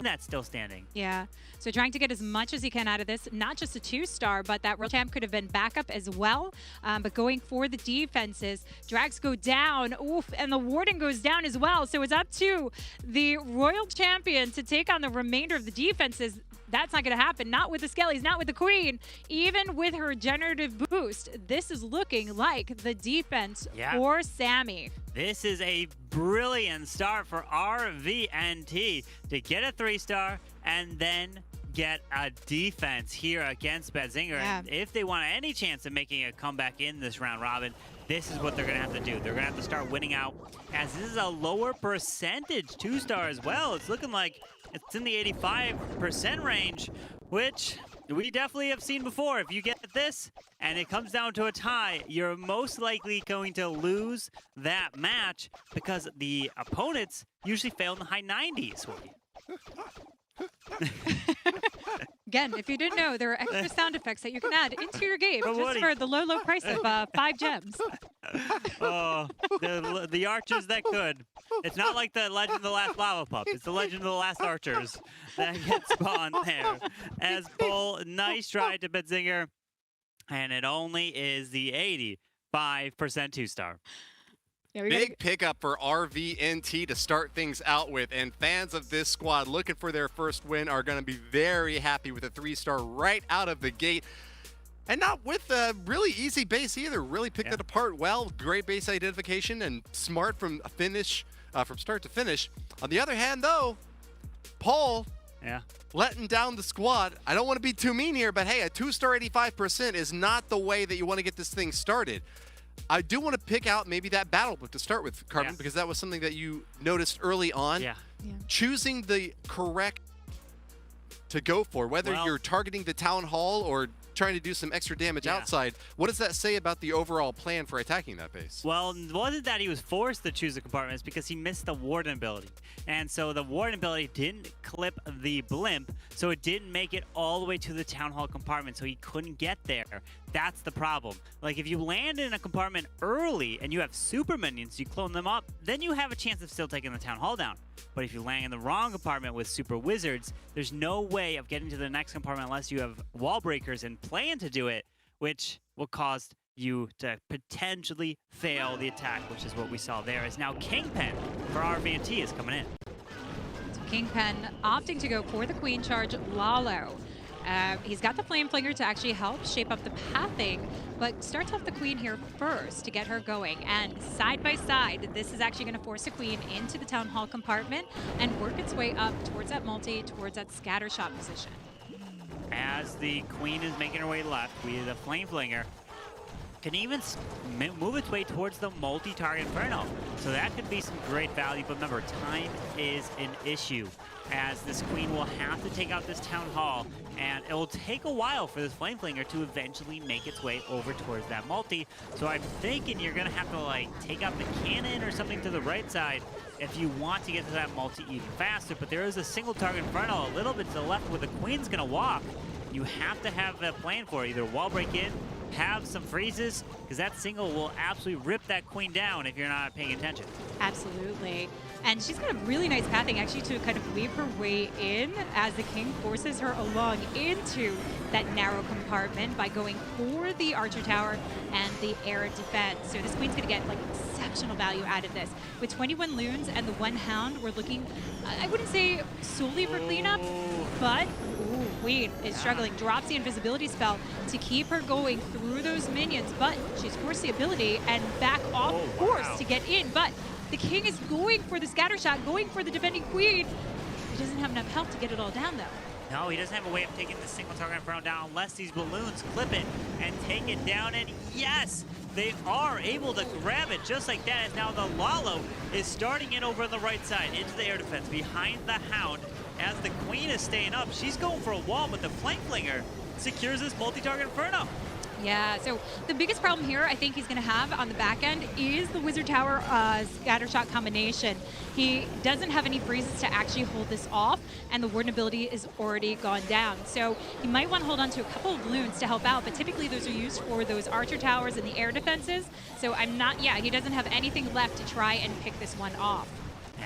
that's still standing? Yeah, so trying to get as much as he can out of this, not just a 2-star, but that royal champ could have been backup as well. But going for the defenses, drags go down, and the warden goes down as well. So it's up to the royal champion to take on the remainder of the defenses. That's not going to happen. Not with the Skellies, not with the queen. Even with her regenerative boost, this is looking like the defense for Sammy. This is a brilliant start for RVNT to get a 3-star and then get a defense here against Bad Zinger. And if they want any chance of making a comeback in this round robin, this is what they're going to have to do. They're going to have to start winning out, as this is a lower percentage 2-star as well. It's looking like it's in the 85% range, which we definitely have seen before. If you get this and it comes down to a tie, you're most likely going to lose that match because the opponents usually fail in the high 90s. Again, if you didn't know, there are extra sound effects that you can add into your game just for the low price of 5 gems. Oh, the archers that could. It's not like the Legend of the Last Lava Pup. It's the Legend of the Last Archers that get spawned there. As Bull, nice try to Zinger, and it only is the 85% 2-star. Big pickup for RVNT to start things out with, and fans of this squad looking for their first win are going to be very happy with a 3-star right out of the gate. And not with a really easy base either. Really picked it apart well. Great base identification and smart from finish, from start to finish. On the other hand, though, Paul letting down the squad. I don't want to be too mean here, but hey, a 2-star 85% is not the way that you want to get this thing started. I do want to pick out maybe that battle book to start with, Carmen, because that was something that you noticed early on. Choosing the correct to go for, whether you're targeting the town hall or trying to do some extra damage outside. What does that say about the overall plan for attacking that base? Well, it wasn't that he was forced to choose the compartments because he missed the Warden ability. And so the Warden ability didn't clip the blimp, so it didn't make it all the way to the Town Hall compartment, so he couldn't get there. That's the problem. Like, if you land in a compartment early and you have super minions, you clone them up, then you have a chance of still taking the Town Hall down. But if you land in the wrong compartment with super wizards, there's no way of getting to the next compartment unless you have wall breakers and plan to do it, which will cause you to potentially fail the attack, which is what we saw there. As now Kingpin for RVNT is coming in. So Kingpin opting to go for the Queen charge, Lalo. He's got the Flame Flinger to actually help shape up the pathing, but starts off the Queen here first to get her going. And side by side, this is actually going to force the Queen into the Town Hall compartment and work its way up towards that multi, towards that scatter shot position. As the Queen is making her way left, the Flame Flinger can even move its way towards the multi-target Inferno. So that could be some great value, but remember, time is an issue, as this Queen will have to take out this Town Hall, and it will take a while for this Flame Flinger to eventually make its way over towards that multi. So I'm thinking you're gonna have to like take out the cannon or something to the right side if you want to get to that multi even faster, but there is a single target Inferno a little bit to the left where the Queen's gonna walk. You have to have a plan for it. Either wall break in, have some freezes, because that single will absolutely rip that Queen down if you're not paying attention. Absolutely. And she's got a really nice pathing actually to kind of weave her way in as the King forces her along into that narrow compartment by going for the Archer Tower and the air defense. So this Queen's gonna get like exceptional value out of this. With 21 Loons and the 1 Hound, we're looking, I wouldn't say solely for cleanup, but Queen is struggling. Drops the invisibility spell to keep her going through those minions, but she's forced the ability and back off course to get in, but the King is going for the scatter shot, going for the defending Queen. He doesn't have enough health to get it all down, though. No, he doesn't have a way of taking the single target Inferno down unless these balloons clip it and take it down. And yes, they are able to grab it just like that. As now the Lalo is starting in over on the right side into the air defense behind the Hound. As the Queen is staying up, she's going for a wall, but the Flame Flinger secures this multi-target Inferno. Yeah, so the biggest problem here I think he's going to have on the back end is the Wizard Tower scatter shot combination. He doesn't have any freezes to actually hold this off, and the Warden ability is already gone down. So he might want to hold on to a couple of balloons to help out, but typically those are used for those Archer Towers and the air defenses. So I'm not, he doesn't have anything left to try and pick this one off.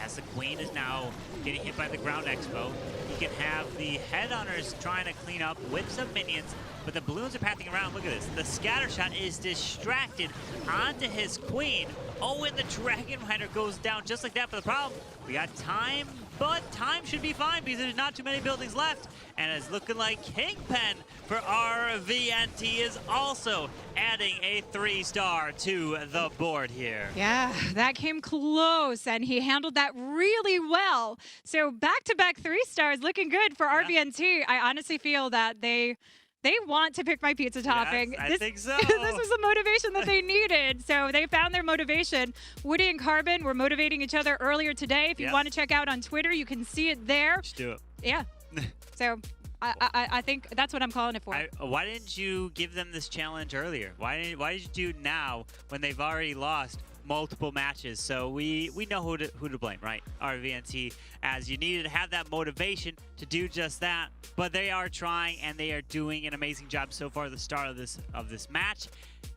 As the Queen is now getting hit by the Ground Expo, he can have the Headhunters trying to clean up with some minions, but the balloons are pathing around. Look at this. The scatter shot is distracted onto his Queen. Oh, and the Dragon Rider goes down just like that. But the problem, we got time, but time should be fine because there's not too many buildings left. And it's looking like Kingpin for RVNT is also adding a 3-star to the board here. Yeah, that came close, and he handled that really well. So back-to-back 3 stars looking good for RVNT. I honestly feel that they want to pick my pizza topping. Yes, I think so. This was the motivation that they needed. So they found their motivation. Woody and Carbon were motivating each other earlier today. If you want to check out on Twitter, you can see it there. Let's do it. Yeah. So I think that's what I'm calling it for. Why didn't you give them this challenge earlier? Why did you do it now when they've already lost multiple matches? So we know who to blame, right? RVNT, as you needed to have that motivation to do just that. But they are trying, and they are doing an amazing job so far at the start of this match.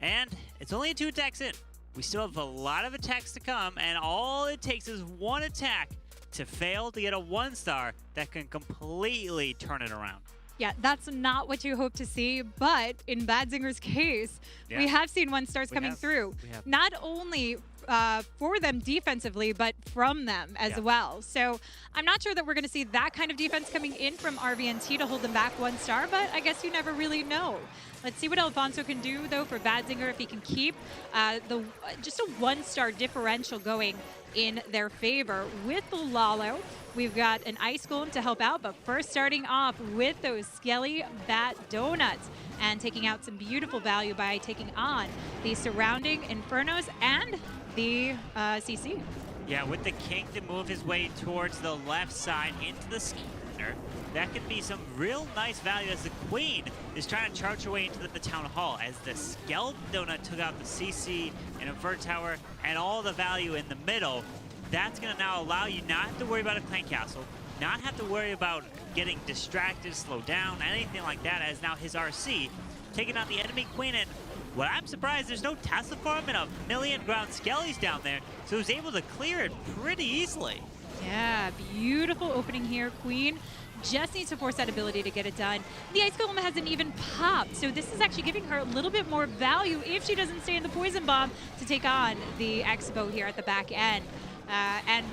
And it's only 2 attacks in. We still have a lot of attacks to come, and all it takes is 1 attack to fail to get a 1-star that can completely turn it around. Yeah, that's not what you hope to see, but in Bad Zinger's case, we have seen 1-stars coming through. Not only for them defensively, but from them as well. So I'm not sure that we're going to see that kind of defense coming in from RVNT to hold them back 1-star, but I guess you never really know. Let's see what Alfonso can do, though, for Bad Zinger, if he can keep just a 1-star differential going in their favor. With the Lalo, we've got an Ice Golem to help out, but first starting off with those Skelly Bat Donuts and taking out some beautiful value by taking on the surrounding Infernos and the CC. Yeah, with the King to move his way towards the left side into the Miner, that could be some real nice value as the Queen is trying to charge her way into the Town Hall, as the Skeleton Donut took out the CC and Invert Tower and all the value in the middle. That's going to now allow you not have to worry about a Clan Castle, not have to worry about getting distracted, slowed down, anything like that, as now his RC taking out the enemy Queen. And what I'm surprised, there's no Tesla farm and a million ground skellies down there, so he was able to clear it pretty easily. Yeah, beautiful opening here. Queen just needs to force that ability to get it done. The Ice Golem hasn't even popped, so this is actually giving her a little bit more value if she doesn't stay in the Poison Bomb to take on the Expo here at the back end. And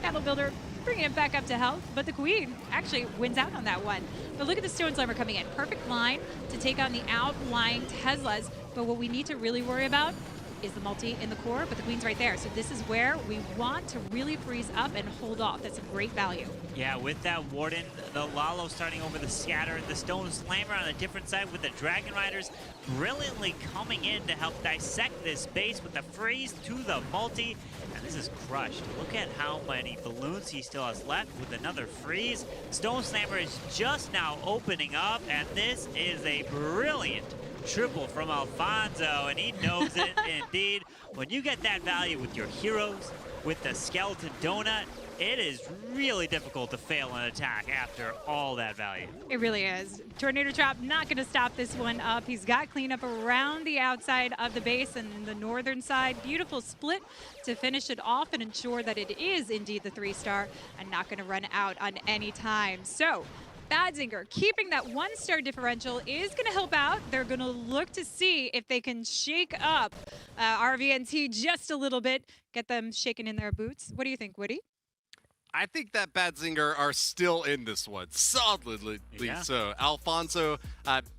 Battle Builder bringing it back up to health, but the Queen actually wins out on that one. But look at the Stone Slammer coming in. Perfect line to take on the outlying Teslas, but what we need to really worry about is the multi in the core, but the Queen's right there. So this is where we want to really freeze up and hold off. That's a great value. Yeah, with that Warden, the Lalo starting over the Scatter, the Stone Slammer on a different side with the Dragon Riders brilliantly coming in to help dissect this base with the freeze to the multi. And this is crushed. Look at how many balloons he still has left with another freeze. Stone Slammer is just now opening up, and this is a brilliant triple from Alfonso, and he knows it indeed. When you get that value with your heroes, with the Skeleton Donut, it is really difficult to fail an attack after all that value. It really is. Tornado Trap not going to stop this one up. He's got cleanup around the outside of the base and the northern side. Beautiful split to finish it off and ensure that it is indeed the 3-star and not going to run out on any time. So Bad Zinger keeping that 1-star differential is going to help out. They're going to look to see if they can shake up RVNT just a little bit, get them shaking in their boots. What do you think, Woody? I think that Bad Zinger are still in this one, solidly so. Alfonso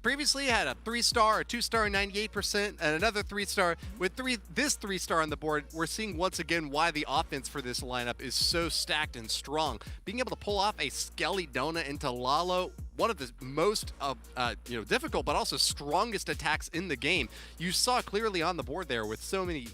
previously had a 3-star, a 2-star, 98%, and another 3-star. With this 3-star on the board, we're seeing once again why the offense for this lineup is so stacked and strong. Being able to pull off a Skelly Donut into Lalo, one of the most difficult but also strongest attacks in the game. You saw clearly on the board there with so many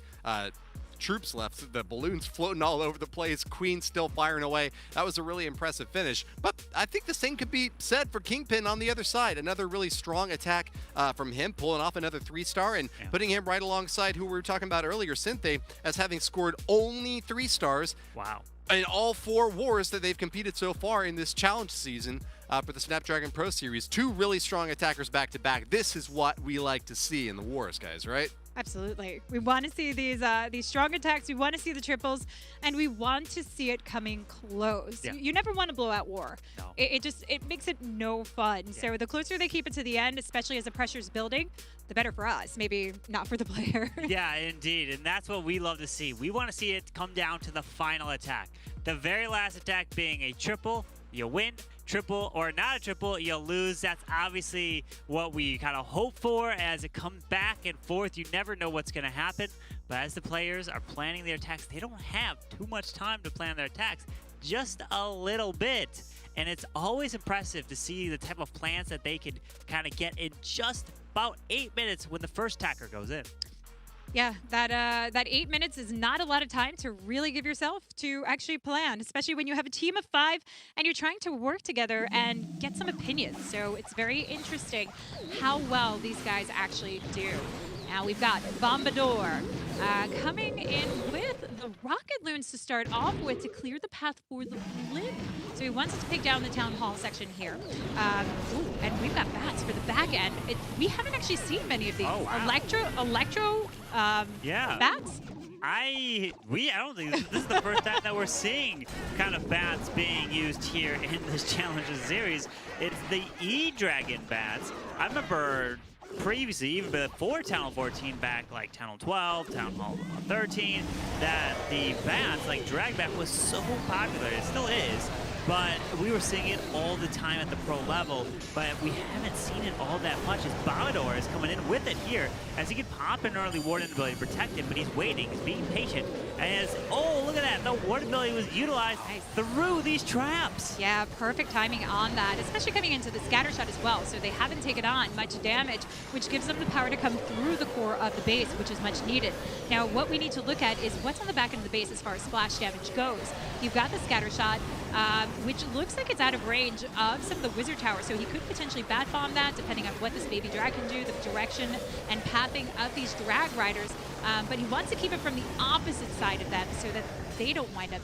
troops left, the balloons floating all over the place, Queen still firing away. That was a really impressive finish, but I think the same could be said for Kingpin on the other side. Another really strong attack from him, pulling off another 3-star and putting him right alongside who we were talking about earlier, Synthé, as having scored only 3 stars. Wow. In all 4 wars that they've competed so far in this challenge season for the Snapdragon Pro Series. 2 really strong attackers back to back. This is what we like to see in the wars, guys, right? Absolutely. We want to see these strong attacks. We want to see the triples, and we want to see it coming close. Yeah. You never want to blow out war. No. It makes it no fun. Yeah. So the closer they keep it to the end, especially as the pressure's building, the better for us. Maybe not for the player. Yeah, indeed. And that's what we love to see. We want to see it come down to the final attack. The very last attack being a triple, you win. Triple or not a triple, you'll lose. That's obviously what we kind of hope for as it comes back and forth. You never know what's going to happen. But as the players are planning their attacks, they don't have too much time to plan their attacks, just a little bit. And it's always impressive to see the type of plans that they can kind of get in just about 8 minutes when the first attacker goes in. Yeah, that 8 minutes is not a lot of time to really give yourself to actually plan, especially when you have a team of 5 and you're trying to work together and get some opinions. So it's very interesting how well these guys actually do. Now we've got Bombador coming in with the Rocket Loons to start off with to clear the path for the Flynn. So he wants us to pick down the Town Hall section here. And we've got bats for the back end. We haven't actually seen many of these. Oh, wow. Electro bats? I don't think this is the first time that we're seeing kind of bats being used here in this Challenges series. It's the E-Dragon bats. I remember previously, even before Town Hall 14, back like Town Hall 12, Town Hall 13, that the bats, like Drag Bat, was so popular. It still is. But we were seeing it all the time at the pro level, but we haven't seen it all that much as Bombador is coming in with it here, as he can pop an early Warden ability to protect him, but he's waiting, he's being patient, as, oh, look at that and the ward ability was utilized through these traps. Yeah, perfect timing on that, especially coming into the scatter shot as well. So they haven't taken on much damage, which gives them the power to come through the core of the base, which is much needed. Now, what we need to look at is what's on the back end of the base as far as splash damage goes. You've got the scatter shot, which looks like it's out of range of some of the wizard towers, so he could potentially bat bomb that, depending on what this baby drag can do, the direction and pathing of these drag riders. But he wants to keep it from the opposite side of them so that they don't wind up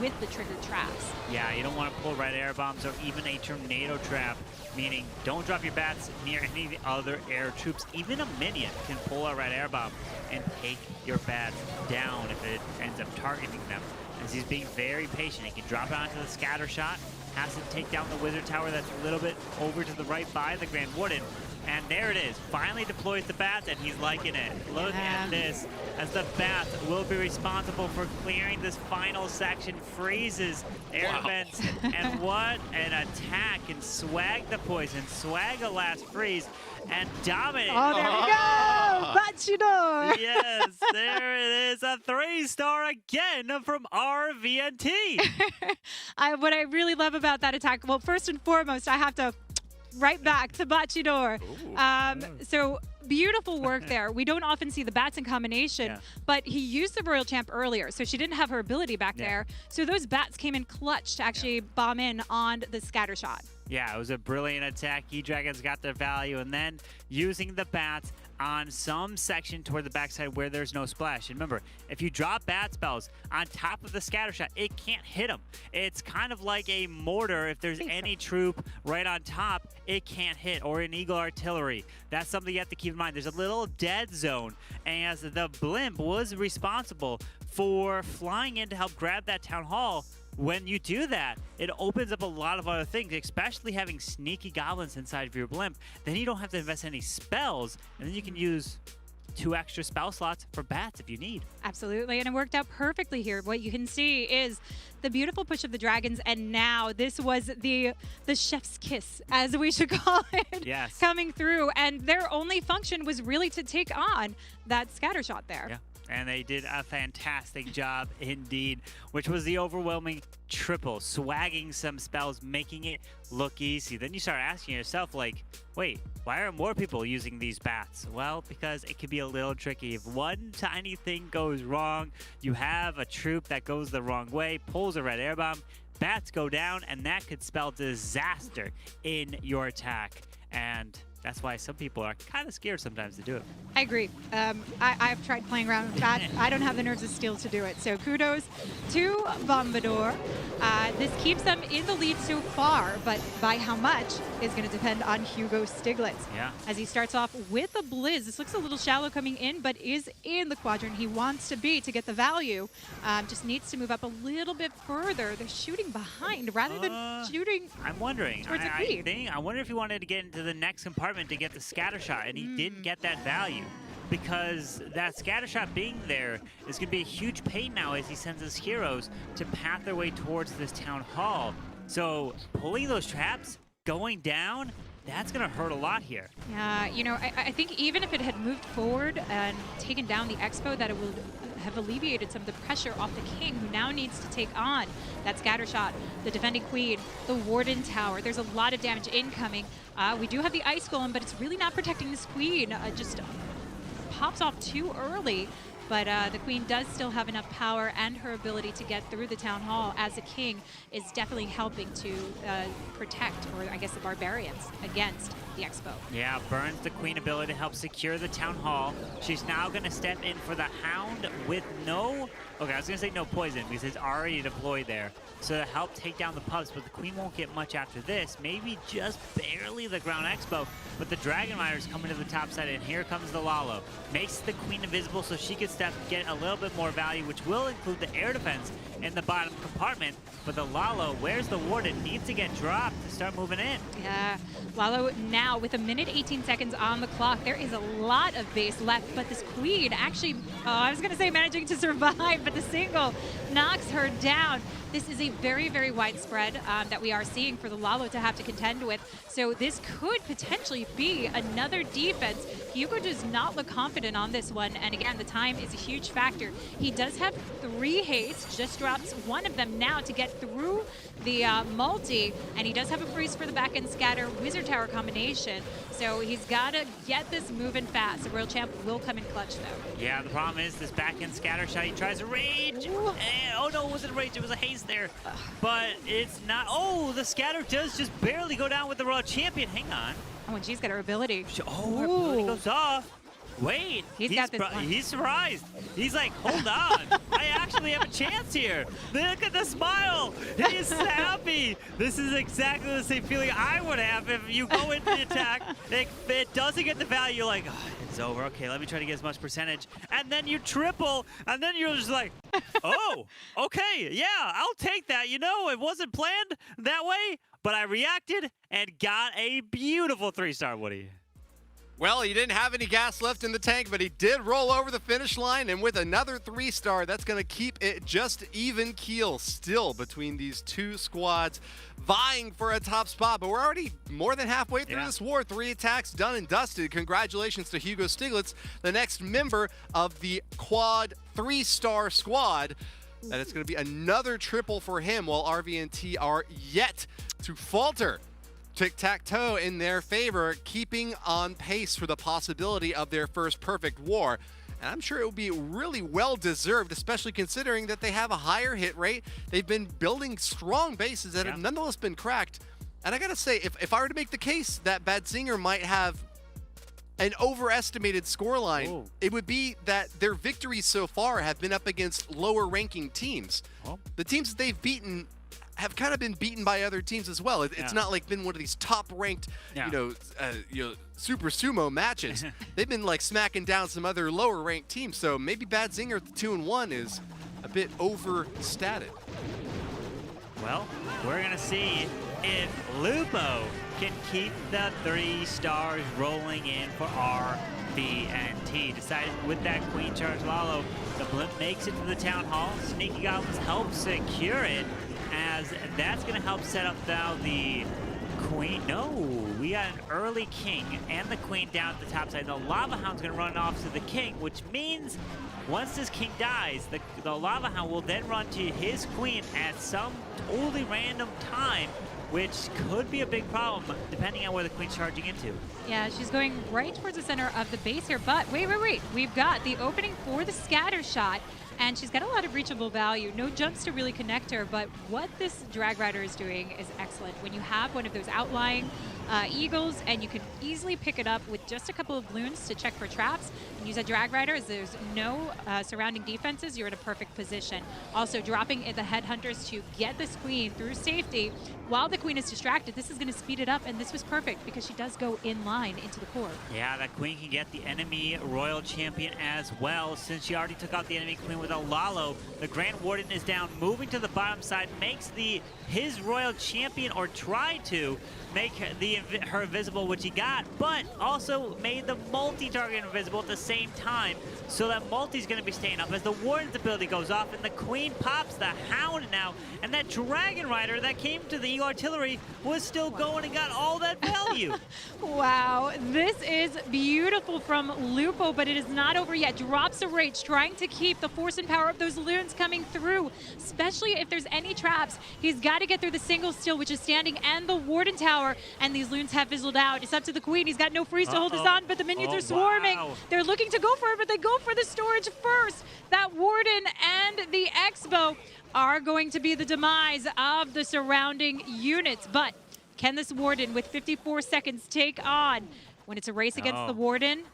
with the triggered traps. Yeah, you don't want to pull red air bombs or even a tornado trap, meaning don't drop your bats near any of the other air troops. Even a minion can pull a red air bomb and take your bats down if it ends up targeting them. As he's being very patient, he can drop it onto the scatter shot, has to take down the wizard tower that's a little bit over to the right by the Grand Warden. And there it is, finally deploys the bats, and he's liking it. Look at this, as the bats will be responsible for clearing this final section, freezes air defense, and what an attack, and swag the poison, swag a last freeze, and dominate. Oh, there we go! Bachidor! Yes, there it is, a 3-star again from RVNT. What I really love about that attack, well, first and foremost, I have to right back to Bachidor. So beautiful work there. We don't often see the bats in combination, but he used the Royal Champ earlier, so she didn't have her ability back there. So those bats came in clutch to actually bomb in on the scatter shot. Yeah, it was a brilliant attack. E-Dragons got their value, and then using the bats on some section toward the backside where there's no splash. And remember, if you drop bat spells on top of the scatter shot, it can't hit them. It's kind of like a mortar. If there's any troop right on top, it can't hit, or an Eagle Artillery. That's something you have to keep in mind. There's a little dead zone, as the blimp was responsible for flying in to help grab that town hall. When you do that, it opens up a lot of other things, especially having sneaky goblins inside of your blimp. Then you don't have to invest any spells, and then you can use 2 extra spell slots for bats if you need. Absolutely, and it worked out perfectly here. What you can see is the beautiful push of the dragons, and now this was the chef's kiss, as we should call it, coming through. And their only function was really to take on that scatter shot there. Yeah. And they did a fantastic job indeed, which was the overwhelming triple, swagging some spells, making it look easy. Then you start asking yourself, like, wait, why are more people using these bats? Well, because it can be a little tricky. If one tiny thing goes wrong, you have a troop that goes the wrong way, pulls a red air bomb, bats go down, and that could spell disaster in your attack. And that's why some people are kind of scared sometimes to do it. I agree. I've tried playing around with that. I don't have the nerves of steel to do it. So kudos to Bombador. This keeps them in the lead so far, but by how much is going to depend on Hugo Stiglitz. Yeah. As he starts off with a Blizz. This looks a little shallow coming in, but is in the quadrant he wants to be to get the value. Just needs to move up a little bit further. They're shooting behind rather than shooting. I'm wondering. Towards I wonder if he wanted to get into the next compartment to get the scatter shot, and he didn't get that value, because that scatter shot being there is going to be a huge pain now as he sends his heroes to path their way towards this town hall. So pulling those traps, going down, that's going to hurt a lot here. Yeah, you know, I think even if it had moved forward and taken down the Expo, that it would have alleviated some of the pressure off the King, who now needs to take on that scatter shot, the defending Queen, the Warden Tower. There's a lot of damage incoming. We do have the Ice Golem, but it's really not protecting this Queen. Just pops off too early. But the Queen does still have enough power, and her ability to get through the Town Hall as a King is definitely helping to protect, or I guess the Barbarians, against the Expo. Yeah, burns the Queen ability to help secure the Town Hall. She's now going to step in for the Hound with no... Okay, I was going to say no poison, because it's already deployed there. So to help take down the pups, but the Queen won't get much after this. Maybe just barely the Ground Expo, but the Dragon Riders coming to the top side, and here comes the Lalo. Makes the Queen invisible so she can get a little bit more value, which will include the air defense in the bottom compartment. But the Lalo, where's the Warden, needs to get dropped to start moving in. Yeah, Lalo now with 1:18 seconds on the clock. There is a lot of base left, but this Queen actually, I was going to say managing to survive, but the single knocks her down. this is a very, very widespread that we are seeing for the Lalo to have to contend with. So this could potentially be another defense. Hugo does not look confident on this one. And again, the time is a huge factor. He does have 3 haste, just drops one of them now to get through the multi. And he does have a freeze for the back end scatter wizard tower combination. So he's got to get this moving fast. The Royal Champ will come in clutch though. Yeah, the problem is this back end scatter shot. He tries a rage. And, oh no, it wasn't a rage. It was a haste there. But it's not. Oh, the scatter does just barely go down with the Royal Champion. Hang on. Oh, and she's got her ability. Oh, her ability goes off. Wait, he's got this one. He's surprised. He's like, hold on. I actually have a chance here. Look at the smile. He is happy. This is exactly the same feeling I would have if you go into the attack. It doesn't get the value. You're like, oh, it's over. Okay, let me try to get as much percentage. And then you triple, and then you're just like, oh, okay, yeah, I'll take that. You know, it wasn't planned that way, but I reacted and got a beautiful 3-star, Woody. Well, he didn't have any gas left in the tank, but he did roll over the finish line, and with another 3-star, that's going to keep it just even keel still between these two squads vying for a top spot. But we're already more than halfway through this war. 3 attacks done and dusted. Congratulations to Hugo Stiglitz, the next member of the quad 3-star squad. And it's going to be another triple for him, while RVNT are yet to falter. Tic-tac-toe in their favor, keeping on pace for the possibility of their first perfect war. And I'm sure it will be really well-deserved, especially considering that they have a higher hit rate. They've been building strong bases that have nonetheless been cracked. And I gotta say, if I were to make the case that Bad Zinger might have an overestimated scoreline, it would be that their victories so far have been up against lower-ranking teams. The teams that they've beaten have kind of been beaten by other teams as well. It's not like been one of these top-ranked, you know, super sumo matches. They've been like smacking down some other lower-ranked teams. So maybe Bad Zinger 2-1 is a bit overstated. Well, we're gonna see if Lupo can keep the 3 stars rolling in for RVNT. Decided with that Queen Charge Lalo, the blimp makes it to the Town Hall. Sneaky Goblins help secure it, as that's going to help set up now the Queen. No, we got an early King and the Queen down at the top side. The Lava Hound's going to run off to the King, which means once this King dies, the Lava Hound will then run to his Queen at some totally random time, which could be a big problem depending on where the Queen's charging into. Yeah, she's going right towards the center of the base here, but wait. We've got the opening for the scatter shot, and she's got a lot of reachable value. No jumps to really connect her, but what this Drag Rider is doing is excellent. When you have one of those outlying eagles, and you can easily pick it up with just a couple of balloons to check for traps, and use a Drag Rider as there's no surrounding defenses, you're in a perfect position. Also, dropping the Headhunters to get this Queen through safety while the Queen is distracted. This is going to speed it up, and this was perfect because she does go in line into the core. Yeah, that Queen can get the enemy Royal Champion as well, since she already took out the enemy Queen with a Lalo. The Grand Warden is down, moving to the bottom side, makes his Royal Champion, or try to make her invisible, which he got, but also made the multi-target invisible at the same time, so that multi's going to be staying up as the Warden's ability goes off, and the Queen pops the Hound now, and that Dragon Rider that came to the artillery was still going and got all that value. Wow, this is beautiful from Lupo, but it is not over yet. Drops a rage, trying to keep the force and power of those loons coming through, especially if there's any traps. He's got to get through the single steal, which is standing, and the Warden Tower, and these loons have fizzled out. It's up to the Queen. He's got no freeze to hold us on, but the minions are swarming. Wow. They're looking to go for it, but they go for the storage first. That Warden and the Expo are going to be the demise of the surrounding units, but can this Warden with 54 seconds take on? When it's a race against the Warden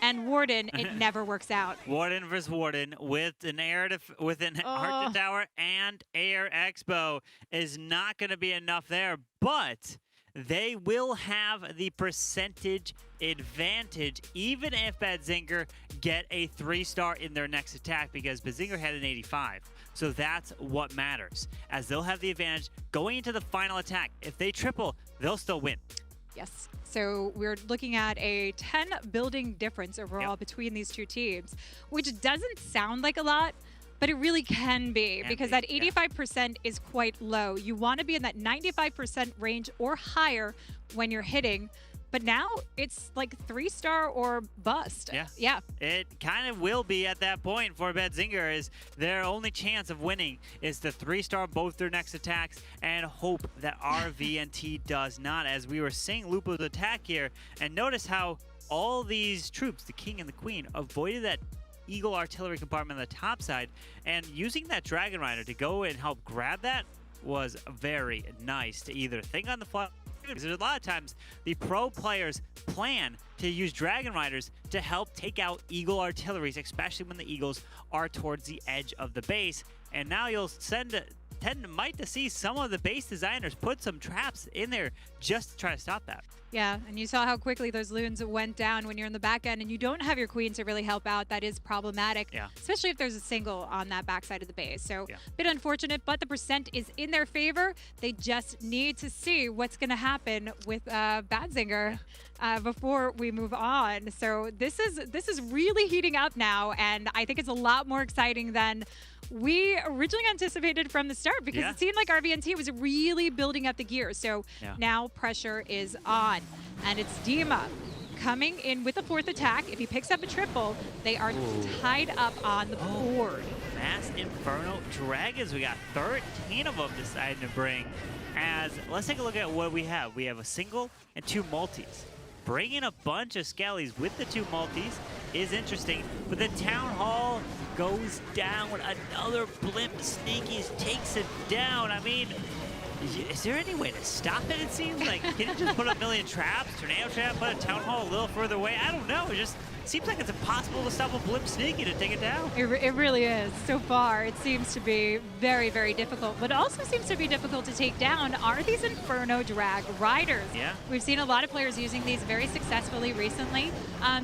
and Warden, it never works out. Warden versus Warden with an Arctic Tower and Air Expo is not going to be enough there, but they will have the percentage advantage even if Bad Zinger get a 3-star in their next attack, because Bad Zinger had an 85. So that's what matters, as they'll have the advantage going into the final attack. If they triple, they'll still win. Yes. So we're looking at a 10 building difference overall between these two teams, which doesn't sound like a lot, But it really can be, because that yeah. 85% is quite low. You want to be in that 95% range or higher when you're hitting. But now it's like 3-star or bust. Yeah. It kind of will be at that point for Bad Zinger. Is their only chance of winning is to 3-star both their next attacks and hope that RVNT does not. As we were seeing Lupo's attack here, and notice how all these troops, the king and the queen, avoided that Eagle artillery compartment on the top side, and using that Dragon Rider to go and help grab that was very nice to either think on the fly. Because a lot of times the pro players plan to use Dragon Riders to help take out Eagle artilleries, especially when the Eagles are towards the edge of the base. And now you'll might to see some of the base designers put some traps in there just to try to stop that. Yeah, and you saw how quickly those loons went down when you're in the back end and you don't have your queen to really help out. That is problematic, especially if there's a single on that backside of the base. So a bit unfortunate, but the percent is in their favor. They just need to see what's going to happen with Bad Zinger before we move on. So this is really heating up now, and I think it's a lot more exciting than we originally anticipated from the start, because it seemed like RVNT was really building up the gear. So now pressure is on, and it's Dima coming in with the 4th attack. If he picks up a triple, they are tied up on the board. Mass Inferno Dragons. We got 13 of them deciding to bring. As let's take a look at what we have. We have a single and 2 multis. Bringing a bunch of skellies with the 2 multis is interesting, but the Town Hall goes down. Another blimp sneakies takes it down. I mean, is there any way to stop it? It seems like, can you just put a million traps, tornado trap, put a Town Hall a little further away? I don't know. It just seems like it's impossible to stop a blimp sneaky to take it down. It really is. So far, it seems to be very, very difficult. What also seems to be difficult to take down are these Inferno Drag Riders. Yeah. We've seen a lot of players using these very successfully recently.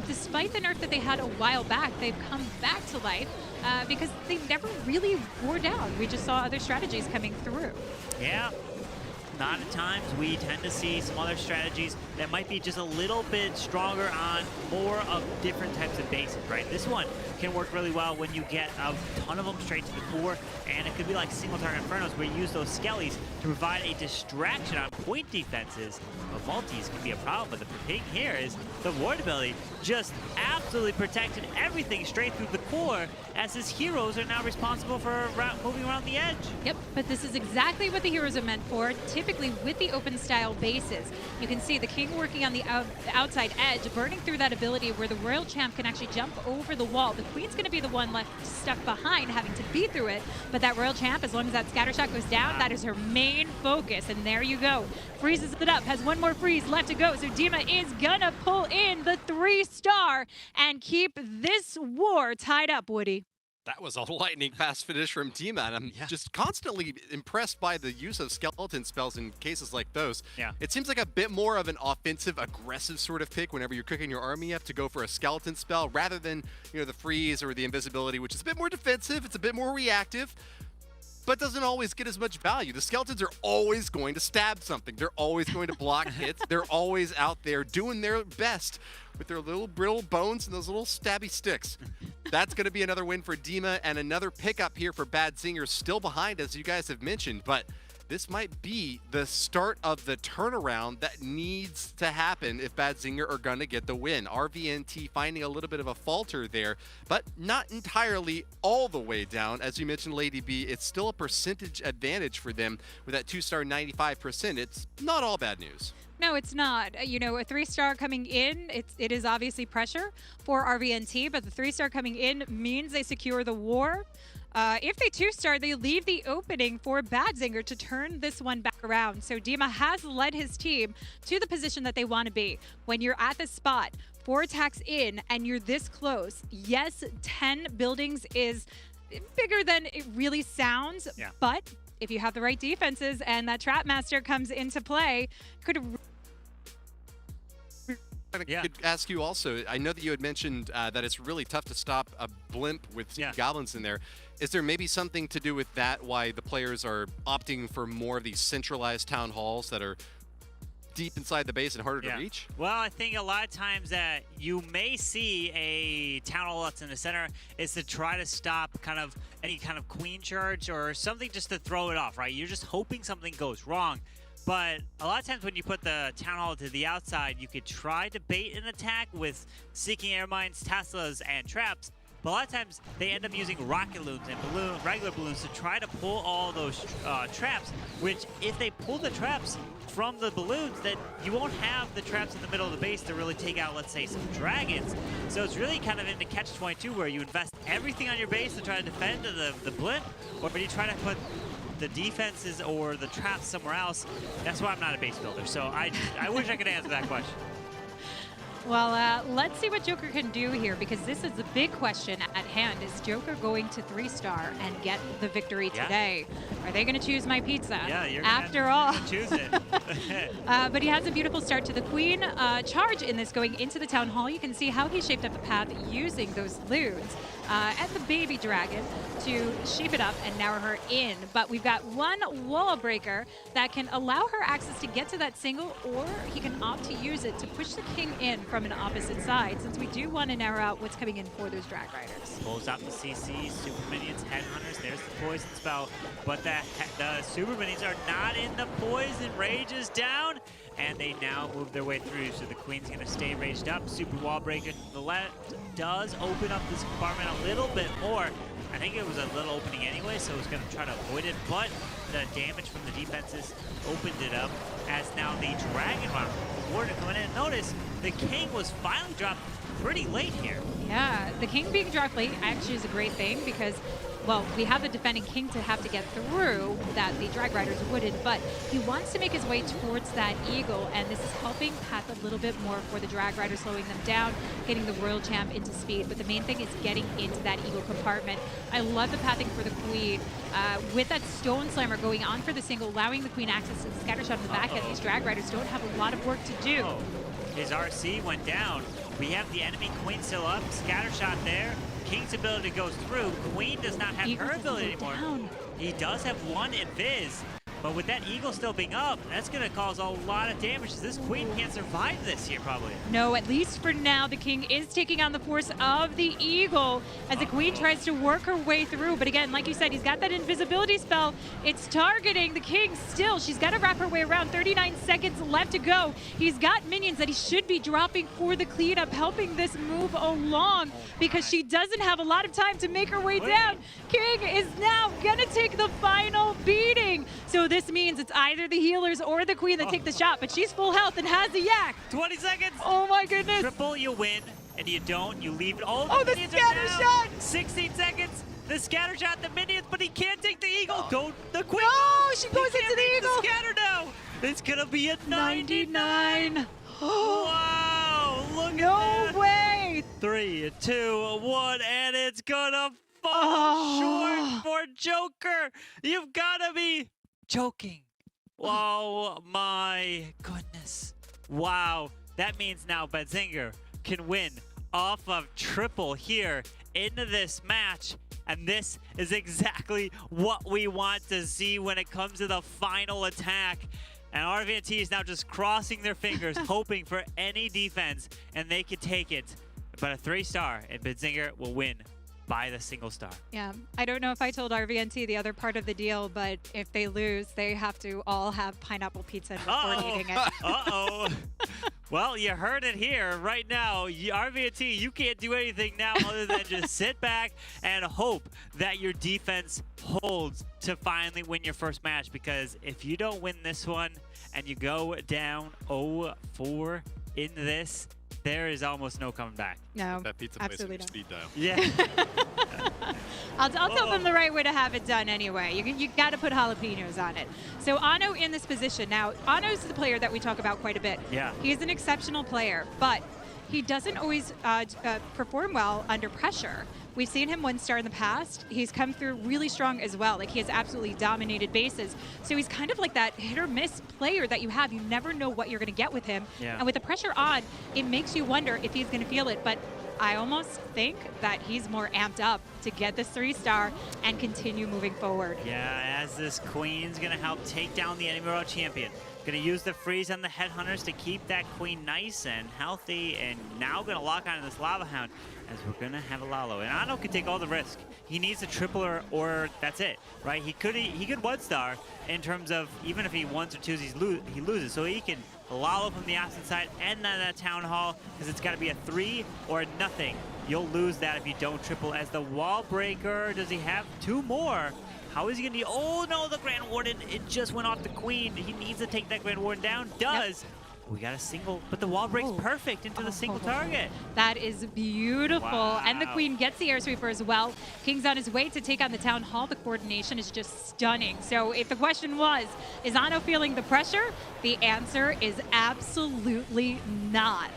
Despite the nerf that they had a while back, they've come back to life because they never really wore down. We just saw other strategies coming through. Yeah. Not at times. We tend to see some other strategies that might be just a little bit stronger on more of different types of bases, right? This one can work really well when you get a ton of them straight to the core, and it could be like single target Infernos where you use those skellies to provide a distraction on point defenses. But multis can be a problem, but the thing here is the ward ability just absolutely protected everything straight through the core, as his heroes are now responsible for moving around the edge. Yep, but this is exactly what the heroes are meant for, typically with the open style bases. You can see the king working on the outside edge, burning through that ability where the Royal Champ can actually jump over the wall. The queen's going to be the one left stuck behind, having to beat through it, but that Royal Champ, as long as that scatter shot goes down, that is her main focus, and there you go. Freezes it up, has one more freeze left to go, so Dima is gonna pull in the 3-star and keep this war tied up, Woody. That was a lightning fast finish from Dima, and I'm just constantly impressed by the use of skeleton spells in cases like those. Yeah. It seems like a bit more of an offensive, aggressive sort of pick whenever you're cooking your army up to go for a skeleton spell rather than, you know, the freeze or the invisibility, which is a bit more defensive, it's a bit more reactive, but doesn't always get as much value. The skeletons are always going to stab something. They're always going to block hits. They're always out there doing their best with their little brittle bones and those little stabby sticks. That's going to be another win for Dima, and another pickup here for Bad Zinger, still behind, as you guys have mentioned, but this might be the start of the turnaround that needs to happen if Bad Zinger are going to get the win. RVNT finding a little bit of a falter there, but not entirely all the way down. As you mentioned, Lady B, it's still a percentage advantage for them with that 2-star 95%. It's not all bad news. No, it's not. You know, a 3-star coming in, it is obviously pressure for RVNT, but the 3-star coming in means they secure the war. If they 2-star, they leave the opening for Bad Zinger to turn this one back around. So Dima has led his team to the position that they want to be. When you're at this spot, 4 attacks in, and you're this close, yes, 10 buildings is bigger than it really sounds, but if you have the right defenses and that Trap Master comes into play, could... I could ask you also, I know that you had mentioned that it's really tough to stop a blimp with goblins in there. Is there maybe something to do with that, why the players are opting for more of these centralized town halls that are deep inside the base and harder to Yeah. reach? Well, I think a lot of times that you may see a Town Hall that's in the center is to try to stop kind of any kind of queen charge or something just to throw it off, right? You're just hoping something goes wrong. But a lot of times when you put the Town Hall to the outside, you could try to bait an attack with Seeking Air Mines, Teslas, and traps. But a lot of times they end up using rocket balloons and regular balloons to try to pull all those traps, which if they pull the traps from the balloons, then you won't have the traps in the middle of the base to really take out, let's say, some dragons. So it's really kind of into catch-22 where you invest everything on your base to try to defend the blimp, or you try to put the defenses or the traps somewhere else. That's why I'm not a base builder. So I wish I could answer that question. Well, let's see what Joker can do here, because this is the big question at hand. Is Joker going to 3-star and get the victory today? Are they going to choose my pizza? Yeah, you're after all. Choose it. But he has a beautiful start to the Queen charge in this, going into the Town Hall. You can see how he shaped up the path using those loons and the baby dragon to shape it up and narrow her in. But we've got one wall breaker that can allow her access to get to that single, or he can opt to use it to push the king in from an opposite side, since we do want to narrow out what's coming in for those drag riders. Pulls out the CC, super minions, headhunters. There's the poison spell, but the super minions are not in the poison. Rage is down, and they now move their way through. So the queen's gonna stay raged up. Super wall breaker to the left does open up this compartment a little bit more. I think it was a little opening anyway, so it's gonna try to avoid it, but the damage from the defenses opened it up as now the dragon warden coming in. Notice the king was finally dropped pretty late here. Yeah, the king being dropped late actually is a great thing, because, well, we have the defending king to have to get through that the drag riders wouldn't, but he wants to make his way towards that eagle, and this is helping path a little bit more for the drag riders, slowing them down, getting the royal champ into speed. But the main thing is getting into that eagle compartment. I love the pathing for the queen with that stone slammer going on for the single, allowing the queen access to the scatter shot in the back end. These drag riders don't have a lot of work to do. His RC went down. We have the enemy queen still up. Scatter shot there. King's ability goes through. Queen does not have her ability anymore. Down. He does have one invis, but with that eagle still being up, that's going to cause a lot of damage. This queen can't survive this here, probably. No, at least for now, the king is taking on the force of the eagle as the queen tries to work her way through. But again, like you said, he's got that invisibility spell. It's targeting the king still. She's got to wrap her way around. 39 seconds left to go. He's got minions that he should be dropping for the cleanup, helping this move along, because she doesn't have a lot of time to make her way down. King is now going to take the final beating. So this means it's either the healers or the queen that take the shot, but she's full health and has the yak. 20 seconds. Oh my goodness. Triple, you win, and you don't, you leave it. Oh, the scatter shot. 16 seconds. The scatter shot, the minions, but he can't take the eagle. Go, the queen. No, she goes into the eagle. The scatter now. It's going to be a 99. Wow, look at that. No way. 3, 2, 1, and it's going to fall short for Joker. You've got to be joking. Oh my goodness. Wow. That means now Zinger can win off of triple here into this match. And this is exactly what we want to see when it comes to the final attack. And RVNT is now just crossing their fingers, hoping for any defense, and they can take it. But a 3-star, and Zinger will win by the single star. Yeah, I don't know if I told RVNT the other part of the deal, but if they lose, they have to all have pineapple pizza before eating it. Uh-oh. Well, you heard it here right now. RVNT, you can't do anything now other than just sit back and hope that your defense holds to finally win your first match, because if you don't win this one and you go down 0-4 in this, there is almost no coming back. No, that pizza place absolutely on speed dial. Yeah. I'll tell them the right way to have it done anyway. You got to put jalapenos on it. So Ano in this position. Now, Ano's the player that we talk about quite a bit. Yeah. He's an exceptional player, but he doesn't always perform well under pressure. We've seen him 1-star in the past. He's come through really strong as well. Like, he has absolutely dominated bases. So he's kind of like that hit or miss player that you have. You never know what you're going to get with him. Yeah. And with the pressure on, it makes you wonder if he's going to feel it. But I almost think that he's more amped up to get this 3-star and continue moving forward. Yeah, as this Queen's gonna help take down the enemy world champion. Gonna use the freeze on the Headhunters to keep that Queen nice and healthy, and now gonna lock on this Lava Hound as we're gonna have a Lalo. And Ano can take all the risk. He needs a triple or that's it, right? He could 1-star in terms of even if he 1s or 2s, he loses. So he can Lalo from the opposite side and then that Town Hall, because it's gotta be a 3 or nothing. You'll lose that if you don't triple. As the wall breaker, does he have 2 more? How is he gonna oh no, the Grand Warden, it just went off the Queen. He needs to take that Grand Warden down, does. Yep. We got a single, but the wall breaks perfect into the single target. That is beautiful. Wow. And the Queen gets the air sweeper as well. King's on his way to take on the Town Hall. The coordination is just stunning. So if the question was, is Ano feeling the pressure? The answer is absolutely not.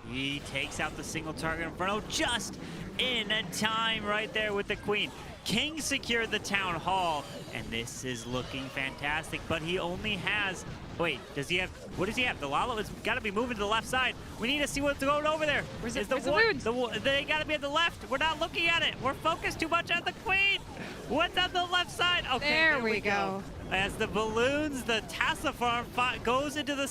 He takes out the single target Inferno just in time right there with the Queen. King secured the Town Hall, and this is looking fantastic, but he only has, wait, does he have, what does he have? The Lalo has got to be moving to the left side. We need to see what's going over there. Where's the Loons? They got to be at the left. We're not looking at it. We're focused too much on the Queen. What's on the left side? Okay, there we go. As the balloons, the Tassa farm goes into the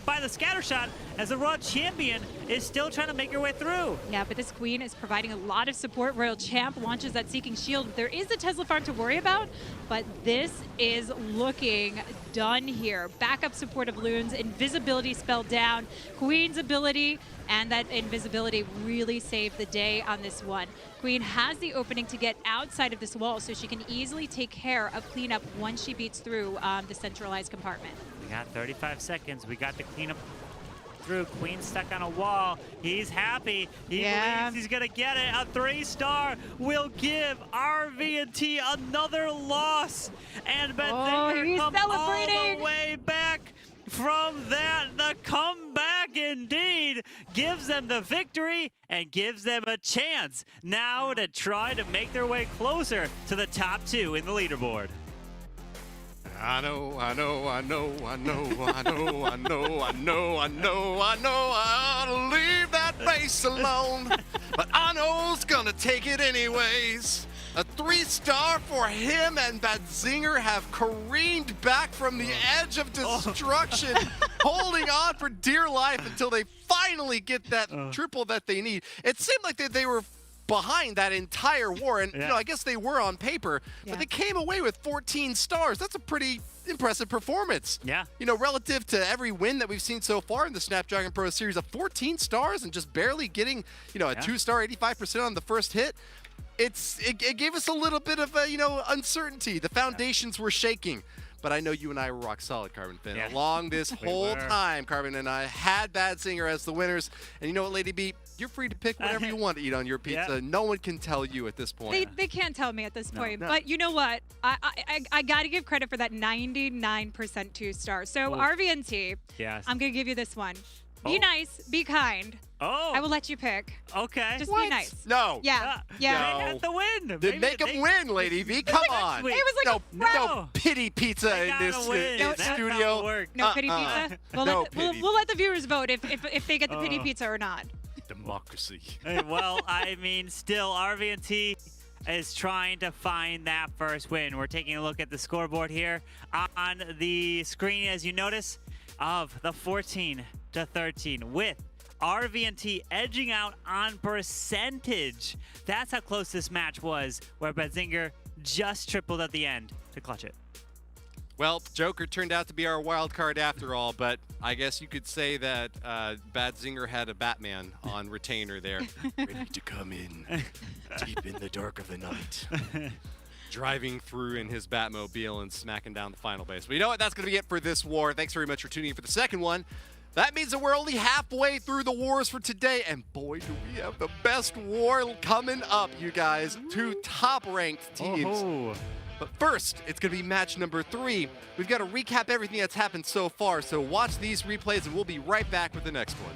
by the scatter shot, as the Raw champion is still trying to make her way through. Yeah, but this Queen is providing a lot of support. Royal Champ launches that Seeking Shield. There is a Tesla farm to worry about, but this is looking done here. Backup support of Loons, invisibility spell down, Queen's ability, and that invisibility really saved the day on this one. Queen has the opening to get outside of this wall, so she can easily take care of cleanup once she beats through the centralized compartment. We got 35 seconds. We got the cleanup through. Queen stuck on a wall. He's happy. He believes he's gonna get it. A 3-star will give RV&T another loss. And Zinger comes all the way back from that. The comeback indeed gives them the victory and gives them a chance now to try to make their way closer to the top 2 in the leaderboard. I know, I'll leave that face alone, but I know's gonna take it anyways. A 3-star for him, and that Zinger have careened back from the edge of destruction, holding on for dear life until they finally get that triple that they need. It seemed like they were behind that entire war, and you know, I guess they were on paper, but they came away with 14 stars. That's a pretty impressive performance. Yeah. You know, relative to every win that we've seen so far in the Snapdragon Pro Series, of 14 stars and just barely getting, you know, a 2-star, 85% on the first hit. It gave us a little bit of, you know, uncertainty. The foundations were shaking. But I know you and I were rock solid, Carbon Finn. Along this whole time, Carbon and I had Bad Zinger as the winners. And you know what, Lady B? You're free to pick whatever you want to eat on your pizza. No one can tell you at this point. They can't tell me at this point. But you know what? I got to give credit for that 99% 2-star. So RV&T, I'm going to give you this one. Be nice, be kind. I will let you pick. Okay. Just be nice. No. Yeah. They have to win. Then make them win, Lady V. Come on. It was like no pity pizza in this studio. No pity pizza? We'll let the viewers vote if they get the pity pizza or not. Democracy. Well, I mean, still, RV&T is trying to find that first win. We're taking a look at the scoreboard here on the screen, as you notice, of the 14-13 with RV&T edging out on percentage. That's how close this match was, where Zinger just tripled at the end to clutch it. Well, Joker turned out to be our wild card after all, but I guess you could say that Bad Zinger had a Batman on retainer there, ready to come in deep in the dark of the night, driving through in his Batmobile and smacking down the final base. But you know what? That's going to be it for this war. Thanks very much for tuning in for the second one. That means that we're only halfway through the wars for today, and boy, do we have the best war coming up, you guys. 2 top-ranked teams. But first, it's going to be match number 3. We've got to recap everything that's happened so far, so watch these replays, and we'll be right back with the next one.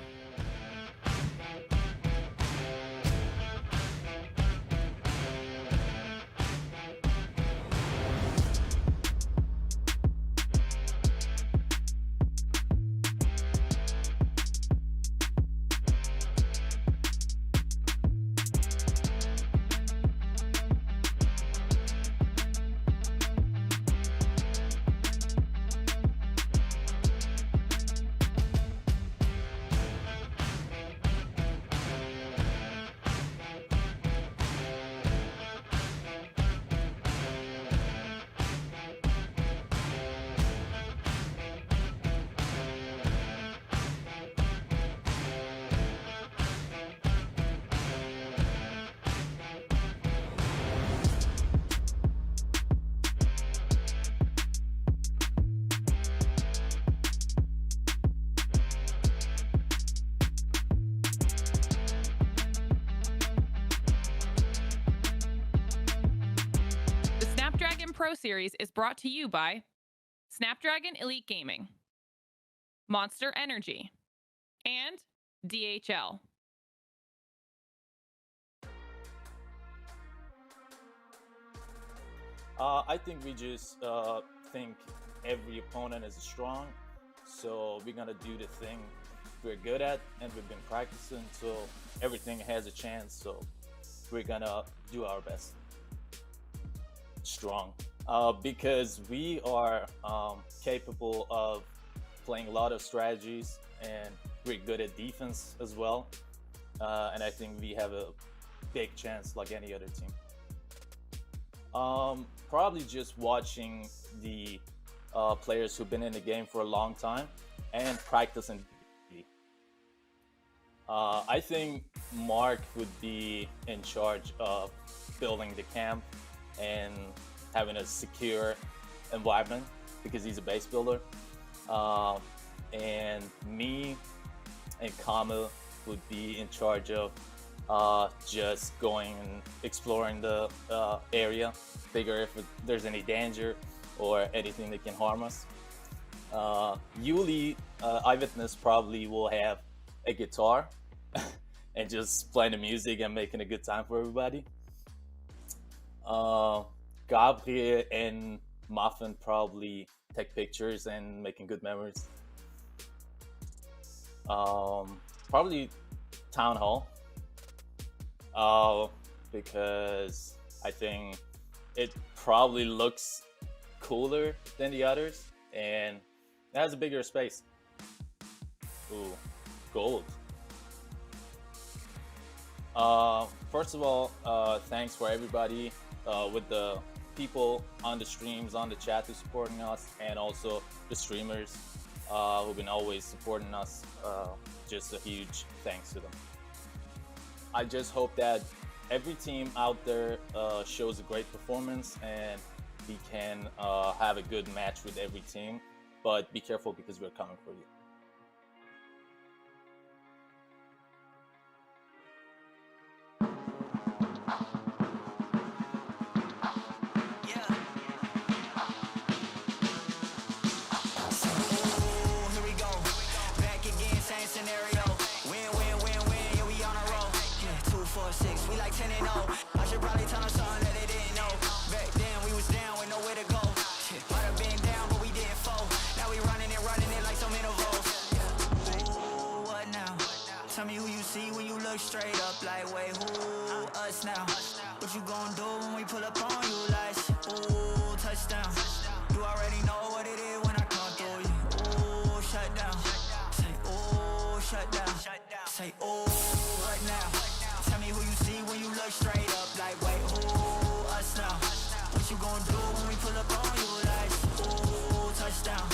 Pro Series is brought to you by Snapdragon Elite Gaming, Monster Energy, and DHL. I think we just think every opponent is strong, so we're gonna do the thing we're good at, and we've been practicing, so everything has a chance. So we're gonna do our best. Strong, because we are capable of playing a lot of strategies, and we're good at defense as well. And I think we have a big chance like any other team. Probably just watching the players who've been in the game for a long time and practicing. I think Mark would be in charge of building the camp and having a secure environment because he's a base builder. And me and Kama would be in charge of just going and exploring the area, figure if there's any danger or anything that can harm us. Yuli, Eyewitness probably will have a guitar and just playing the music and making a good time for everybody. Gabriel and Muffin probably take pictures and making good memories. Probably Town Hall, because I think it probably looks cooler than the others and it has a bigger space. Ooh, gold. First of all, thanks for everybody with the people on the streams, on the chat who's supporting us, and also the streamers who've been always supporting us. Just a huge thanks to them. I just hope that every team out there shows a great performance and we can have a good match with every team, but be careful because we're coming for you. Tell me who you see when you look straight up, like, wait, who us now? What you gonna do when we pull up on you, like, ooh, touchdown. You already know what it is when I come through you. Ooh, shut down. Say, ooh, shut down. Say, ooh, what now? Tell me who you see when you look straight up, like, wait, who us now? What you gonna do when we pull up on you, like, ooh, touchdown.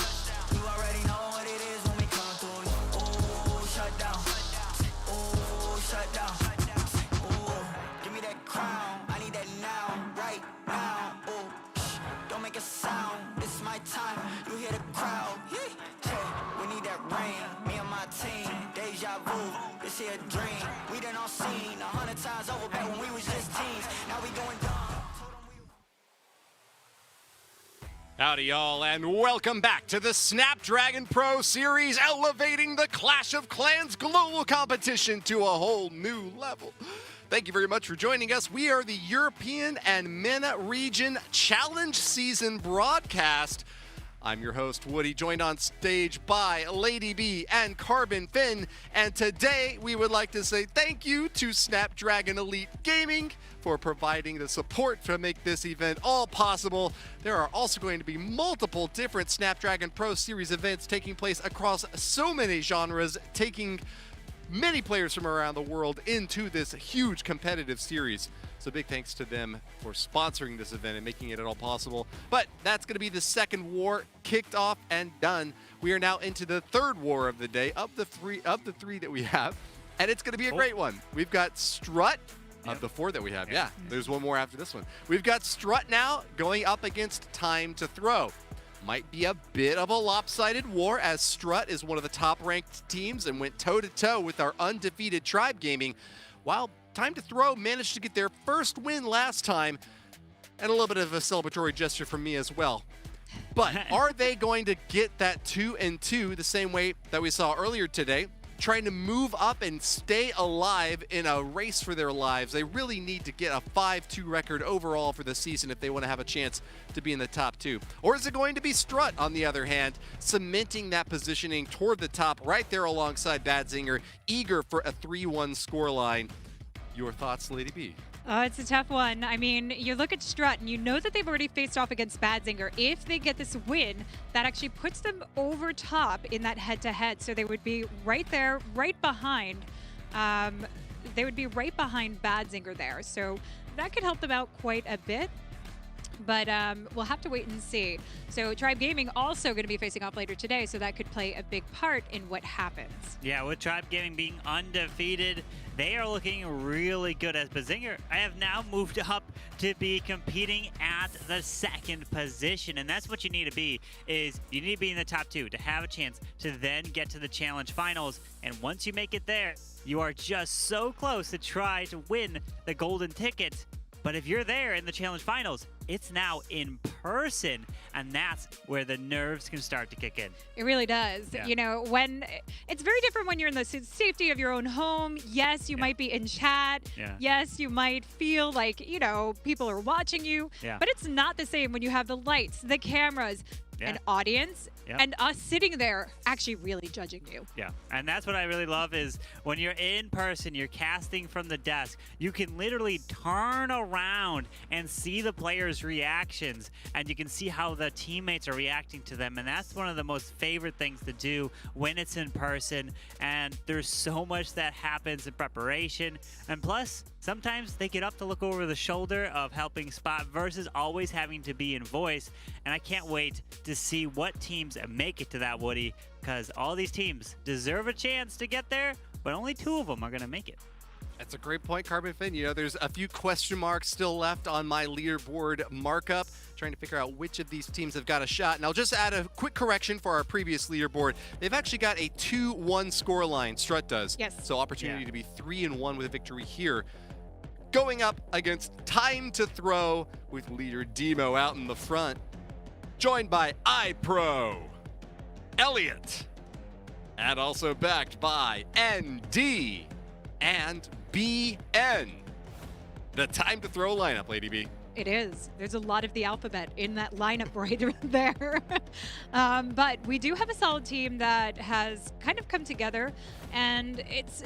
You already know what it is when we come through you. Ooh, shut down. Shut down. Ooh, give me that crown. I need that now, right now. Ooh, don't make a sound. This is my time. You hear the crowd. We need that rain. Me and my team. Deja vu. This here a dream. We done all seen 100 times over back when we was just teens. Now we going down. Howdy, y'all, and welcome back to the Snapdragon Pro Series, elevating the Clash of Clans global competition to a whole new level. Thank you very much for joining us. We are the European and MENA region challenge season broadcast. I'm your host, Woody, joined on stage by Lady B and Carbon Finn. And today we would like to say thank you to Snapdragon Elite Gaming for providing the support to make this event all possible. There are also going to be multiple different Snapdragon Pro Series events taking place across so many genres, taking many players from around the world into this huge competitive series. So big thanks to them for sponsoring this event and making it all possible. But that's going to be the second war kicked off and done. We are now into the third war of the day of the three that we have, and it's going to be a great one. We've got Strut of the four that we have. Yeah, there's one more after this one. We've got Strut now going up against Time to Throw. Might be a bit of a lopsided war, as Strut is one of the top-ranked teams and went toe-to-toe with our undefeated Tribe Gaming, while Time to Throw managed to get their first win last time. and a little bit of a celebratory gesture from me as well. But are they going to get that 2-2 the same way that we saw earlier today, trying to move up and stay alive in a race for their lives? They really need to get a 5-2 record overall for the season if they want to have a chance to be in the top 2. Or is it going to be Strut, on the other hand, cementing that positioning toward the top right there alongside Bad Zinger, eager for a 3-1 scoreline? Your thoughts, Lady B? It's a tough one. I mean, you look at Strut and you know that they've already faced off against Bad Zinger. If they get this win, that actually puts them over top in that head-to-head. So they would be right there, right behind. They would be right behind Bad Zinger there. So that could help them out quite a bit. But we'll have to wait and see. So Tribe Gaming also going to be facing off later today, so that could play a big part in what happens. Yeah, with Tribe Gaming being undefeated, they are looking really good. As Bazinger, I have now moved up to be competing at the 2nd position, and that's what you need to be. Is you need to be in the top 2 to have a chance to then get to the challenge finals. And once you make it there, you are just so close to try to win the golden ticket. But if you're there in the challenge finals, it's now in person, and that's where the nerves can start to kick in. It really does. Yeah. You know, when it's very different when you're in the safety of your own home. Yes, you might be in chat. Yeah. Yes, you might feel like, you know, people are watching you. Yeah. But it's not the same when you have the lights, the cameras, an audience, and us sitting there actually really judging you. Yeah, and that's what I really love is when you're in person, you're casting from the desk, you can literally turn around and see the players' reactions, and you can see how the teammates are reacting to them, and that's one of the most favorite things to do when it's in person. And there's so much that happens in preparation, and plus sometimes they get up to look over the shoulder of helping spot versus always having to be in voice. And I can't wait to see what teams make it to that, Woody, because all these teams deserve a chance to get there, but only 2 of them are going to make it. That's a great point, Carbon Fin. You know, there's a few question marks still left on my leaderboard markup, trying to figure out which of these teams have got a shot. And I'll just add a quick correction for our previous leaderboard. They've actually got a 2-1 scoreline, Strut does. Yes. So opportunity to be 3-1 with a victory here. Going up against Time to Throw with leader Demo out in the front. Joined by iPro, Elliot, and also backed by ND and BN. The Time to Throw lineup, Lady B. It is. There's a lot of the alphabet in that lineup right there. But we do have a solid team that has kind of come together, and it's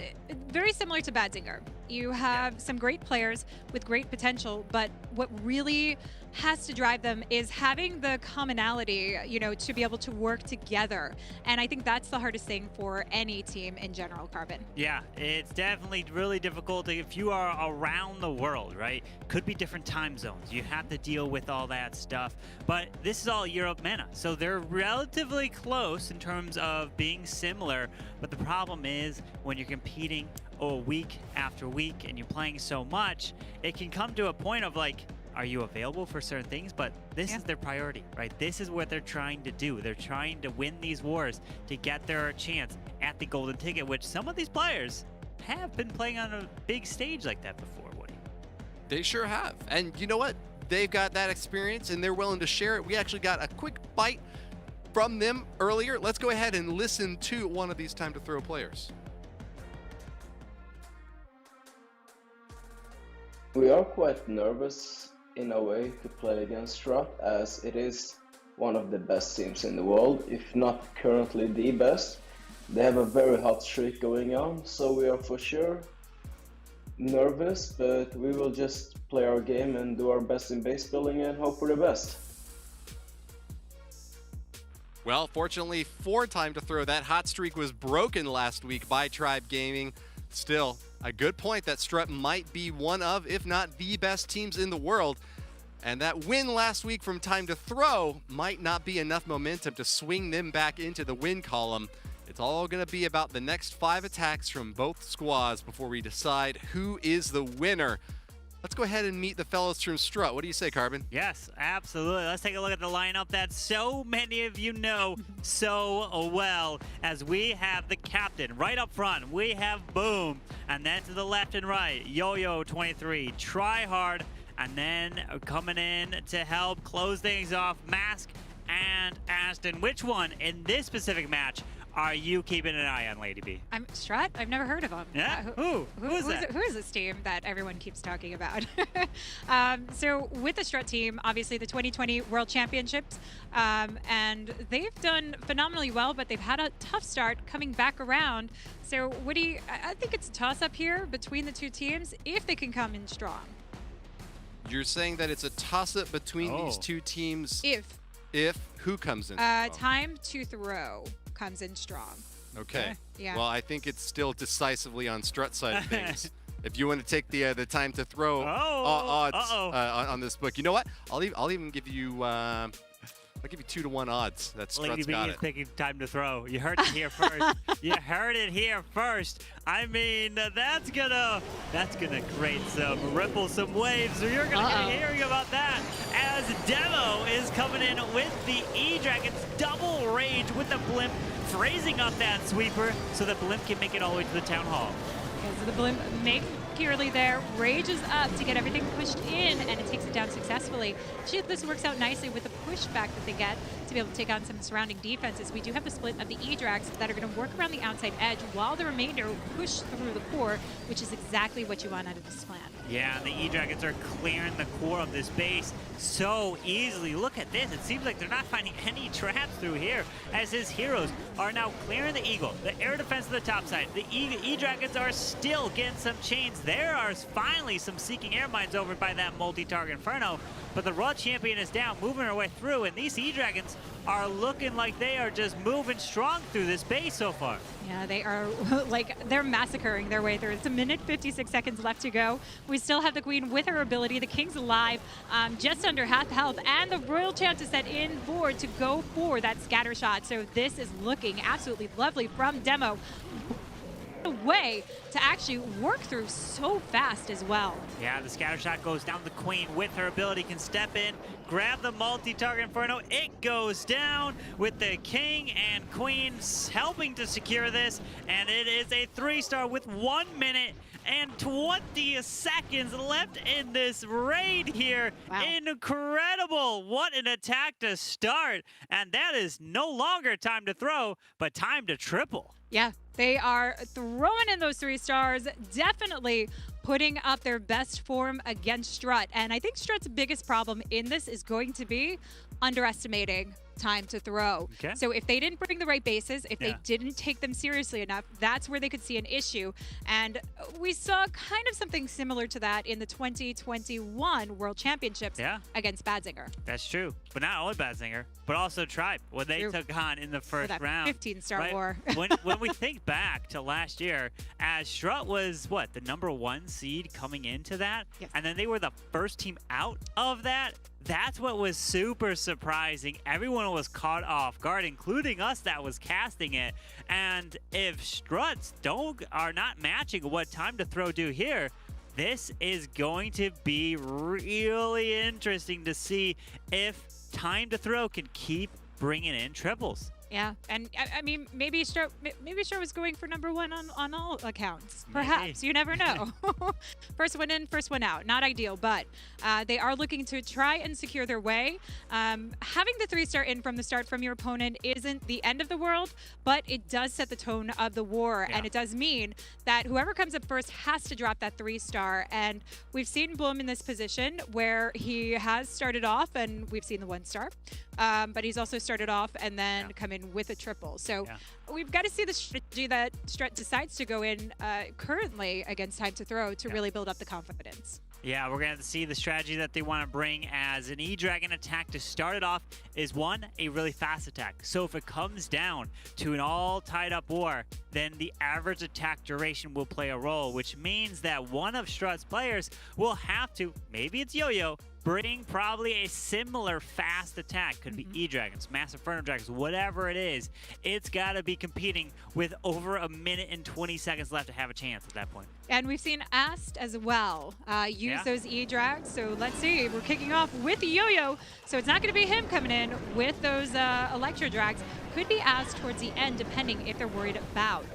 very similar to Bad Zinger. You have some great players with great potential, but what really has to drive them is having the commonality, you know, to be able to work together. And I think that's the hardest thing for any team in general, Carbon. Yeah, it's definitely really difficult if you are around the world, right? Could be different time zones. You have to deal with all that stuff. But this is all EUR MENA, so they're relatively close in terms of being similar. But the problem is when you're competing week after week and you're playing so much, it can come to a point of like, are you available for certain things? But this is their priority, right? This is what they're trying to do. They're trying to win these wars to get their chance at the golden ticket, which some of these players have been playing on a big stage like that before, Woody. They sure have. And you know what? They've got that experience and they're willing to share it. We actually got a quick bite from them earlier. Let's go ahead and listen to one of these Time to Throw players. We are quite nervous in a way to play against Strut, as it is one of the best teams in the world, if not currently the best. They have a very hot streak going on, so we are for sure nervous, but we will just play our game and do our best in base building and hope for the best. Well, fortunately for Time to Throw, that hot streak was broken last week by Tribe Gaming. Still, a good point that Strut might be one of, if not the best teams in the world. And that win last week from Time to Throw might not be enough momentum to swing them back into the win column. It's all going to be about the next 5 attacks from both squads before we decide who is the winner. Let's go ahead and meet the fellows from Strut. What do you say, Carbon? Yes, absolutely. Let's take a look at the lineup that so many of you know so well, as we have the captain right up front. We have Boom, and then to the left and right, Yo-Yo 23, Tryhard, And then coming in to help close things off, Mask and Aston. Which one in this specific match are you keeping an eye on, Lady B? I'm Strut. I've never heard of him. Yeah? Who is that? Who is this team that everyone keeps talking about? So with the Strut team, obviously the 2020 World Championships, and they've done phenomenally well, but they've had a tough start coming back around. So Woody, I think it's a toss-up here between the two teams if they can come in strong. You're saying that it's a toss-up between these two teams if who comes in? Time to throw comes in strong. Okay. Yeah. Well, I think it's still decisively on Strut side of things. If you want to take the time to throw odds on this book, you know what? I'll even give you I'll give you 2-to-1 odds. That's Lady Strut's B got is it. picking time to throw. You heard it here first. You heard it here first. I mean, that's gonna create some ripples, some waves. So you're gonna be hearing about that as Demo is coming in with the E-Dragons double rage with the Blimp, phrasing up that sweeper so the Blimp can make it all the way to the Town Hall. Okay, so the Blimp makes securely there, rages up to get everything pushed in, and it takes it down successfully. Actually, this works out nicely with the pushback that they get to be able to take on some surrounding defenses. We do have the split of the E-Drags that are going to work around the outside edge while the remainder push through the core, which is exactly what you want out of this plan. Yeah, the E-Dragons are clearing the core of this base so easily. Look at this. It seems like they're not finding any traps through here as his heroes are now clearing the Eagle, the air defense to the top side. The E-Dragons are still getting some chains. There are finally some seeking air mines over by that multi-target Inferno, but the World Champion is down, moving her way through, and these E-Dragons are looking like they are just moving strong through this base so far. Yeah, they are, they're massacring their way through. It's 1:56 seconds left to go. We still have the Queen with her ability. The King's alive, just under half health, and the Royal Champ is set in board to go for that scatter shot. So this is looking absolutely lovely from Demo. A way to actually work through so fast as well. Yeah, the scatter shot goes down. The Queen with her ability can step in, grab the multi-target Inferno. It goes down with the King and Queen helping to secure this, and it is a 3-star with 1 minute and 20 seconds left in this raid here. Wow. Incredible. What an attack to start. And that is no longer time to throw, but time to triple. Yeah, they are throwing in those 3 stars, definitely putting up their best form against Strut. And I think Strut's biggest problem in this is going to be underestimating time to throw. Okay. So if they didn't bring the right bases, if they didn't take them seriously enough, that's where they could see an issue. And we saw kind of something similar to that in the 2021 World Championships against Bad Zinger. That's true. But not only Bad Zinger, but also Tribe, when they took on in the first round. 15-star war. when we think back to last year, as Strut was, what, the #1 seed coming into that? Yes. And then they were the first team out of that? That's what was super surprising. Everyone was caught off guard, including us that was casting it. And if Struts are not matching what time to throw do here, this is going to be really interesting to see if time to throw can keep bringing in triples. Yeah, and I mean, maybe Strut was going for #1 on all accounts. Perhaps. You never know. First one in, first one out. Not ideal, but they are looking to try and secure their way. Having the 3-star in from the start from your opponent isn't the end of the world, but it does set the tone of the war, and it does mean that whoever comes up first has to drop that 3-star. And we've seen Bloom in this position where he has started off, and we've seen the 1-star, but he's also started off and then come in with a triple. So we've got to see the strategy that Strut decides to go in currently against time to throw to really build up the confidence. Yeah, we're going to have to see the strategy that they want to bring as an E-Dragon attack to start it off is, one, a really fast attack. So if it comes down to an all tied up war, then the average attack duration will play a role, which means that one of Strut's players will have to, maybe it's Yo-Yo, bring probably a similar fast attack. Could be E-Dragons, Massive Inferno Dragons, whatever it is. It's got to be competing with over 1 minute and 20 seconds left to have a chance at that point. And we've seen Ast as well use those E-Drags. So let's see. We're kicking off with Yo-Yo. So it's not going to be him coming in with those Electro Drags. Could be Ast towards the end, depending if they're worried about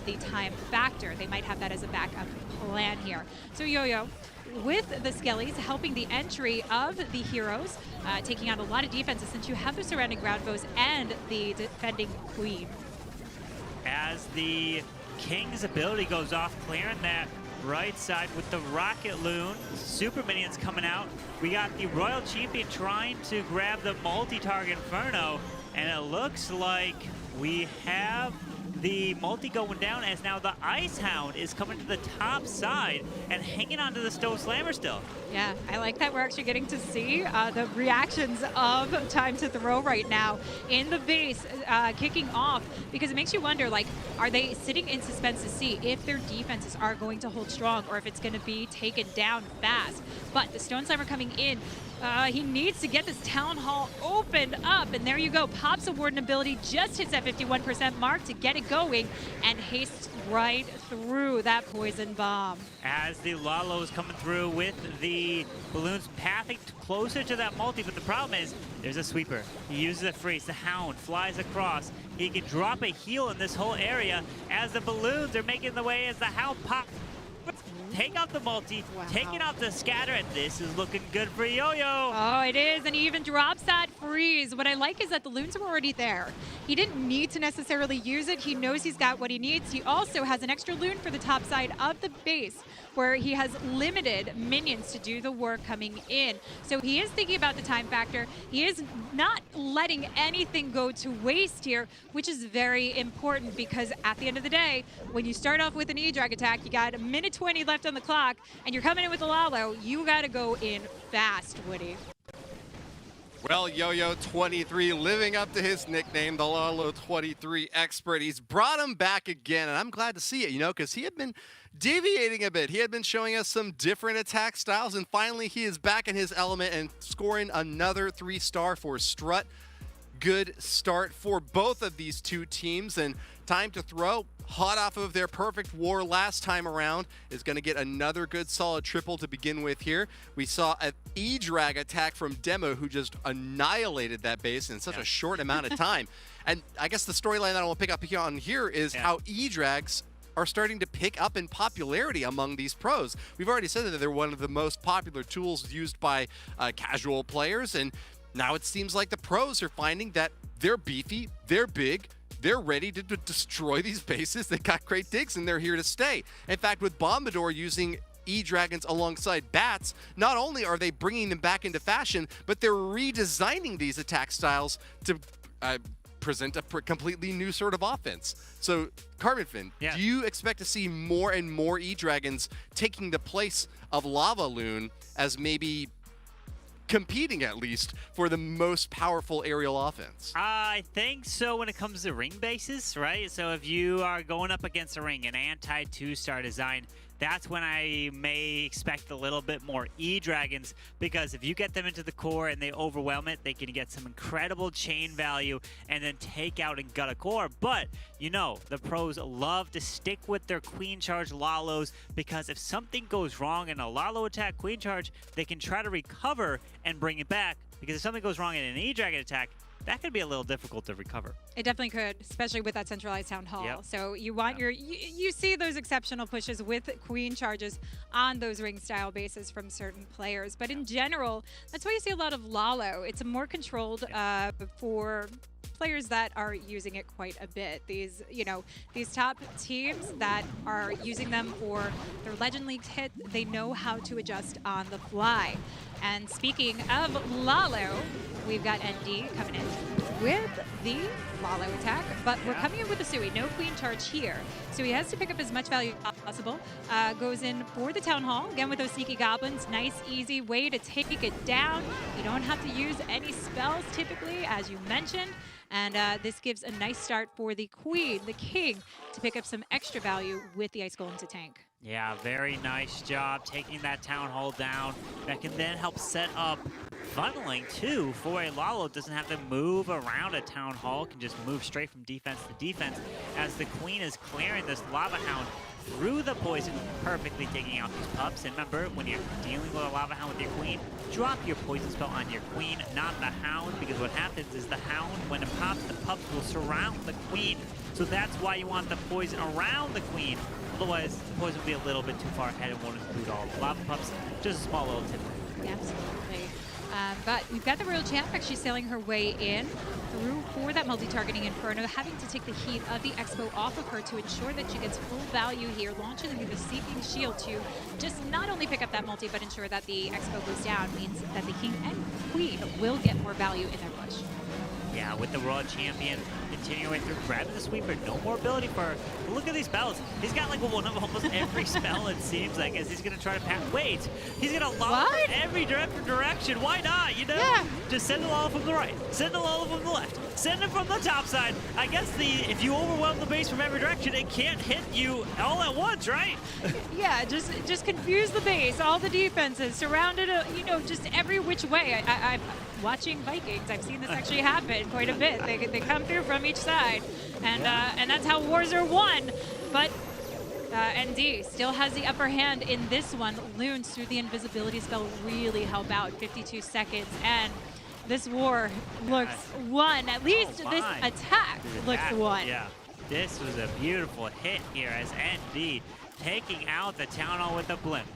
the time factor. They might have that as a backup plan here. So Yo-Yo with the Skellies helping the entry of the heroes, taking out a lot of defenses since you have the surrounding ground foes and the defending queen. As the King's ability goes off, clearing that right side with the Rocket Loon. Super minions coming out. We got the Royal Champion trying to grab the multi-target Inferno, and it looks like we have the multi going down as now the Ice Hound is coming to the top side and hanging onto the Stone Slammer still. Yeah, I like that we're actually getting to see the reactions of Time to Throw right now in the base kicking off, because it makes you wonder, like, are they sitting in suspense to see if their defenses are going to hold strong or if it's going to be taken down fast. But the Stone Slammer coming in, he needs to get this Town Hall opened up, and there you go. Pop's a Warden ability just hits that 51% mark to get it going and hastes right through that poison bomb. As the Lalo is coming through with the balloons pathing closer to that multi, but the problem is there's a sweeper. He uses a freeze. The Hound flies across. He can drop a heal in this whole area as the balloons are making the way as the Hound pops. Take out the multi, taking out the scatter, and this is looking good for Yo-Yo. Oh, it is, and he even drops that freeze. What I like is that the loons were already there. He didn't need to necessarily use it. He knows he's got what he needs. He also has an extra loon for the top side of the base where he has limited minions to do the work coming in. So he is thinking about the time factor. He is not letting anything go to waste here, which is very important because at the end of the day, when you start off with an E-Drag attack, you got a minute 20 left on the clock, and you're coming in with a Lalo, you gotta go in fast, Woody. Well, Yo-Yo 23 living up to his nickname, the Lalo 23 expert. He's brought him back again, and I'm glad to see it, you know, because he had been deviating a bit. He had been showing us some different attack styles, and finally he is back in his element and scoring another 3-star for Strut. Good start for both of these two teams, and Time to Throw, hot off of their perfect war last time around, is going to get another good solid triple to begin with here. We saw an E-Drag attack from Demo, who just annihilated that base in such a short amount of time. And I guess the storyline that I will pick up on here is how E-Drags are starting to pick up in popularity among these pros. We've already said that they're one of the most popular tools used by casual players, and now it seems like the pros are finding that they're beefy, they're big, they're ready to destroy these bases. They got great digs and they're here to stay. In fact, with Bombador using E-Dragons alongside Bats, not only are they bringing them back into fashion, but they're redesigning these attack styles to present a completely new sort of offense. So, Carbonfin, do you expect to see more and more E-Dragons taking the place of Lava Loon as maybe competing at least for the most powerful aerial offense? I think so when it comes to ring bases, right? So if you are going up against a ring, an anti-2-star design, that's when I may expect a little bit more E-Dragons, because if you get them into the core and they overwhelm it, they can get some incredible chain value and then take out and gut a core. But, you know, the pros love to stick with their Queen Charge Lalos, because if something goes wrong in a Lalo attack Queen Charge, they can try to recover and bring it back, because if something goes wrong in an E-Dragon attack, that could be a little difficult to recover. It definitely could, especially with that centralized Town Hall. Yep. So you want you see those exceptional pushes with Queen Charges on those ring style bases from certain players. But in general, that's why you see a lot of Lalo. It's a more controlled for players that are using it quite a bit. These, you know, these top teams that are using them for their Legend League hit, they know how to adjust on the fly. And speaking of Lalo, we've got ND coming in with the Lalo attack, but we're coming in with a Sui. No Queen Charge here. So he has to pick up as much value as possible. Goes in for the Town Hall, again with those sneaky goblins. Nice, easy way to take it down. You don't have to use any spells typically, as you mentioned. And this gives a nice start for the Queen, the King, to pick up some extra value with the Ice Golem to tank. Yeah, very nice job taking that Town Hall down. That can then help set up funneling too for a Lalo. Doesn't have to move around a Town Hall, can just move straight from defense to defense as the Queen is clearing this Lava Hound. through the poison, perfectly taking out these pups. And remember, when you're dealing with a Lava Hound with your queen, drop your poison spell on your queen, not the hound, because what happens is the hound, when it pops, the pups will surround the queen. So that's why you want the poison around the queen. Otherwise, the poison will be a little bit too far ahead and won't include all the lava pups. Just a small little tip. Absolutely. But we've got the Royal Champ actually sailing her way in through for that multi-targeting Inferno, having to take the heat of the Expo off of her to ensure that she gets full value here, launching through the Seeking Shield to just not only pick up that multi, but ensure that the Expo goes down, means that the King and Queen will get more value in their push. Yeah, with the Royal Champion continuing through, grabbing the sweeper, no more ability for her. But look at these spells. He's got like one of almost every spell, it seems like, as he's going to try to pass. Wait, he's going to lob from every direction. Why not, you know? Yeah. Just send the Lola from the right, send the Lola from the left, send it from the top side. I guess if you overwhelm the base from every direction, it can't hit you all at once, right? Yeah, just confuse the base, all the defenses, surrounded, you know, just every which way. I'm watching Vikings. I've seen this actually happen quite a bit. They come through from each side, and that's how wars are won. But ND still has the upper hand in this one. Loons through the invisibility spell really help out. 52 seconds, and this war looks won. At least this attack looks won. Yeah, this was a beautiful hit here as ND taking out the Town Hall with a blimp.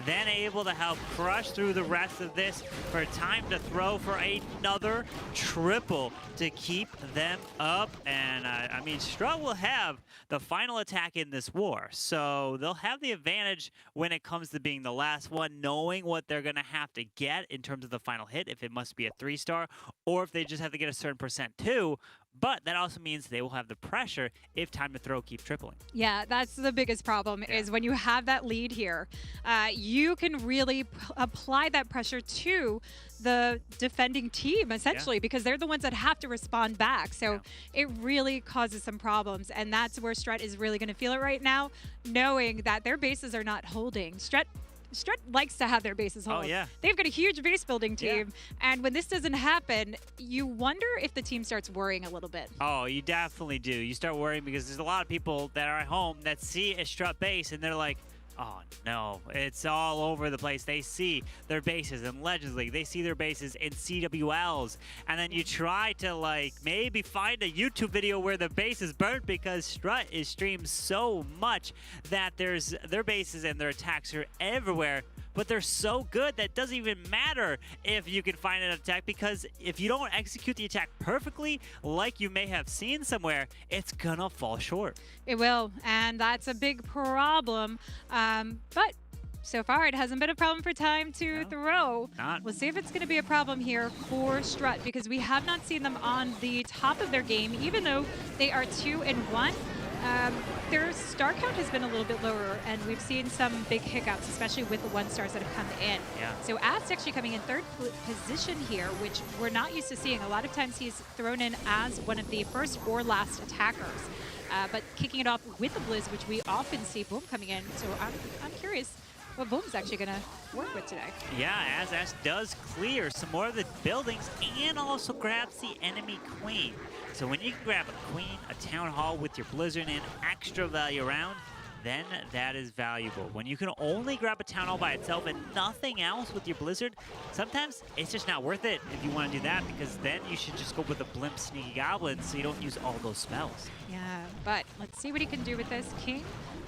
Then able to help crush through the rest of this for time to throw for another triple to keep them up. And I mean, Strut will have the final attack in this war, so they'll have the advantage when it comes to being the last one, knowing what they're going to have to get in terms of the final hit, if it must be a 3-star, or if they just have to get a certain percent too. But that also means they will have the pressure if time to throw keeps tripling. Yeah, that's the biggest problem, is when you have that lead here, you can really apply that pressure to the defending team, essentially, because they're the ones that have to respond back. So it really causes some problems, and that's where Strut is really going to feel it right now, knowing that their bases are not holding. Strut likes to have their bases hold. Oh, yeah. They've got a huge base building team, and when this doesn't happen, you wonder if the team starts worrying a little bit. Oh, you definitely do. You start worrying because there's a lot of people that are at home that see a Strut base, and they're like, oh no, it's all over the place. They see their bases in Legends League. They see their bases in CWLs. And then you try to like maybe find a YouTube video where the base is burnt because Strut is streamed so much that their bases and their attacks are everywhere. But they're so good that it doesn't even matter if you can find an attack, because if you don't execute the attack perfectly, like you may have seen somewhere, it's gonna fall short. It will, and that's a big problem. But so far, it hasn't been a problem for time to throw. We'll see if it's going to be a problem here for Strut, because we have not seen them on the top of their game, even though they are 2-1. Their star count has been a little bit lower, and we've seen some big hiccups, especially with the 1-stars that have come in. So Ab's actually coming in third position here, which we're not used to seeing. A lot of times he's thrown in as one of the first or last attackers. But kicking it off with the Blizz, which we often see Boom coming in. So I'm curious what Boom's actually going to work with today. Yeah, as Ash does clear some more of the buildings and also grabs the enemy queen. So when you can grab a queen, a town hall with your Blizzard and extra value around, then that is valuable. When you can only grab a town hall by itself and nothing else with your Blizzard, sometimes it's just not worth it if you want to do that, because then you should just go with a blimp sneaky goblin so you don't use all those spells. Yeah, but let's see what he can do with this. King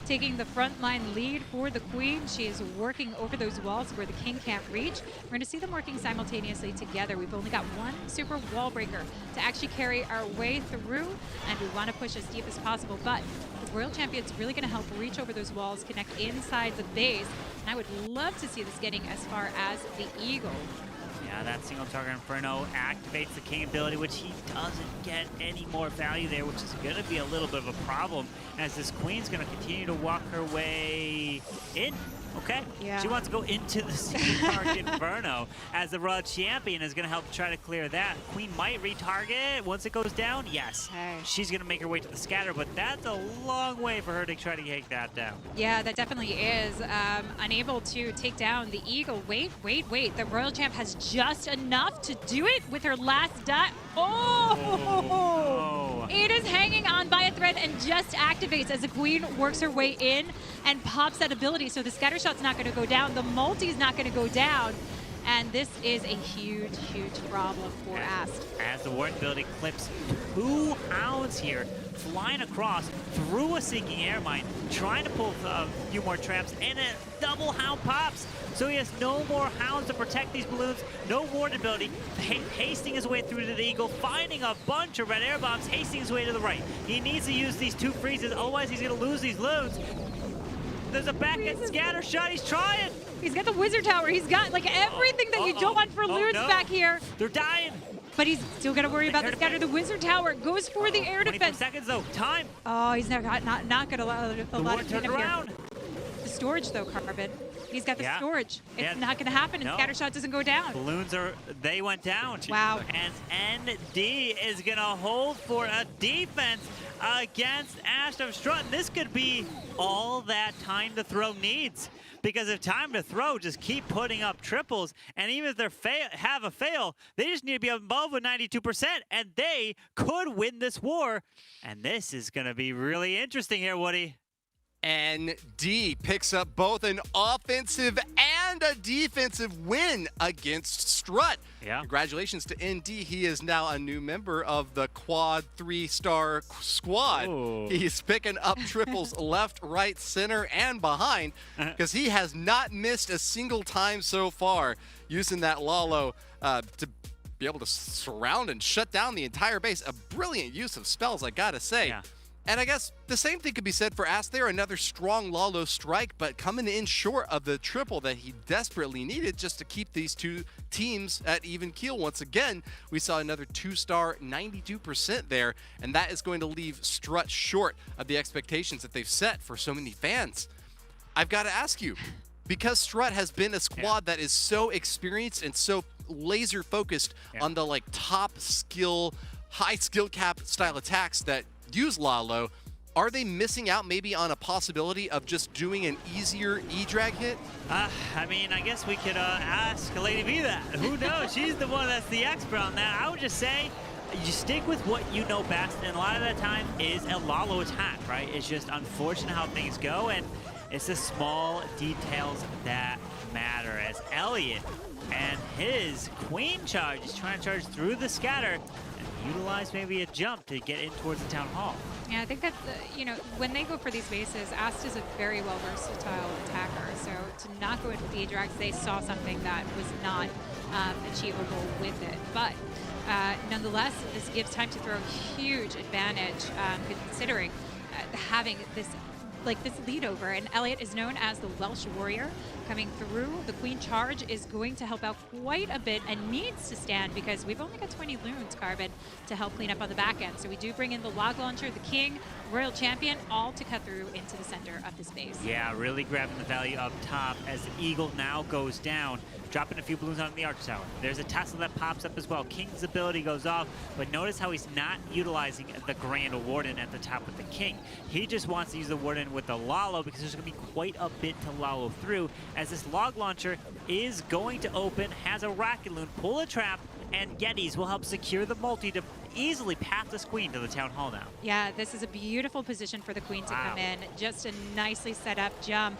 taking the front line lead for the queen. She is working over those walls where the king can't reach. We're going to see them working simultaneously together. We've only got one super wall breaker to actually carry our way through, and we want to push as deep as possible, but the Royal Champion's really going to help reach over those walls, connect inside the base, and I would love to see this getting as far as the Eagle. Yeah, that single target Inferno activates the King ability, which he doesn't get any more value there, which is going to be a little bit of a problem as this Queen's going to continue to walk her way in. Okay. Yeah. She wants to go into the single target Inferno as the Royal Champion is going to help try to clear that. Queen might retarget once it goes down. Yes. Okay. She's going to make her way to the scatter, but that's a long way for her to try to take that down. Yeah, that definitely is. Unable to take down the Eagle. Wait. The Royal Champ has just enough to do it with her last die. Oh! It is hanging on by a thread and just activates as the Queen works her way in and pops that ability. So the scatter shot's not going to go down. The multi's not going to go down. And this is a huge, huge problem for Ast. As the Warden ability clips 2 Hounds here, flying across through a sinking air mine, trying to pull a few more traps, and a double Hound pops. So he has no more Hounds to protect these balloons, no Warden ability, hasting his way through to the Eagle, finding a bunch of red air bombs, hasting his way to the right. He needs to use these 2 freezes, otherwise he's going to lose these loons. There's a back-end scatter shot, he's trying! He's got the Wizard Tower, he's got like everything that you don't want for loons back here. They're dying! But he's still got to worry about the scatter. The Wizard Tower goes for the air defense. seconds though, time! Oh, he's not going to allow a lot of turn around. The storage though, Carbon. He's got the storage. It's Yeah. not going to happen, and scatter shot doesn't go down. Balloons they went down. Wow. And ND is going to hold for a defense against Ash of Strut. This could be all that Time to Throw needs. Because if Time to Throw just keep putting up triples, and even if they have a fail, they just need to be above with 92%, and they could win this war. And this is going to be really interesting here, Woody. ND picks up both an offensive and a defensive win against Strut. Yeah. Congratulations to ND. He is now a new member of the Quad 3-star squad. Ooh. He's picking up triples left, right, center, and behind because he has not missed a single time so far using that Lalo to be able to surround and shut down the entire base. A brilliant use of spells, I gotta say. Yeah. And I guess the same thing could be said for Ast there. Another strong Lalo strike, but coming in short of the triple that he desperately needed just to keep these 2 teams at even keel. Once again, we saw another 2-star 92% there, and that is going to leave Strut short of the expectations that they've set for so many fans. I've got to ask you, because Strut has been a squad that is so experienced and so laser focused on the top skill, high skill cap style attacks that use Lalo, are they missing out maybe on a possibility of just doing an easier E-drag hit? I mean, I guess we could ask Lady V that. Who knows? She's the one that's the expert on that. I would just say you stick with what you know best, and a lot of that time is a Lalo attack, right? It's just unfortunate how things go, and it's the small details that matter as Elliot and his Queen charge is trying to charge through the scatter and utilize maybe a jump to get in towards the Town Hall. Yeah, I think that, when they go for these bases, Ast is a very well versatile attacker. So to not go into the drags, they saw something that was not achievable with it. But nonetheless, this gives Time to Throw a huge advantage considering having this lead over. And Elliot is known as the Welsh Warrior coming through. The Queen charge is going to help out quite a bit and needs to stand because we've only got 20 loons, Carbon, to help clean up on the back end. So we do bring in the Log Launcher, the King, Royal Champion, all to cut through into the center of the space. Yeah, really grabbing the value up top as the Eagle now goes down, dropping a few balloons on the Arch Tower. There's a Tesla that pops up as well. King's ability goes off, but notice how he's not utilizing the Grand Warden at the top with the King. He just wants to use the Warden with the Lalo because there's going to be quite a bit to Lalo through as this Log Launcher is going to open, has a Rocket Loon, pull a trap, and Yetis will help secure the multi to easily path this Queen to the Town Hall now. Yeah, this is a beautiful position for the Queen to come in. Just a nicely set up jump.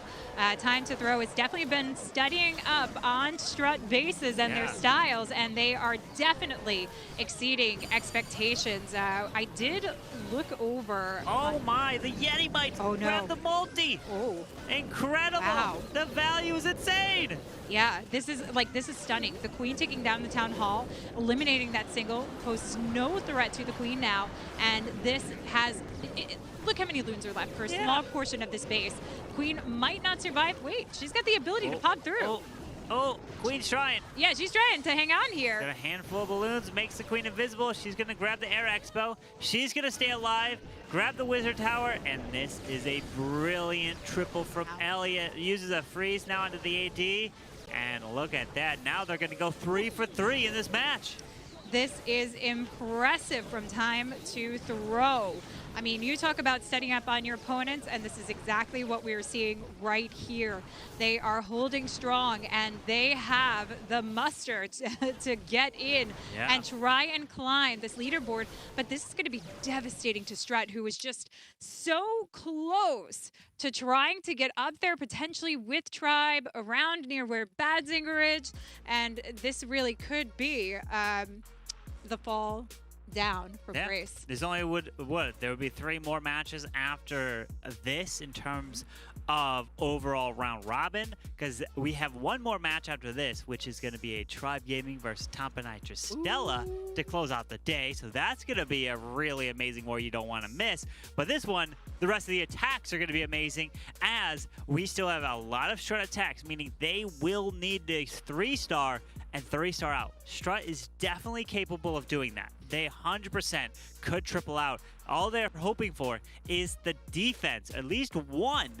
Time to Throw has definitely been studying up on Strut bases and their styles, and they are definitely exceeding expectations. I did look over. Oh my, the Yeti might grab the multi. Oh, incredible. Wow. The value is insane. Yeah, this is stunning. The Queen taking down the Town Hall, eliminating that single, poses no threat to the Queen now, and this has, look how many loons are left for a small portion of this base. Queen might not survive. Wait, she's got the ability to pop through. Oh, Queen's trying. Yeah, she's trying to hang on here. Got a handful of balloons, makes the Queen invisible. She's going to grab the Air Expo. She's going to stay alive, grab the Wizard Tower, and this is a brilliant triple from Elliot. Uses a freeze now onto the AD, and look at that. Now they're going to go 3 for 3 in this match. this is impressive from time to throw. I mean, you talk about setting up on your opponents, and this is exactly what we're seeing right here. They are holding strong, and they have the muster to get in and try and climb this leaderboard. But this is going to be devastating to Strut, who is just so close to trying to get up there, potentially with Tribe, around near where Bad Zinger is. And this really could be the fall down for Grace. There's only there would be 3 more matches after this in terms of overall round robin, because we have 1 more match after this, which is going to be a Tribe Gaming versus Tampa Nitro Stella to close out the day. So that's going to be a really amazing war you don't want to miss. But this one, the rest of the attacks are going to be amazing, as we still have a lot of Strut attacks, meaning they will need the 3-star and 3-star out. Strut is definitely capable of doing that. They 100% could triple out. All they're hoping for is the defense, at least one,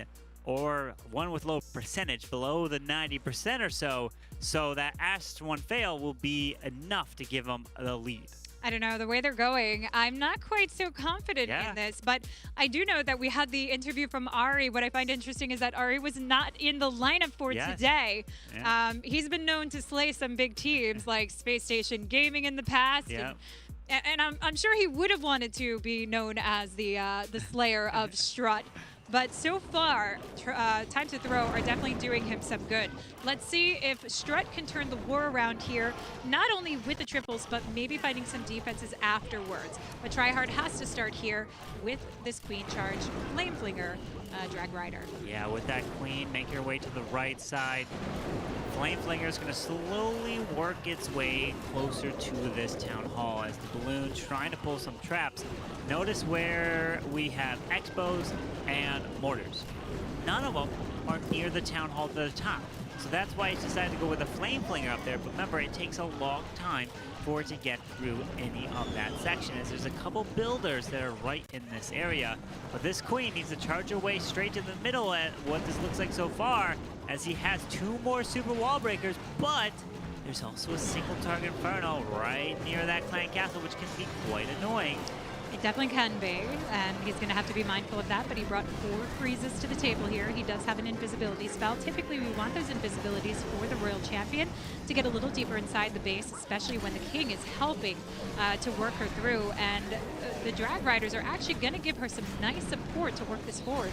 or one with low percentage, below the 90% or so, so that Ast's 1 fail will be enough to give them the lead. I don't know, the way they're going, I'm not quite so confident in this, but I do know that we had the interview from Ari. What I find interesting is that Ari was not in the lineup for today. He's been known to slay some big teams like Space Station Gaming in the past. And I'm sure he would have wanted to be known as the slayer of Strut. But so far, Time to Throw are definitely doing him some good. Let's see if Strut can turn the war around here, not only with the triples, but maybe finding some defenses afterwards. But Tryhard has to start here with this Queen charge, Flame Flinger, Drag Rider. Yeah, with that Queen, make your way to the right side. Flame Flinger is going to slowly work its way closer to this Town Hall as the Balloon's trying to pull some traps. Notice where we have Expos and Mortars. None of them are near the Town Hall to the top. So that's why he's decided to go with a Flame Flinger up there. But remember, it takes a long time for it to get through any of that section, as there's a couple builders that are right in this area. But this Queen needs to charge her way straight to the middle at what this looks like so far, as he has 2 more super wall breakers, but there's also a single target Inferno right near that Clan Castle, which can be quite annoying. It definitely can be, and he's going to have to be mindful of that, but he brought 4 freezes to the table here. He does have an invisibility spell. Typically, we want those invisibilities for the Royal Champion to get a little deeper inside the base, especially when the King is helping to work her through, and the Drag Riders are actually going to give her some nice support to work this forward.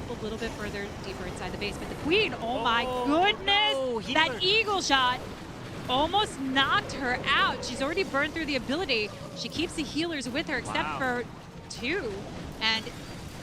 A little bit further deeper inside the base, but the Queen, oh my goodness, no, that eagle shot almost knocked her out. She's already burned through the ability. She keeps the healers with her, except for 2. And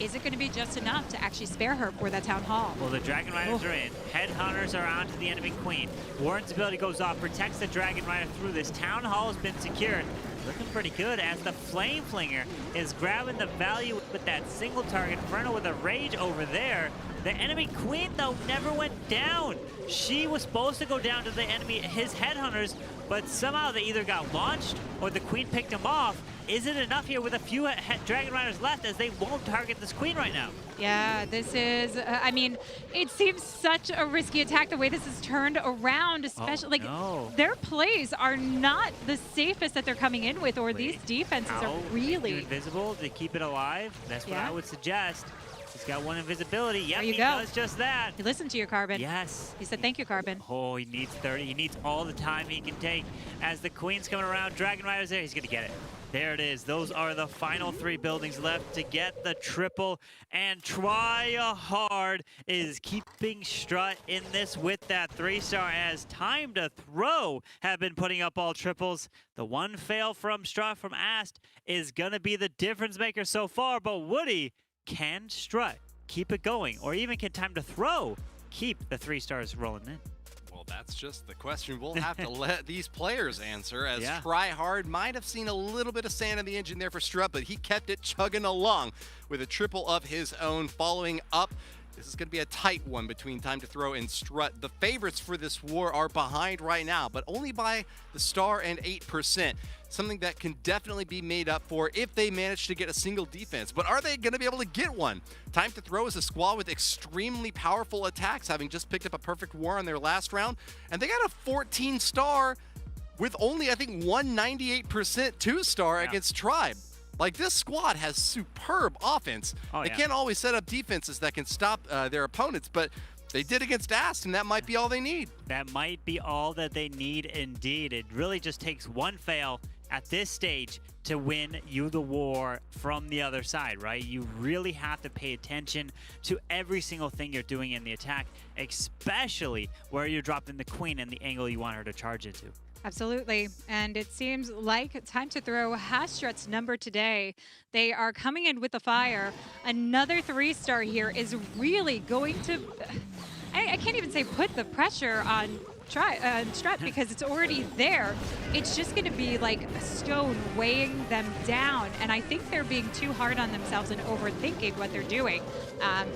is it going to be just enough to actually spare her for that Town Hall? Well, the Dragon Riders are in. Headhunters are onto the enemy Queen. Warren's ability goes off, protects the Dragon Rider through this. Town Hall has been secured. Looking pretty good as the Flame Flinger is grabbing the value with that single target. Inferno with a rage over there. The enemy Queen, though, never went down. She was supposed to go down to the enemy, his Headhunters, but somehow they either got launched or the Queen picked him off. Is it enough here with a few Dragon Riders left, as they won't target this Queen right now? Yeah, this is, I mean, it seems such a risky attack the way this is turned around, especially, their plays are not the safest that they're coming in with, or these defenses are really... Invisible to keep it alive, that's what I would suggest. He's got 1 invisibility. Yep, there you he go. does just that. He listened to you, Carbon. Yes. He said, thank you, Carbon. Oh, he needs 30. He needs all the time he can take. As the Queen's coming around, Dragon Rider's there. He's going to get it. There it is. Those are the final 3 buildings left to get the triple. And Tryhard is keeping Strut in this with that 3-star, as Time to Throw have been putting up all triples. The 1 fail from Strut from Ast is going to be the difference maker so far. But Woody, can Strut keep it going, or even can Time to Throw keep the 3 stars rolling in? Well, that's just the question we'll have to let these players answer, as Tryhard might have seen a little bit of sand in the engine there for Strut, but he kept it chugging along with a triple of his own following up. This is going to be a tight one between Time to Throw and Strut. The favorites for this war are behind right now, but only by the star and 8%. Something that can definitely be made up for if they manage to get a single defense. But are they going to be able to get one? Time to Throw is a squad with extremely powerful attacks, having just picked up a perfect war on their last round. And they got a 14-star with only, I think, 198% two-star against Tribe. Like, this squad has superb offense. They can't always set up defenses that can stop their opponents, but they did against Ast, and that might be all they need. That might be all that they need indeed. It really just takes one fail at this stage to win you the war from the other side, right? You really have to pay attention to every single thing you're doing in the attack, especially where you're dropping the queen and the angle you want her to charge into. Absolutely. And it seems like time to throw Hastrat's number today. They are coming in with the fire. Another 3-star here is really going to, I can't even say put the pressure on Strat because it's already there. It's just going to be like a stone weighing them down. And I think they're being too hard on themselves and overthinking what they're doing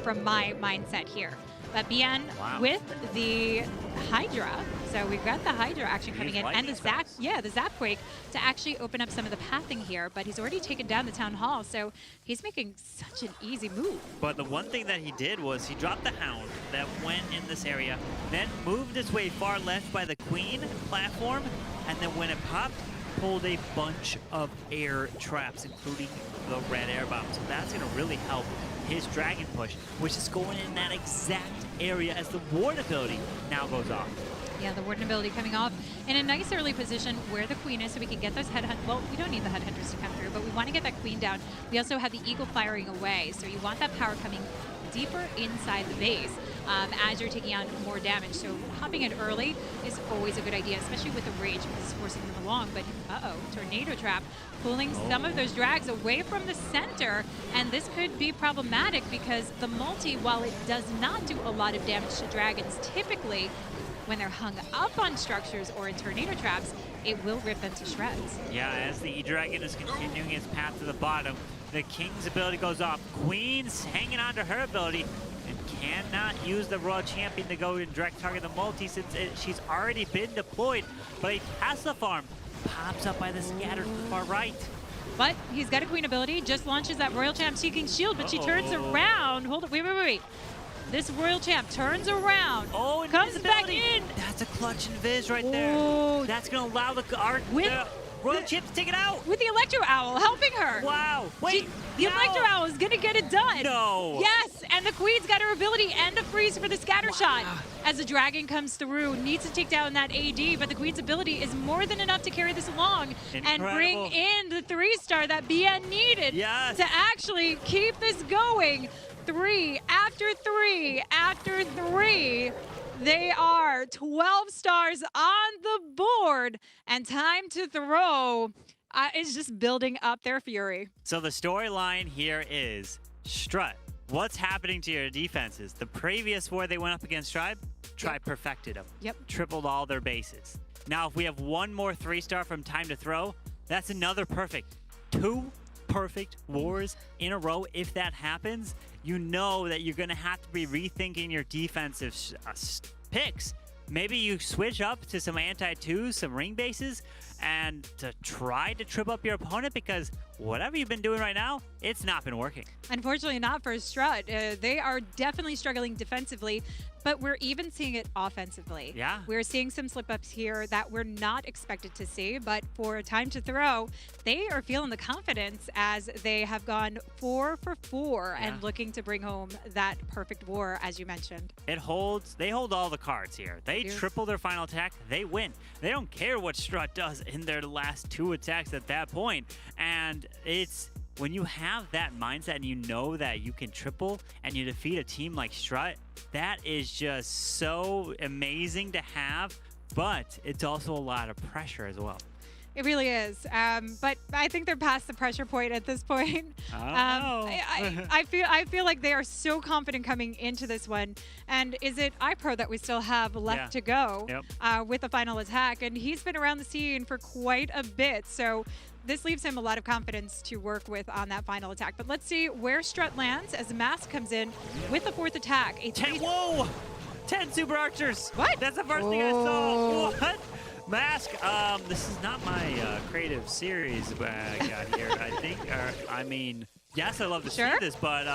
from my mindset here. But Bien with the Hydra. So we've got the Hydra action coming in and the Zapquake to actually open up some of the pathing here. But he's already taken down the Town Hall, so he's making such an easy move. But the one thing that he did was he dropped the Hound that went in this area, then moved his way far left by the Queen platform, and then when it popped, pulled a bunch of air traps, including the red air bomb. So that's going to really help his Dragon push, which is going in that exact area as the Ward ability now goes off. Yeah, the Warden ability coming off in a nice early position where the Queen is, so we can get those headhunters. Well, we don't need the headhunters to come through, but we want to get that Queen down. We also have the Eagle firing away, so you want that power coming deeper inside the base as you're taking on more damage. So hopping in early is always a good idea, especially with the Rage, because it's forcing them along. But Tornado Trap pulling some of those drags away from the center, and this could be problematic because the multi, while it does not do a lot of damage to dragons, typically when they're hung up on structures or in tornado traps, it will rip them to shreds. Yeah, as the E-Dragon is continuing its path to the bottom, the King's ability goes off. Queen's hanging on to her ability and cannot use the Royal Champion to go and direct target the multi since she's already been deployed. But a Tesla farm pops up by the scatter to the far right. But he's got a Queen ability, just launches that Royal Champ Seeking Shield, but she turns around. Hold on, wait. This Royal Champ turns around, comes back in. That's a clutch and Viz right there. That's going to allow the Royal Champ to take it out. With the Electro Owl helping her. Wow. Wait. The Electro Owl is going to get it done. No. Yes, and the Queen's got her ability and a freeze for the scatter shot. As the Dragon comes through, needs to take down that AD, but the Queen's ability is more than enough to carry this along and bring in the 3-star that BN needed to actually keep this going. 3 after 3 after 3. They are 12 stars on the board, and time to throw is just building up their fury. So the storyline here is Strut. What's happening to your defenses? The previous war they went up against Tribe perfected them. Tripled all their bases. Now, if we have one more 3-star from time to throw, that's another perfect. 2 perfect wars in a row. If that happens, you know that you're going to have to be rethinking your defensive picks. Maybe you switch up to some anti-2s, some ring bases, and to try to trip up your opponent, because whatever you've been doing right now, it's not been working. Unfortunately not for Strut. They are definitely struggling defensively, but we're even seeing it offensively. Yeah. We're seeing some slip-ups here that we're not expected to see, but for time to throw, they are feeling the confidence as they have gone 4 for 4 and looking to bring home that perfect war, as you mentioned. They hold all the cards here. They triple their final attack, they win. They don't care what Strut does in their last 2 attacks at that point. And it's when you have that mindset and you know that you can triple and you defeat a team like Strut, that is just so amazing to have, but it's also a lot of pressure as well. It really is, but I think they're past the pressure point at this point. I feel like they are so confident coming into this one. And is it iPro that we still have left to go with the final attack? And he's been around the scene for quite a bit, so this leaves him a lot of confidence to work with on that final attack. But let's see where Strut lands as Mask comes in with the 4th attack. 10 Super Archers! What? That's the first thing I saw. What? Mask, this is not my creative series I got here, I think. I mean, yes, I love to see this, but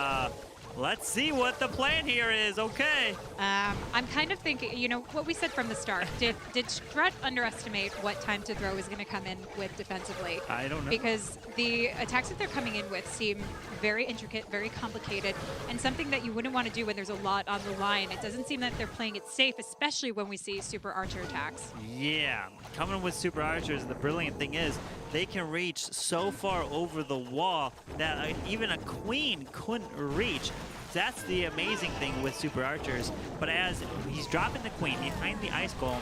let's see what the plan here is. Okay. I'm kind of thinking, you know, what we said from the start. Did Strut underestimate what time to throw is going to come in with defensively? I don't know. Because the attacks that they're coming in with seem very intricate, very complicated, and something that you wouldn't want to do when there's a lot on the line. It doesn't seem that they're playing it safe, especially when we see Super Archer attacks. Yeah, coming with Super Archers, the brilliant thing is they can reach so far over the wall that even a queen couldn't reach. That's the amazing thing with Super Archers. But as he's dropping the queen behind the ice golem,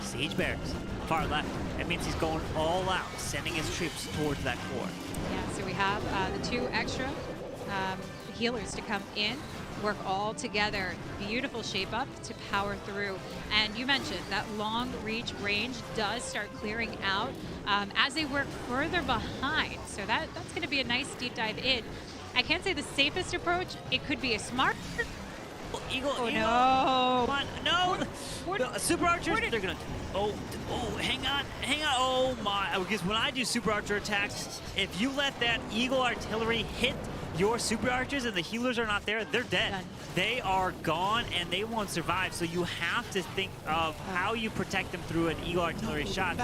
Siege Bears far left. That means he's going all out, sending his troops towards that core. Yeah, so we have the 2 extra healers to come in, work all together. Beautiful shape up to power through. And you mentioned that long reach range does start clearing out as they work further behind. So that's going to be a nice deep dive in. I can't say the safest approach. It could be a smart. Eagle, oh Eagle. no! Come on, no! The Super Archers, they're gonna. Oh, hang on. Oh my! Because when I do Super Archer attacks, if you let that Eagle artillery hit your Super Archers and the healers are not there, they're dead. Done. They are gone and they won't survive. So you have to think of how you protect them through an Eagle artillery shot.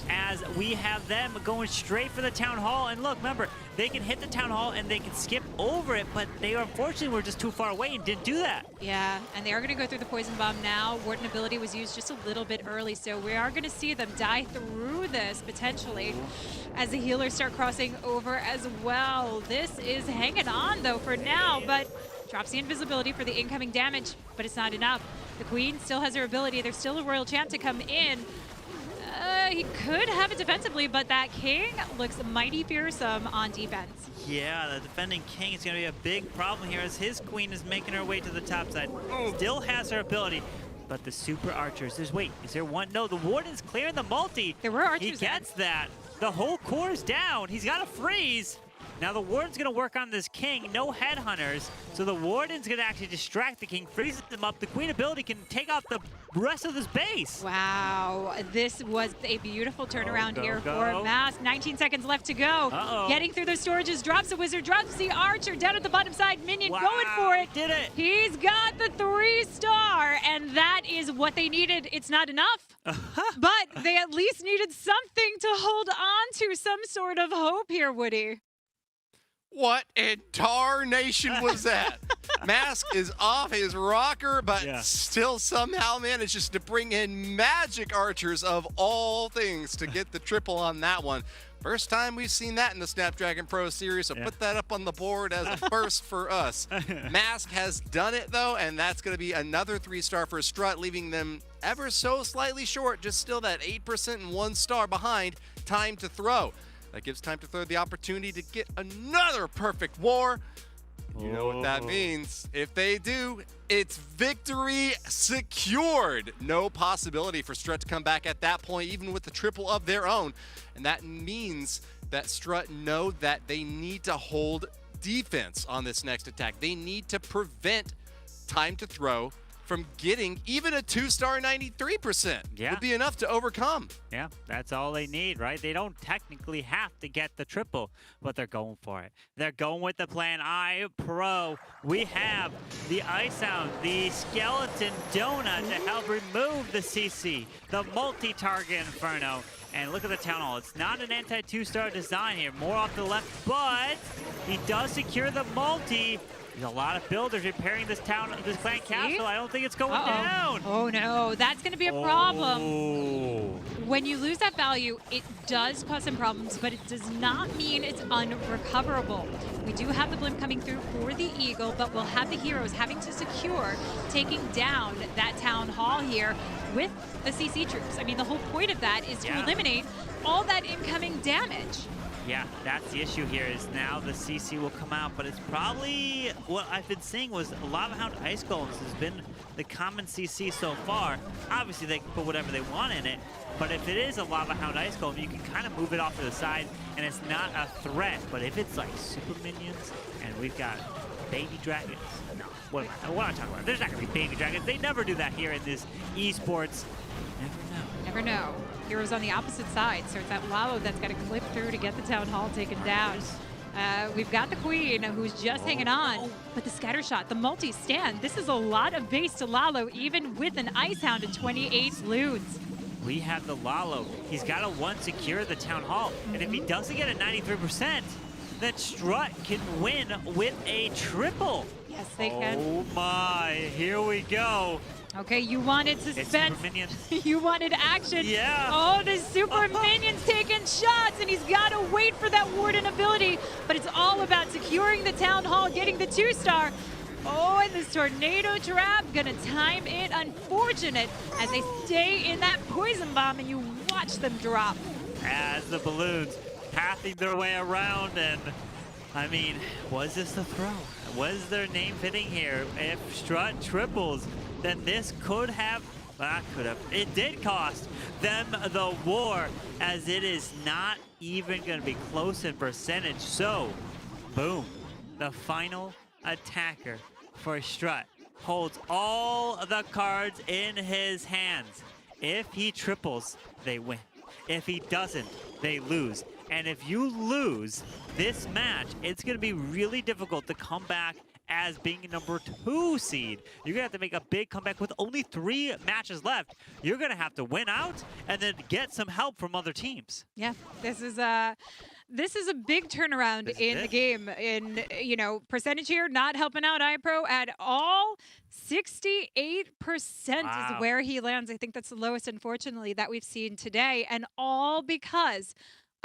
As we have them going straight for the Town Hall. And look, remember, they can hit the Town Hall and they can skip over it, but they unfortunately were just too far away and didn't do that. Yeah, and they are going to go through the Poison Bomb now. Warden ability was used just a little bit early, so we are going to see them die through this potentially as the healers start crossing over as well. This is hanging on though for now, but drops the invisibility for the incoming damage, but it's not enough. The Queen still has her ability. There's still a Royal Champ to come in. He could have it defensively, but that King looks mighty fearsome on defense. Yeah, the defending King is going to be a big problem here as his Queen is making her way to the top side. Still has her ability, but the Super Archers, is there one? No, the Warden's clearing the multi. There were Archers. He gets that. The whole core is down. He's got a freeze. Now the Warden's going to work on this King. No headhunters. So the Warden's going to actually distract the King, freezes him up. The Queen ability can take out the rest of this base. Wow, this was a beautiful turnaround here for Mask. 19 seconds left to go. Getting through the storages, drops a Wizard, drops the Archer down at the bottom side. Minion going for it. Did it. He's got the 3-star, and that is what they needed. It's not enough, but they at least needed something to hold on to, some sort of hope here, Woody. What in tarnation was that? Mask is off his rocker, but still somehow manages to bring in Magic Archers of all things to get the triple on that one. First time we've seen that in the Snapdragon Pro Series, so put that up on the board as a first for us. Mask has done it, though, and that's going to be another 3-star for Strut, leaving them ever so slightly short, just still that 8% and 1 star behind time to throw. That gives time to throw the opportunity to get another perfect war. You know what that means. If they do, it's victory secured. No possibility for Strut to come back at that point, even with the triple of their own. And that means that Strut know that they need to hold defense on this next attack. They need to prevent time to throw from getting even a 2-star 93%. Would be enough to overcome. Yeah, that's all they need, right? They don't technically have to get the triple, but they're going for it. They're going with the plan I Pro. We have the Ice Hound, the Skeleton Donut to help remove the CC, the multi-target Inferno. And look at the Town Hall. It's not an anti-2-star design here, more off the left, but he does secure the multi. There's a lot of builders repairing this clan castle. I don't think it's going down. Oh no, that's going to be a problem. When you lose that value, it does cause some problems, but it does not mean it's unrecoverable. We do have the blimp coming through for the Eagle, but we'll have the heroes having to secure taking down that Town Hall here with the CC troops. I mean, the whole point of that is to eliminate all that incoming damage. Yeah, that's the issue here, is now the CC will come out, but it's probably what I've been seeing was a Lava Hound Ice Golems has been the common CC so far. Obviously, they can put whatever they want in it, but if it is a Lava Hound Ice Golem, you can kind of move it off to the side, and it's not a threat. But if it's like super minions, and we've got baby dragons, no, what am I talking about? There's not going to be baby dragons. They never do that here in this esports. Never know. Never know. Heroes on the opposite side, so it's that Lalo that's got to clip through to get the Town Hall taken down. We've got the Queen, who's just hanging on. But the scatter shot, the multi-stand, this is a lot of base to Lalo, even with an Ice Hound and 28 loons. We have the Lalo. He's got to, one, secure the Town Hall. And if he doesn't get a 93%, then Strut can win with a triple. Yes, they can. Oh my, here we go. Okay, you wanted suspense. You wanted action. Yeah. Oh, the super minion's taking shots, and he's got to wait for that Warden ability. But it's all about securing the Town Hall, getting the 2-star. Oh, and this tornado trap gonna time it. Unfortunate as they stay in that poison bomb, and you watch them drop. As the balloons pathing their way around, and I mean, was this the throw? Was their name fitting here? If Strut triples, then this could have, it did cost them the war, as it is not even going to be close in percentage. So, boom, the final attacker for Strut holds all the cards in his hands. If he triples, they win. If he doesn't, they lose. And if you lose this match, it's going to be really difficult to come back as being number 2 seed. You're going to have to make a big comeback with only 3 matches left. You're going to have to win out and then get some help from other teams. Yeah, this is a big turnaround in the game. In, you know, percentage here, not helping out iPro at all. 68% is where he lands. I think that's the lowest, unfortunately, that we've seen today, and all because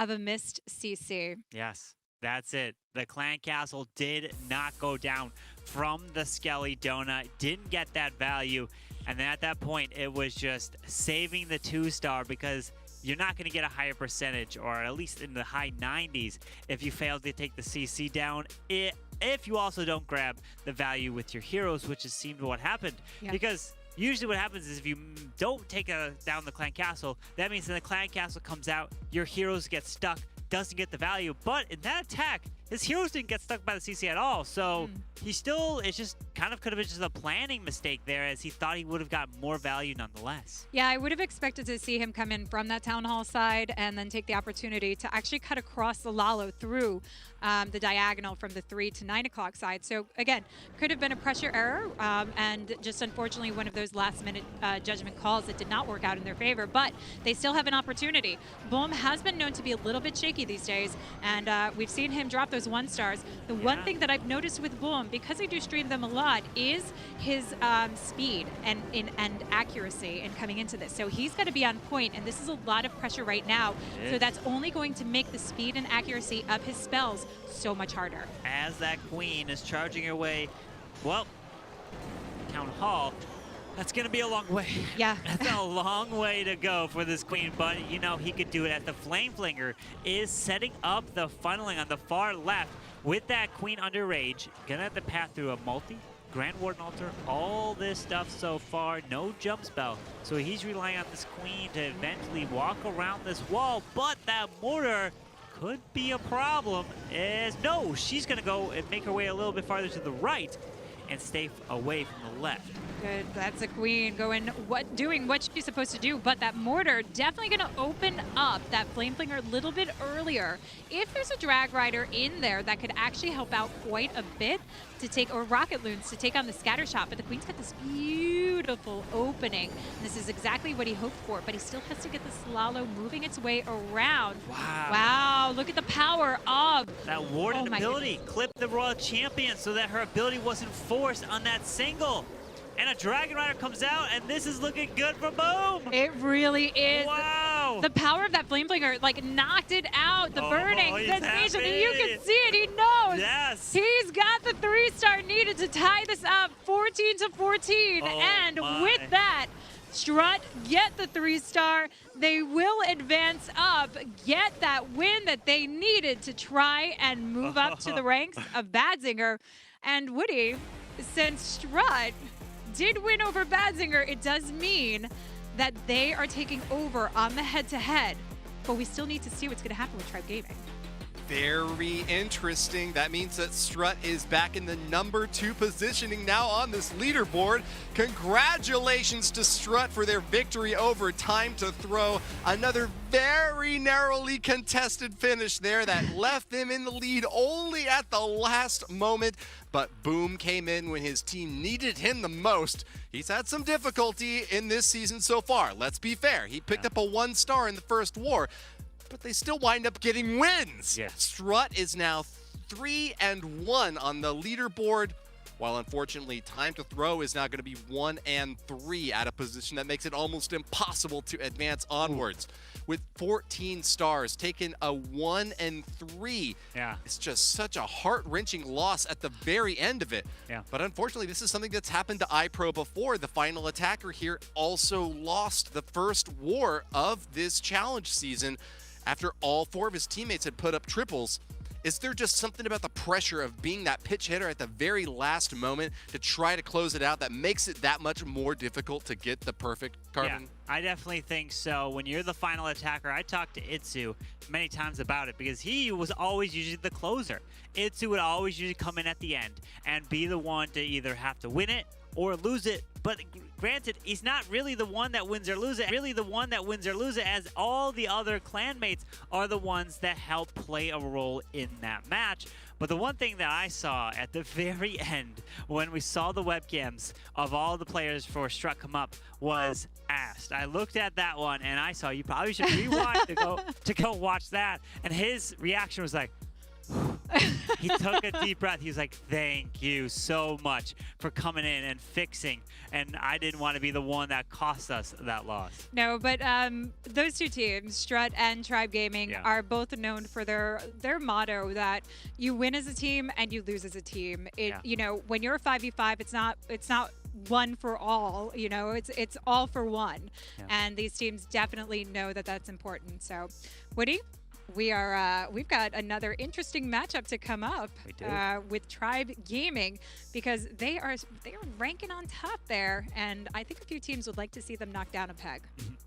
of a missed CC. Yes, that's it. The Clan Castle did not go down from the Skelly Donut, didn't get that value, and then at that point, it was just saving the 2-star, because you're not going to get a higher percentage, or at least in the high 90s, if you fail to take the CC down, if you also don't grab the value with your heroes, which is seemed what happened. Yeah. Because usually what happens is if you don't take down the Clan Castle, that means when the Clan Castle comes out, your heroes get stuck, doesn't get the value. But in that attack, his heroes didn't get stuck by the CC at all. So he still, it's just kind of could have been just a planning mistake there, as he thought he would have got more value nonetheless. Yeah, I would have expected to see him come in from that Town Hall side and then take the opportunity to actually cut across the Lalo through the diagonal from the 3 to 9 o'clock side. So again, could have been a pressure error, and just unfortunately one of those last-minute judgment calls that did not work out in their favor, but they still have an opportunity. Boom has been known to be a little bit shaky these days, and we've seen him drop those 1-stars. The one thing that I've noticed with Boom, because I do stream them a lot, is his speed and accuracy in coming into this. So he's got to be on point, and this is a lot of pressure right now. So that's only going to make the speed and accuracy of his spells so much harder. As that Queen is charging her way, well, Town Hall, that's going to be a long way. Yeah. That's a long way to go for this Queen, but you know, he could do it. As the Flame Flinger is setting up the funneling on the far left with that Queen under rage. Gonna have to path through a multi, Grand Warden Altar, all this stuff so far. No jump spell. So he's relying on this Queen to eventually walk around this wall, but that mortar could be a problem. No, she's gonna go and make her way a little bit farther to the right and stay away from the left. Good, that's a Queen doing what she's supposed to do, but that mortar definitely gonna open up that Flame Flinger a little bit earlier. If there's a Drag Rider in there that could actually help out quite a bit to take, or Rocket Loons to take on the scatter shot, but the Queen's got this beautiful opening. And this is exactly what he hoped for, but he still has to get this Lalo moving its way around. Wow. Wow, look at the power of that Warden ability. Clip the Royal Champion so that her ability wasn't forced on that single. And a Dragon Rider comes out, and this is looking good for Boom. It really is. Wow. The power of that Flame Flinger, like, knocked it out. The burning sensation. And you can see it. He knows. Yes. He's got the 3-star needed to tie this up 14-14. And with that, Strut get the 3-star. They will advance up, get that win that they needed to try and move up to the ranks of Bad Zinger. And Woody, since Strut did win over Bad Zinger, it does mean that they are taking over on the head-to-head, but we still need to see what's going to happen with Tribe Gaming. Very interesting. That means that Strut is back in the number 2 positioning now on this leaderboard. Congratulations to Strut for their victory over Time to Throw. Another very narrowly contested finish there that left them in the lead only at the last moment. But Boom came in when his team needed him the most. He's had some difficulty in this season so far. Let's be fair. He picked up a 1 star in the first war, but they still wind up getting wins. Yeah. Strut is now 3-1 on the leaderboard, while unfortunately Time to Throw is now going to be 1-3 at a position that makes it almost impossible to advance onwards. With 14 stars, taking a 1-3. Yeah. It's just such a heart-wrenching loss at the very end of it. Yeah. But unfortunately, this is something that's happened to iPro before. The final attacker here also lost the first war of this challenge season after all 4 of his teammates had put up triples. Is there just something about the pressure of being that pitch hitter at the very last moment to try to close it out that makes it that much more difficult to get the perfect Carbon? Yeah, I definitely think so. When you're the final attacker, I talked to Itsu many times about it because he was always usually the closer. Itsu would always usually come in at the end and be the one to either have to win it or lose it. But granted, he's not really the one that wins or loses it, as all the other clanmates are the ones that help play a role in that match. But the one thing that I saw at the very end when we saw the webcams of all the players for Strut come up was asked. I looked at that one and I saw, you probably should rewind to go watch that. And his reaction was like, he took a deep breath. He was like, thank you so much for coming in and fixing. And I didn't want to be the one that cost us that loss. No, but those 2 teams, Strut and Tribe Gaming, are both known for their motto that you win as a team and you lose as a team. You know, when you're a 5v5, it's not one for all. You know, it's all for one. And these teams definitely know that that's important. So, Woody, we've got another interesting matchup to come up with Tribe Gaming, because they are ranking on top there, and I think a few teams would like to see them knock down a peg.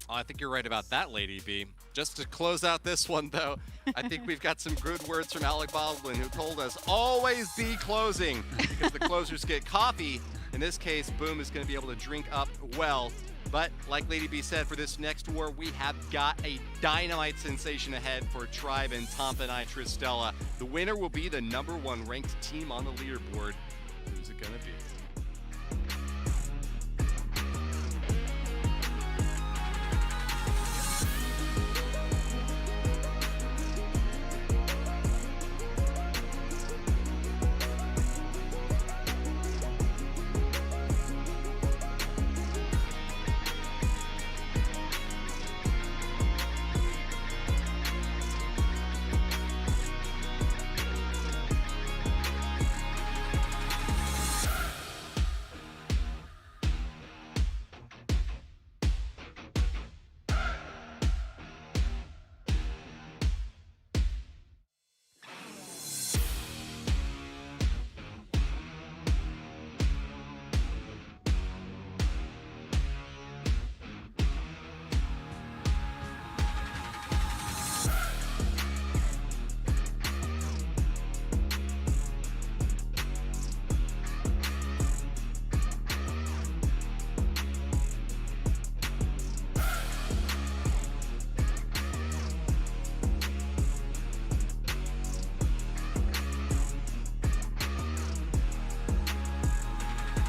Oh, I think you're right about that, Lady B. Just to close out this one, though, I think we've got some good words from Alec Baldwin, who told us always be closing, because the closers get coffee. In this case, Boom is going to be able to drink up well. But like Lady B said, for this next war, we have got a dynamite sensation ahead for Tribe and Tompa and Tristella. The winner will be the #1 ranked team on the leaderboard. Who's it going to be?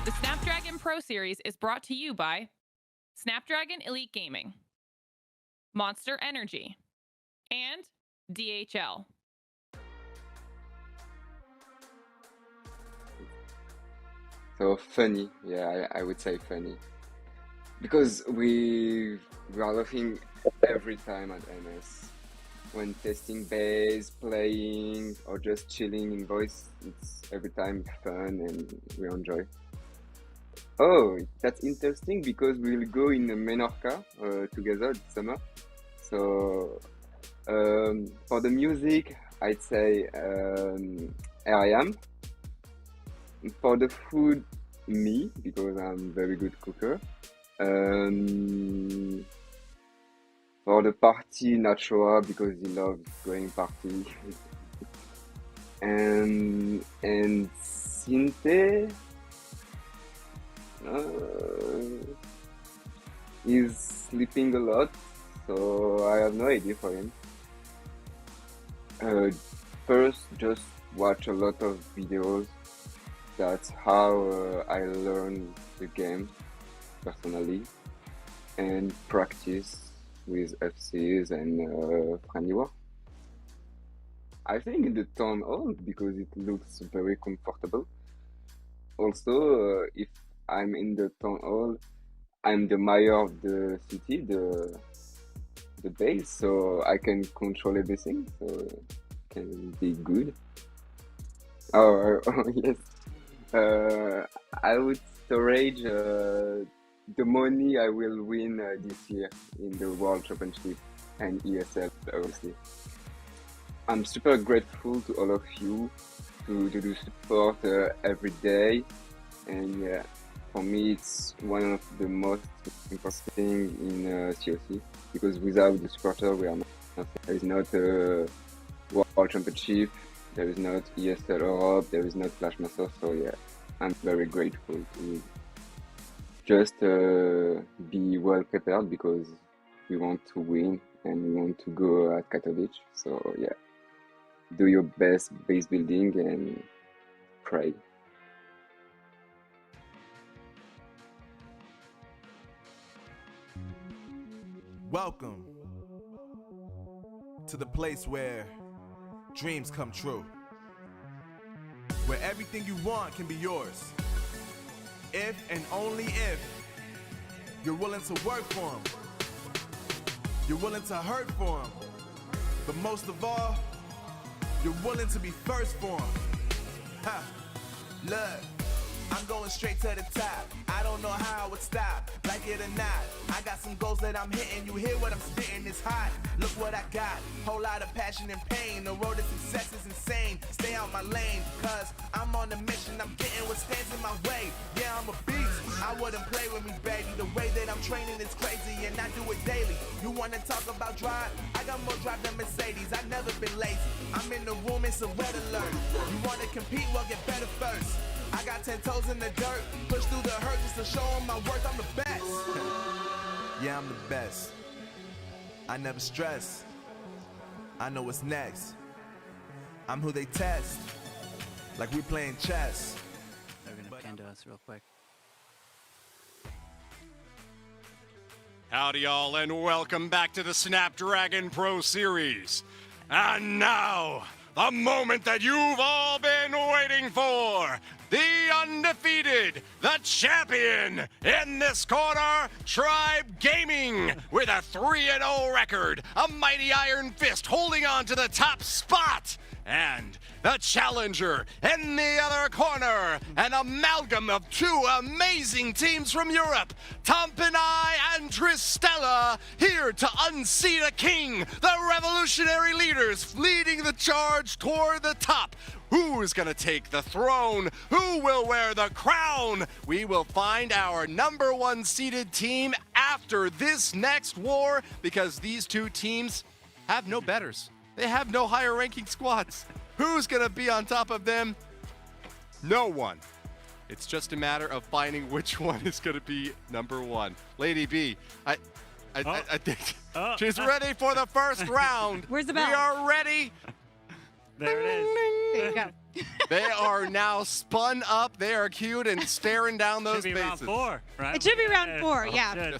The Snapdragon Pro Series is brought to you by Snapdragon Elite Gaming, Monster Energy, and DHL. So funny, yeah, I would say funny, because we are laughing every time at MS when testing bass, playing, or just chilling in voice. It's every time fun and we enjoy. Oh, that's interesting, because we'll go in Menorca together this summer. So for the music, I'd say R.I.M. For the food, me, because I'm a very good cooker. For the party, Nachoa, because he loves going party. and Sinte is sleeping a lot, so I have no idea for him. First, just watch a lot of videos. That's how I learn the game personally, and practice with FCs and Franiwa. I think in the town hall because it looks very comfortable. Also, if I'm in the town hall, I'm the mayor of the city, the base, so I can control everything, so it can be good. Oh yes. I would storage the money I will win this year in the World Championship and ESL, obviously. I'm super grateful to all of you to do support every day, and yeah, for me it's one of the most important things in COC, because without the supporter we are nothing. There is not a World Championship, there is not ESL Europe, there is not Flash Master, so yeah, I'm very grateful to just be well prepared, because we want to win and we want to go at Katowice, so yeah, do your best base building and pray. Welcome to the place where dreams come true, where everything you want can be yours, if and only if you're willing to work for them, you're willing to hurt for them, but most of all, you're willing to be first for them. Ha! Look, I'm going straight to the top. I don't know how I would stop, like it or not. I got some goals that I'm hitting. You hear what I'm spitting? It's hot. Look what I got. Whole lot of passion and pain. The road to success is insane. Stay out my lane, cause I'm on a mission. I'm getting what stands in my way. Yeah, I'm a beast. I wouldn't play with me, baby. The way that I'm training is crazy, and I do it daily. You wanna talk about drive? I got more drive than Mercedes. I've never been lazy. I'm in the room, it's a red alert. You wanna compete? Well, get better first. I got 10 toes in the dirt, push through the hurt just to show them my worth. I'm the best. Yeah, I'm the best. I never stress. I know what's next. I'm who they test, like we playing chess. They're gonna pan to us real quick. Howdy, y'all, and welcome back to the Snapdragon Pro Series. And now, the moment that you've all been waiting for. The undefeated, the champion in this corner, Tribe Gaming, with a 3-0 record, a mighty iron fist holding on to the top spot. And the challenger in the other corner, an amalgam of two amazing teams from Europe, Tampanai and Tristella, here to unseat a king, the revolutionary leaders leading the charge toward the top. Who's gonna take the throne? Who will wear the crown? We will find our number one seeded team after this next war, because these two teams have no betters. They have no higher ranking squads. Who's gonna be on top of them? No one. It's just a matter of finding which one is gonna be number one. Lady B, I think she's ready for the first round. Where's the bell? We are ready. There it is. There you go. They are now spun up. They are queued and staring down those Should be round bases. 4, right? It should be round 4, yeah.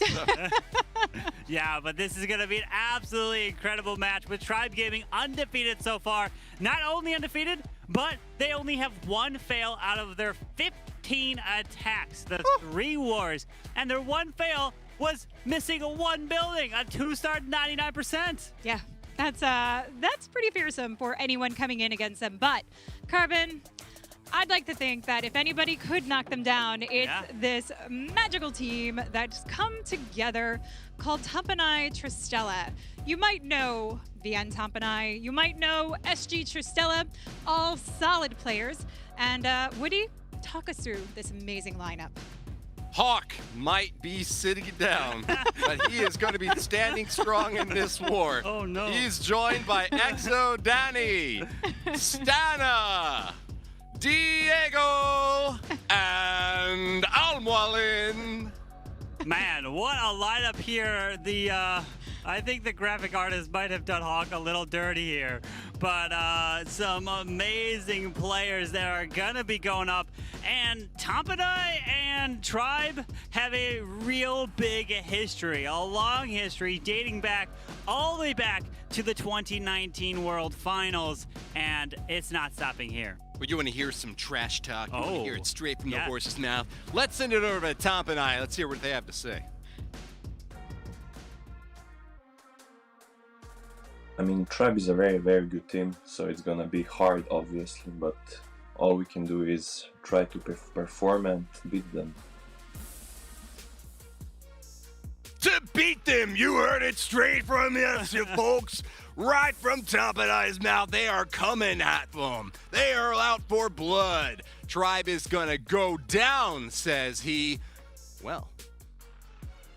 Yeah, but this is going to be an absolutely incredible match with Tribe Gaming undefeated so far. Not only undefeated, but they only have one fail out of their 15 attacks. That's 3 wars. And their one fail was missing a 1 building, a 2-star 99%. Yeah. That's pretty fearsome for anyone coming in against them. But, Carvin, I'd like to think that if anybody could knock them down, it's this magical team that's come together called Tampanai Tristella. You might know VN Tampanai, you might know SG Tristella, all solid players. And Woody, talk us through this amazing lineup. Hawk might be sitting down, but he is going to be standing strong in this war. Oh, no. He's joined by Exo Danny, Stana, Diego, and Almualin. Man, what a lineup here. I think the graphic artist might have done Hawk a little dirty here. But some amazing players that are going to be going up. And Tompadai and Tribe have a real big history, a long history dating back all the way back to the 2019 World Finals. And it's not stopping here. Well, you want to hear some trash talk? You want to hear it straight from the yeah. horse's mouth? Let's send it over to Tompadai. Let's hear what they have to say. I mean, Tribe is a very, very good team, so it's gonna be hard, obviously, but all we can do is try to perform and beat them. To beat them, you heard it straight from us, you folks. Right from Tompadai's mouth, they are coming at them. They are out for blood. Tribe is gonna go down, says he. Well,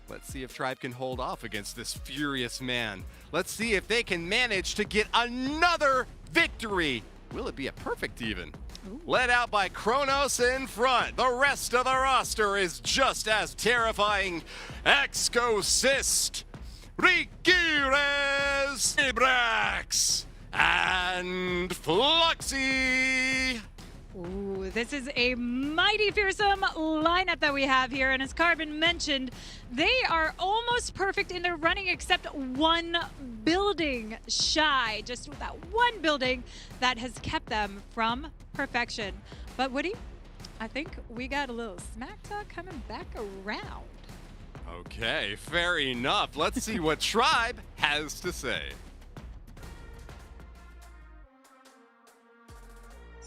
let's see if Tribe can hold off against this furious man. Let's see if they can manage to get another victory. Will it be a perfect even? Ooh. Led out by Kronos in front. The rest of the roster is just as terrifying. Excosist, Riquires, Ibrax, and Fluxy. Ooh, this is a mighty fearsome lineup that we have here, and as Carbon mentioned, they are almost perfect in their running except one building shy. Just that one building that has kept them from perfection. But Woody, I think we got a little smack talk coming back around. Okay, fair enough. Let's see what Tribe has to say.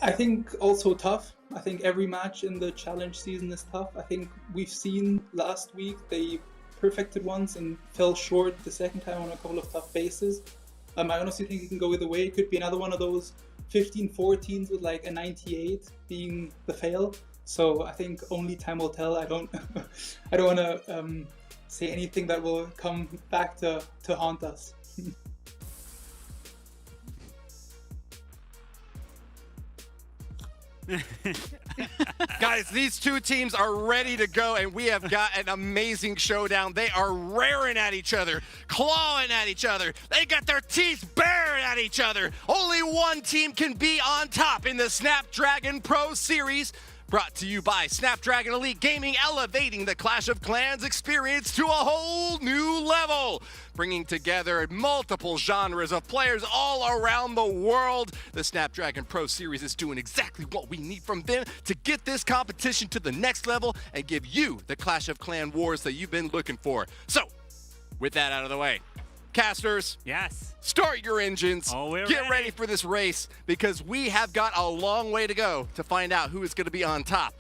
I think also tough. I think every match in the challenge season is tough. I think we've seen last week they perfected once and fell short the second time on a couple of tough bases. I honestly think it can go either way. It could be another one of those 15-14s with like a 98 being the fail. So I think only time will tell. I don't want to say anything that will come back to haunt us. Guys, these two teams are ready to go, and we have got an amazing showdown. They are raring at each other, clawing at each other. They got their teeth bared at each other. Only one team can be on top in the Snapdragon Pro Series. Brought to you by Snapdragon Elite Gaming, elevating the Clash of Clans experience to a whole new level. Bringing together multiple genres of players all around the world. The Snapdragon Pro Series is doing exactly what we need from them to get this competition to the next level and give you the Clash of Clan wars that you've been looking for. So, with that out of the way, casters, yes, start your engines. Oh, we're Get ready for this race because we have got a long way to go to find out who is going to be on top.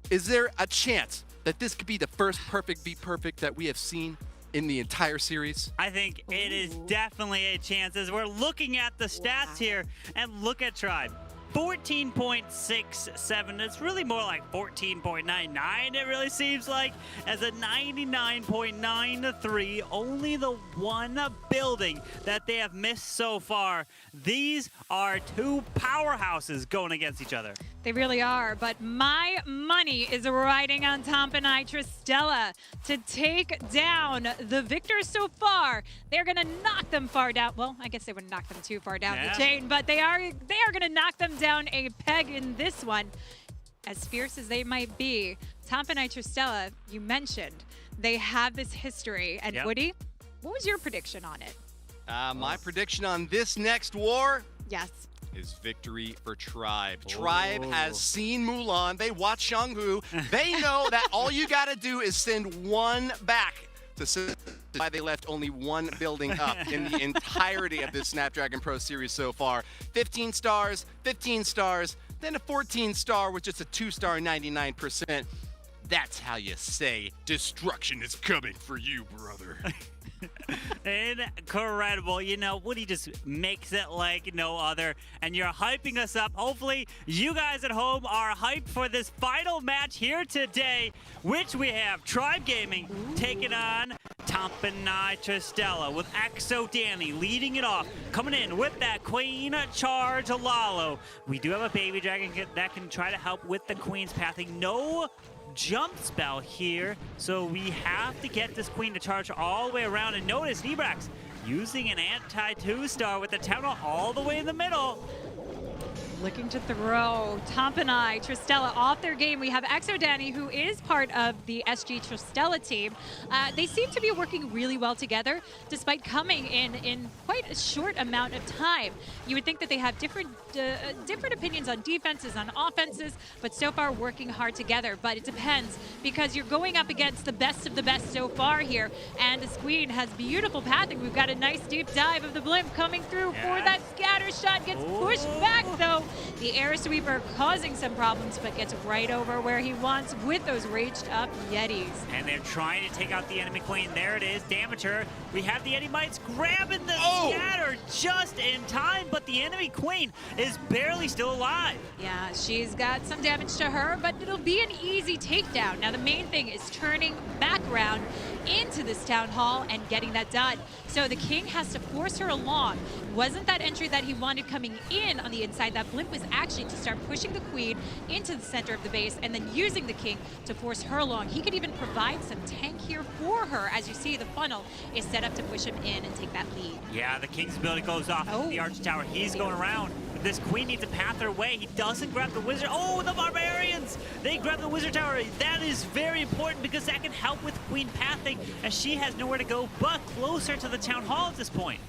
Is there a chance that this could be the first perfect v perfect that we have seen in the entire series? I think it is definitely a chance as we're looking at the stats here, and look at Tribe. 14.67. It's really more like 14.99, it really seems like, as a 99.93. Only the one building that they have missed so far. These are two powerhouses going against each other. They really are, but my money is riding on Tompanai Tristella to take down the victors so far. They're gonna knock them far down. Well, I guess they wouldn't knock them too far down the chain, but they are gonna knock them down a peg in this one. As fierce as they might be, Tompanai Tristella, you mentioned, they have this history. And Woody, what was your prediction on it? My prediction on this next war? Yes. Is victory for Tribe. Tribe has seen Mulan. They watch Xianghu. They know that all you got to do is send one back to see why they left only one building up in the entirety of this Snapdragon Pro Series so far. 15 stars, 15 stars, then a 14-star with just a 2-star 99%. That's how you say destruction is coming for you, brother. Incredible. You know, Woody just makes it like no other, and you're hyping us up. Hopefully, you guys at home are hyped for this final match here today, which we have Tribe Gaming taking on Tampanai Tristella with Exo Danny leading it off, coming in with that Queen Charge Lalo. We do have a Baby Dragon that can try to help with the Queen's pathing. No jump spell here, so we have to get this Queen to charge all the way around. And notice Nebrax using an anti-2-star with the Town Hall all the way in the middle. Looking to throw Tampanai Tristella off their game. We have Exo Danny, who is part of the SG Tristella team. They seem to be working really well together, despite coming in quite a short amount of time. You would think that they have different opinions on defenses, on offenses, but so far working hard together. But it depends, because you're going up against the best of the best so far here, and this Queen has beautiful pathing. We've got a nice deep dive of the blimp coming through for that scatter shot. Gets pushed back though. The air sweeper causing some problems, but gets right over where he wants with those raged up Yetis. And they're trying to take out the enemy Queen. There it is, Damager. We have the Yeti Mites grabbing the scatter just in time, but the enemy Queen is barely still alive. Yeah, she's got some damage to her, but it'll be an easy takedown. Now the main thing is turning back around into this Town Hall and getting that done. So the King has to force her along. Wasn't that entry that he wanted coming in on the inside. That blimp was actually to start pushing the Queen into the center of the base and then using the King to force her along. He could even provide some tank here for her. As you see, the funnel is set up to push him in and take that lead. Yeah, the King's ability goes off the Arch Tower. He's going around. But this Queen needs to path her way. He doesn't grab the Wizard. Oh, the Barbarians! They grab the Wizard Tower. That is very important because that can help with Queen pathing, as she has nowhere to go but closer to the Town Hall at this point.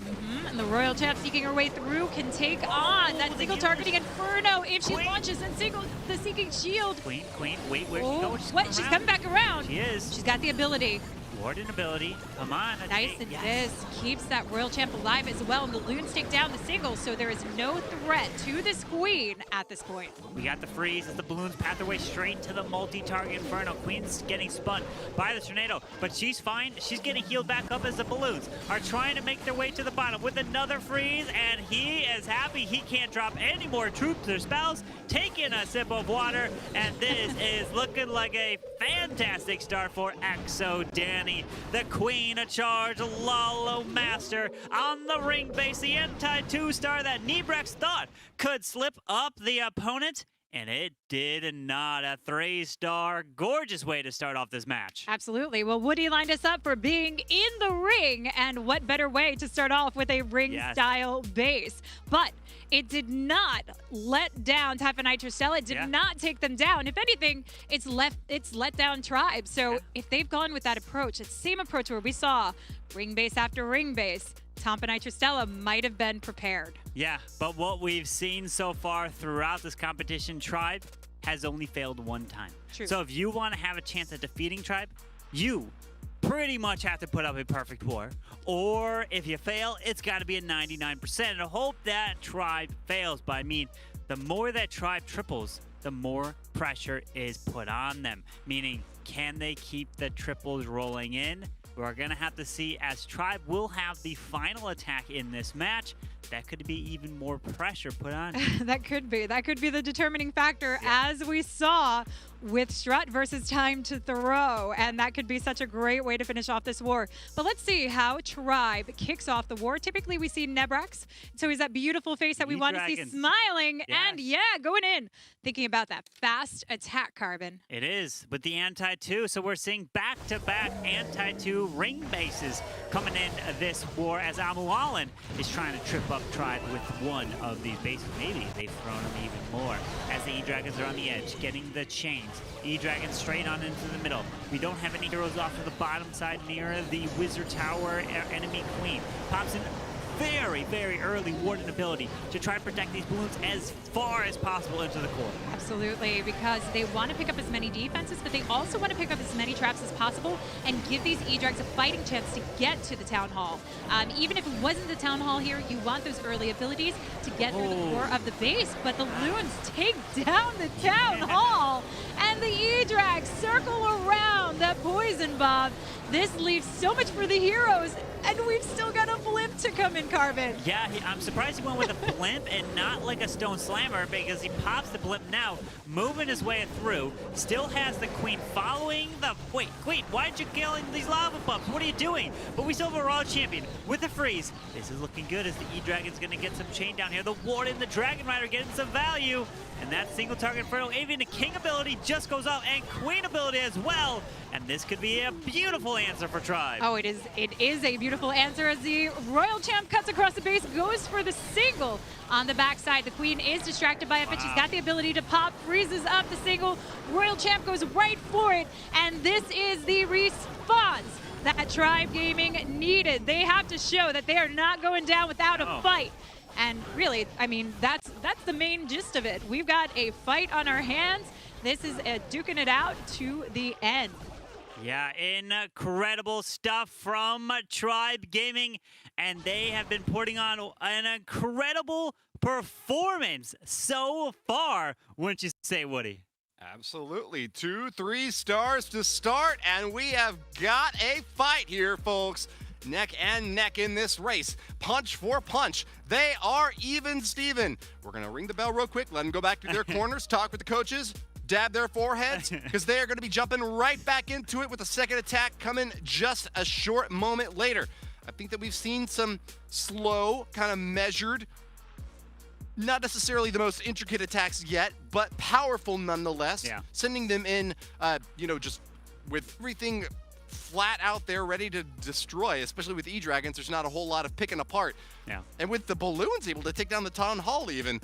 And the Royal Champ seeking her way through can take on that single targeting Inferno if she launches and single the Seeking Shield. Queen, wait, where's she going? She's coming back around. She is. She's got the ability. Warden ability. Come on. Nice, and this keeps that Royal Champ alive as well. And the Loons take down the single, so there is no threat to this Queen at this point. We got the freeze as the balloons path their way straight to the multi-target Inferno. Queen's getting spun by the tornado, but she's fine. She's getting healed back up as the balloons are trying to make their way to the bottom with another freeze, and he is happy he can't drop any more troops or spells. Taking a sip of water, and this is looking like a fantastic start for Exo Danny. The Queen of Charge, Lalo Master on the ring base, the anti-2-star that Nebrex thought could slip up the opponent, and it did not. A 3-star, gorgeous way to start off this match. Absolutely. Well, Woody lined us up for being in the ring, and what better way to start off with a ring-style base. But it did not let down Tampanai Tristella. It did not take them down. If anything, it's let down Tribe. So if they've gone with that approach, it's the same approach where we saw ring base after ring base, Tampanai Tristella might have been prepared. Yeah, but what we've seen so far throughout this competition, Tribe has only failed one time. True. So if you want to have a chance at defeating Tribe, you pretty much have to put up a perfect war. Or if you fail, it's got to be a 99%. And I hope that Tribe fails. But I mean, the more that Tribe triples, the more pressure is put on them. Meaning, can they keep the triples rolling in? We're going to have to see, as Tribe will have the final attack in this match. That could be even more pressure put on. That could be the determining factor, as we saw with Strut versus Time to Throw. And that could be such a great way to finish off this war. But let's see how Tribe kicks off the war. Typically, we see Nebrax. So he's that beautiful face that we want to see smiling. And going in, thinking about that fast attack, Carbon. It is with the anti-2. So we're seeing back-to-back anti-2 ring bases coming in this war, as Amualan is trying to trip up Tribe with one of these bases. Maybe they've thrown him even more, as the E-Dragons are on the edge, getting the chains. E-Dragon straight on into the middle. We don't have any heroes off to the bottom side near the Wizard Tower. Enemy Queen pops in very, very early Warden ability to try to protect these balloons as far as possible into the core. Absolutely, because they want to pick up as many defenses, but they also want to pick up as many traps as possible and give these E-Drags a fighting chance to get to the Town Hall. Even if it wasn't the Town Hall here, you want those early abilities to get through the core of the base, but the Loons take down the Town Hall, and the E-Drags circle around that poison bomb. This leaves so much for the heroes. and we've still got a blimp to come in, Carvin. Yeah, I'm surprised he went with a blimp and not like a stone slammer, because he pops the blimp now, moving his way through, still has the queen following the... Wait, Queen, why'd you kill these lava bumps? What are you doing? But we still have a Raw champion with the freeze. This is looking good as the E-Dragon's going to get some chain down here. The Warden, the Dragon Rider getting some value. And that single target Inferno Avian, the King ability just goes out, and Queen ability as well. And this could be a beautiful answer for Tribe. Oh, it is a beautiful answer as the Royal Champ cuts across the base, goes for the single on the backside. The Queen is distracted by it, but she's got the ability to pop, freezes up the single. Royal Champ goes right for it, and this is the response that Tribe Gaming needed. They have to show that they are not going down without a fight. And really, I mean, that's the main gist of it. We've got a fight on our hands. This is duking it out to the end. Yeah, incredible stuff from Tribe Gaming, and they have been putting on an incredible performance so far, wouldn't you say, Woody? Absolutely. 2-3 stars to start, and we have got a fight here, folks. Neck and neck in this race. Punch for punch. They are even Steven. We're going to ring the bell real quick, let them go back to their corners, talk with the coaches, dab their foreheads, because they are going to be jumping right back into it with the second attack coming just a short moment later. I think that we've seen some slow, kind of measured, not necessarily the most intricate attacks yet, but powerful nonetheless. Yeah. Sending them in, just with everything flat out there ready to destroy, especially with E-Dragons. There's not a whole lot of picking apart. Yeah. And with the balloons able to take down the Town Hall even,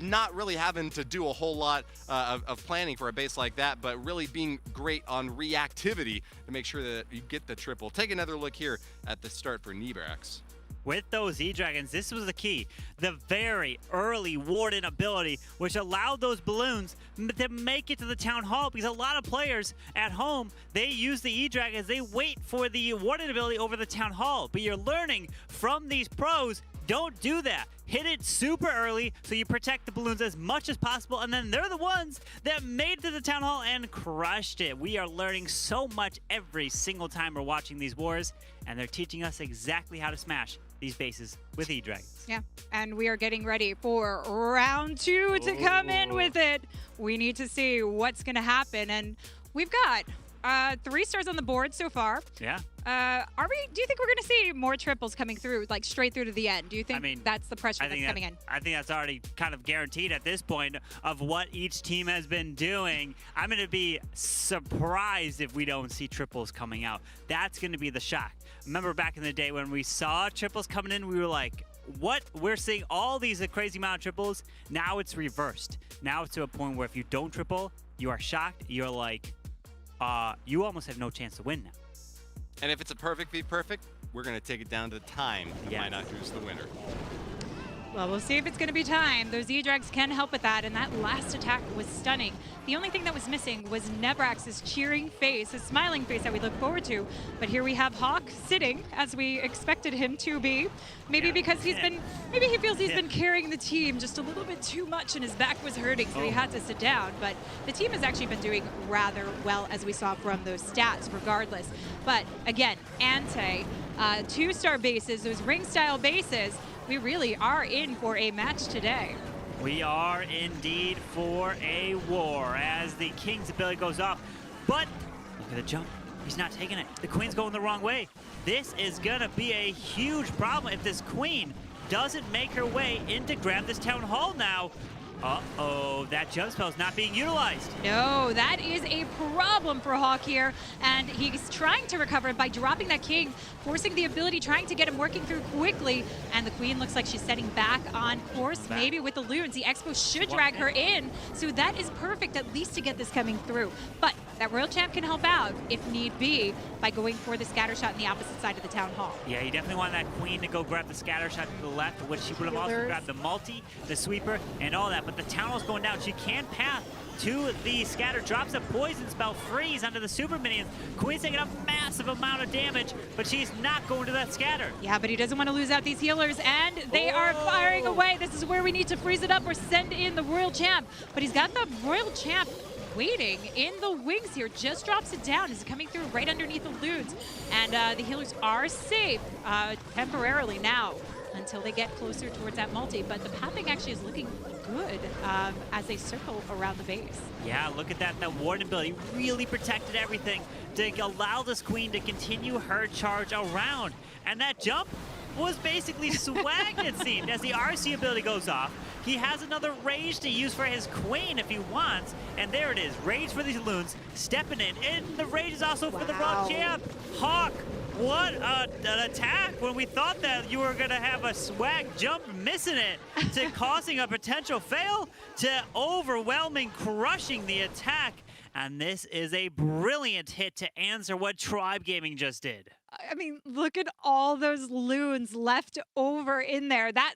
not really having to do a whole lot of planning for a base like that, but really being great on reactivity to make sure that you get the triple. Take another look here at the start for Nebrax. With those E-Dragons, this was the key. The very early Warden ability, which allowed those balloons to make it to the Town Hall, because a lot of players at home, they use the E-Dragons, they wait for the Warden ability over the Town Hall. But you're learning from these pros, don't do that. Hit it super early so you protect the balloons as much as possible, and then they're the ones that made it to the Town Hall and crushed it. We are learning so much every single time we're watching these wars, and they're teaching us exactly how to smash these bases with E-Dragons. Yeah, and we are getting ready for round 2 to come in with it. We need to see what's going to happen, and we've got 3 stars on the board so far. Yeah. Do you think we're going to see more triples coming through, like straight through to the end? Do you think that's the pressure that's coming in? I think that's already kind of guaranteed at this point of what each team has been doing. I'm going to be surprised if we don't see triples coming out. That's going to be the shock. Remember back in the day when we saw triples coming in, we were like, what? We're seeing all these crazy amount of triples. Now it's reversed. Now it's to a point where if you don't triple, you are shocked. You're like, you almost have no chance to win now. And if it's a perfect v perfect, we're going to take it down to time. Yes. Might not who's the winner. Well, we'll see if it's going to be time. Those E-Drags can help with that, and that last attack was stunning. The only thing that was missing was Nebrax's cheering face, his smiling face that we look forward to. But here we have Hawk sitting as we expected him to be. Maybe because maybe he feels he's been carrying the team just a little bit too much and his back was hurting, so he had to sit down. But the team has actually been doing rather well, as we saw from those stats regardless. But again, Ante, 2-star bases, those ring-style bases, we really are in for a match today. We are indeed for a war as the King's ability goes off. But look at the jump. He's not taking it. The Queen's going the wrong way. This is going to be a huge problem if this Queen doesn't make her way in to grab this Town Hall now. Uh-oh, that jump spell is not being utilized. No, that is a problem for Hawk here, and he's trying to recover by dropping that King, forcing the ability, trying to get him working through quickly, and the Queen looks like she's setting back on course, maybe with the Loons. The Expo should drag her in, so that is perfect at least to get this coming through. But that Royal Champ can help out, if need be, by going for the scatter shot on the opposite side of the Town Hall. Yeah, you definitely want that Queen to go grab the scatter shot to the left, which she would have also grabbed the multi, the sweeper, and all that. But the Town Hall's going down. She can path to the scatter, drops a poison spell, freeze onto the super minions. Queen's taking a massive amount of damage, but she's not going to that scatter. Yeah, but he doesn't want to lose out these healers, and they are firing away. This is where we need to freeze it up or send in the Royal Champ. But he's got the Royal Champ waiting in the wings here, just drops it down. Is coming through right underneath the loons. And the healers are safe temporarily now until they get closer towards that multi. But the pathing actually is looking good as they circle around the base. Yeah, look at that. That Warden ability really protected everything to allow this Queen to continue her charge around. And that jump was basically swagged, it seemed, as the RC ability goes off. He has another Rage to use for his Queen if he wants. And there it is. Rage for these loons, stepping in. And the Rage is also for the Rock Champ. Hawk, what an attack when we thought that you were going to have a swag jump, missing it, to causing a potential fail, to overwhelming, crushing the attack. And this is a brilliant hit to answer what Tribe Gaming just did. I mean, look at all those loons left over in there. That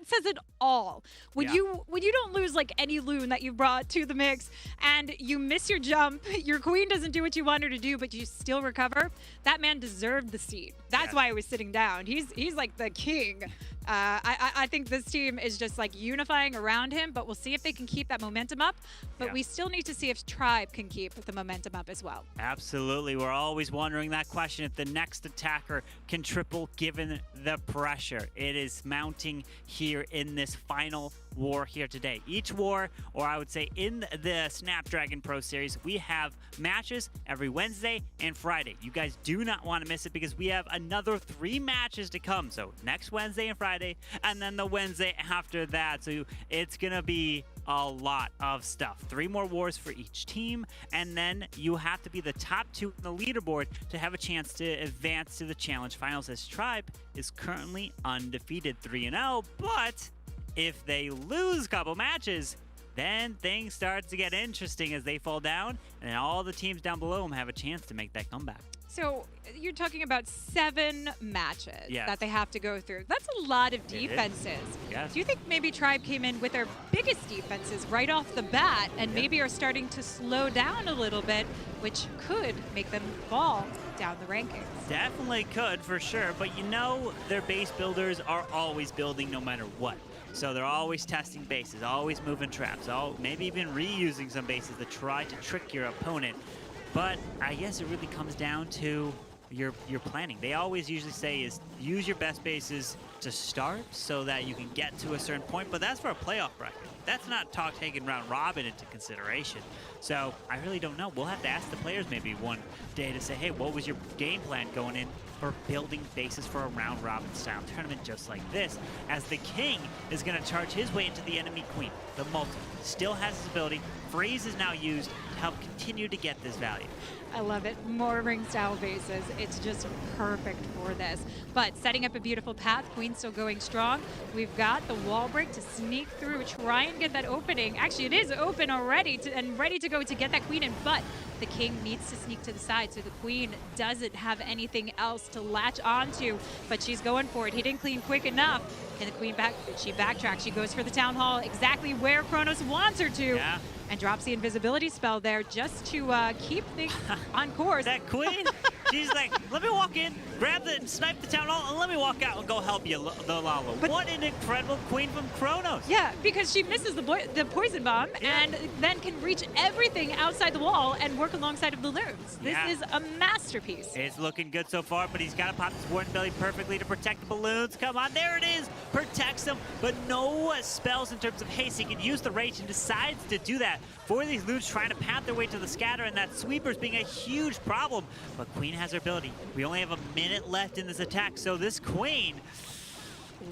says it all. When you don't lose like any loon that you brought to the mix and you miss your jump, your Queen doesn't do what you want her to do, but you still recover, that man deserved the seat. That's why I was sitting down. He's like the king. I think this team is just like unifying around him, but we'll see if they can keep that momentum up. But we still need to see if Tribe can keep the momentum up as well. Absolutely. We're always wondering that question, if the next attacker can triple given the pressure. It is mounting here in this final war here today. Each war, or I would say in the Snapdragon Pro Series, we have matches every Wednesday and Friday. You guys do not want to miss it because we have another 3 matches to come. So next Wednesday and Friday, and then the Wednesday after that. So it's going to be a lot of stuff. 3 more wars for each team, and then you have to be the top 2 in the leaderboard to have a chance to advance to the Challenge Finals, as Tribe is currently undefeated 3-0, but if they lose a couple matches, then things start to get interesting as they fall down, and then all the teams down below them have a chance to make that comeback. So you're talking about 7 matches that they have to go through. That's a lot of defenses. Yes. Do you think maybe Tribe came in with their biggest defenses right off the bat and maybe are starting to slow down a little bit, which could make them fall down the rankings? Definitely could, for sure. But you know, their base builders are always building no matter what. So they're always testing bases, always moving traps, maybe even reusing some bases to try to trick your opponent. But I guess it really comes down to your planning. They always usually say is use your best bases to start so that you can get to a certain point, but that's for a playoff bracket. That's not taking round robin into consideration. So I really don't know. We'll have to ask the players maybe one day to say, hey, what was your game plan going in for building bases for a round robin style tournament just like this, as the King is going to charge his way into the enemy Queen. The multi still has his ability. Freeze is now used to help continue to get this value. I love it. More ring style bases. It's just perfect for this. But setting up a beautiful path. Queen still going strong. We've got the wall break to sneak through, try and get that opening. Actually, it is open already and ready to go to get that Queen in, but the King needs to sneak to the side, so the Queen doesn't have anything else to latch onto, but she's going for it. He didn't clean quick enough. And the Queen she backtracks. She goes for the Town Hall exactly where Kronos wants her to. Yeah. And drops the invisibility spell there just to keep things on course. That Queen, she's like, let me walk in, grab the, snipe the Town Hall, and let me walk out and go help you, the Lalo. But what an incredible Queen from Kronos. Yeah, because she misses the poison bomb and then can reach everything outside the wall and work alongside of the balloons. This is a masterpiece. It's looking good so far, but he's got to pop his Warden Belly perfectly to protect the balloons. Come on, there it is. Protects them, but no spells in terms of haste. He can use the Rage and decides to do that for these loons trying to path their way to the scatter, and that Sweeper's being a huge problem. But Queen has her ability. We only have a minute left in this attack, so this Queen,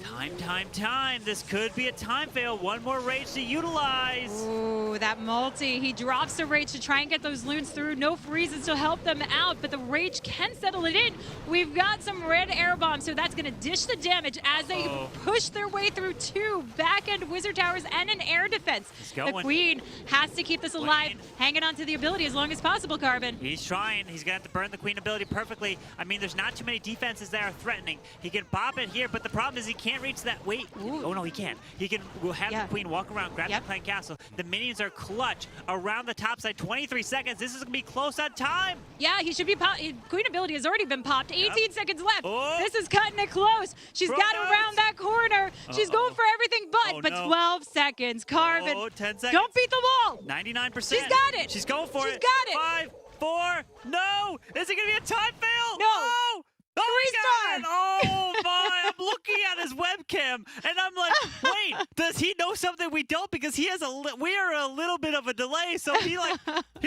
time. This could be a time fail. One more Rage to utilize. Ooh, that multi. He drops the Rage to try and get those loons through. No freezes to help them out, but the Rage can settle it in. We've got some red air bombs, so that's going to dish the damage as they push their way through 2 back-end Wizard Towers and an air defense. The Queen has to keep this alive, hanging on to the ability as long as possible, Carbon. He's trying. He's going to have to burn the Queen ability perfectly. I mean, there's not too many defenses that are threatening. He can pop it here, but the problem is he can't reach that. Wait. Oh, no, he can't. He can have the Queen walk around, grab the Clan Castle. The minions are clutch around the top side. 23 seconds. This is going to be close on time. Yeah, he should be Queen ability has already been popped. 18 seconds left. Oh. This is cutting it close. She's got around that corner. She's going for everything but 12 seconds. Carvin, 10 seconds. don't beat the wall. 99%. She's got it. She's going for it. She's got it. 5, 4, no. Is it going to be a time fail? No. Oh. Oh, 3-star. Oh my! I'm looking at his webcam, and I'm like, wait, does he know something we don't? Because he has we are a little bit of a delay. So he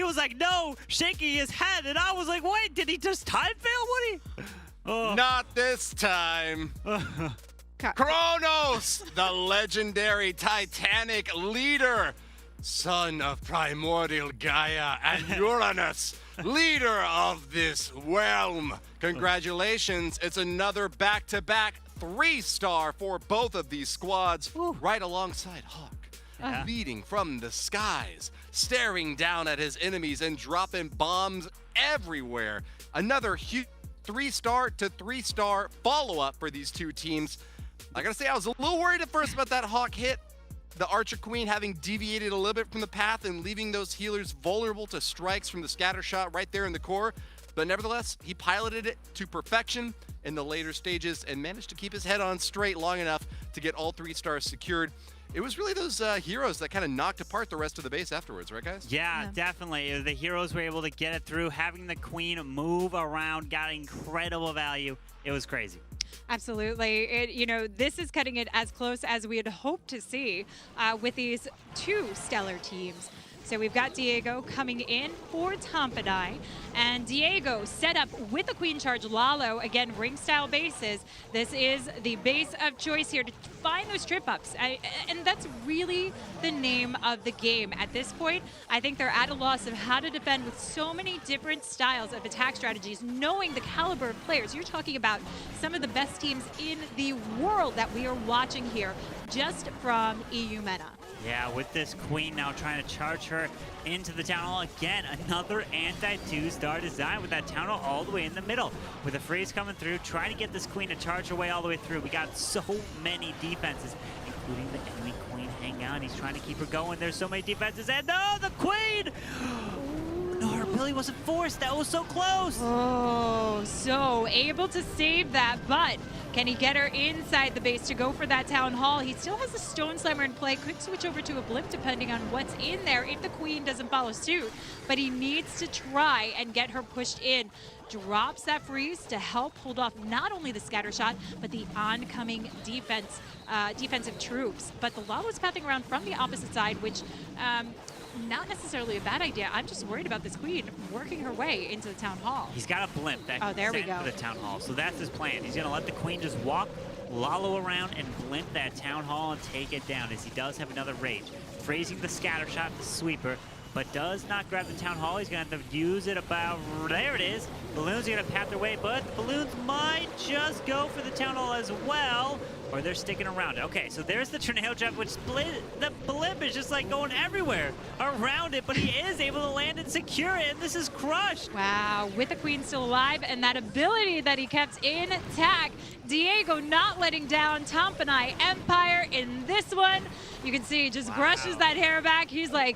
was like, no, shaking his head, and I was like, wait, did he just time fail? What Not this time. Kronos, the legendary Titanic leader, son of primordial Gaia and Uranus, leader of this realm. Congratulations, it's another back-to-back 3-star for both of these squads, right alongside Hawk, leading from the skies, staring down at his enemies and dropping bombs everywhere. Another huge 3-star to 3-star follow-up for these two teams. I gotta say, I was a little worried at first about that Hawk hit. The Archer Queen having deviated a little bit from the path and leaving those healers vulnerable to strikes from the scatter shot right there in the core. But nevertheless, he piloted it to perfection in the later stages and managed to keep his head on straight long enough to get all 3 stars secured. It was really those heroes that kind of knocked apart the rest of the base afterwards, right, guys? Yeah, definitely. The heroes were able to get it through. Having the Queen move around got incredible value. It was crazy. Absolutely. This is cutting it as close as we had hoped to see with these 2 stellar teams. So we've got Diego coming in for Tompadai, and Diego set up with the Queen Charge Lalo, again, ring-style bases. This is the base of choice here to find those trip-ups, and that's really the name of the game. At this point, I think they're at a loss of how to defend with so many different styles of attack strategies, knowing the caliber of players. You're talking about some of the best teams in the world that we are watching here, just from EU MENA. Yeah, with this Queen now trying to charge her into the Town Hall again. Another anti-2-star design with that Town Hall all the way in the middle. With a freeze coming through, trying to get this Queen to charge her way all the way through. We got so many defenses, including the enemy Queen hanging out. He's trying to keep her going. There's so many defenses, and no, the Queen! No, her ability wasn't forced. That was so close. Oh, so able to save that, but can he get her inside the base to go for that Town Hall? He still has a Stone Slammer in play. Could switch over to a Blimp depending on what's in there if the Queen doesn't follow suit. But he needs to try and get her pushed in. Drops that freeze to help hold off not only the scatter shot, but the oncoming defensive troops. But the Lalo's pathing around from the opposite side, which not necessarily a bad idea. I'm just worried about this Queen working her way into the Town Hall. He's got a Blimp that there we sent go. for the Town Hall. So that's his plan. He's going to let the Queen just walk Lalo around and Blimp that Town Hall and take it down, as he does have another rage. Freezing the scatter shot, the sweeper, but does not grab the Town Hall. He's going to have to use it about, there it is. Balloons are going to path their way, but Balloons might just go for the Town Hall as well, or they're sticking around it. Okay, so there's the tornado jump, which the Blimp is just like going everywhere around it, but he is able to land and secure it, and this is crushed. Wow, with the Queen still alive and that ability that he kept intact, Diego not letting down Tompanai Empire in this one. You can see he just brushes that hair back. He's like,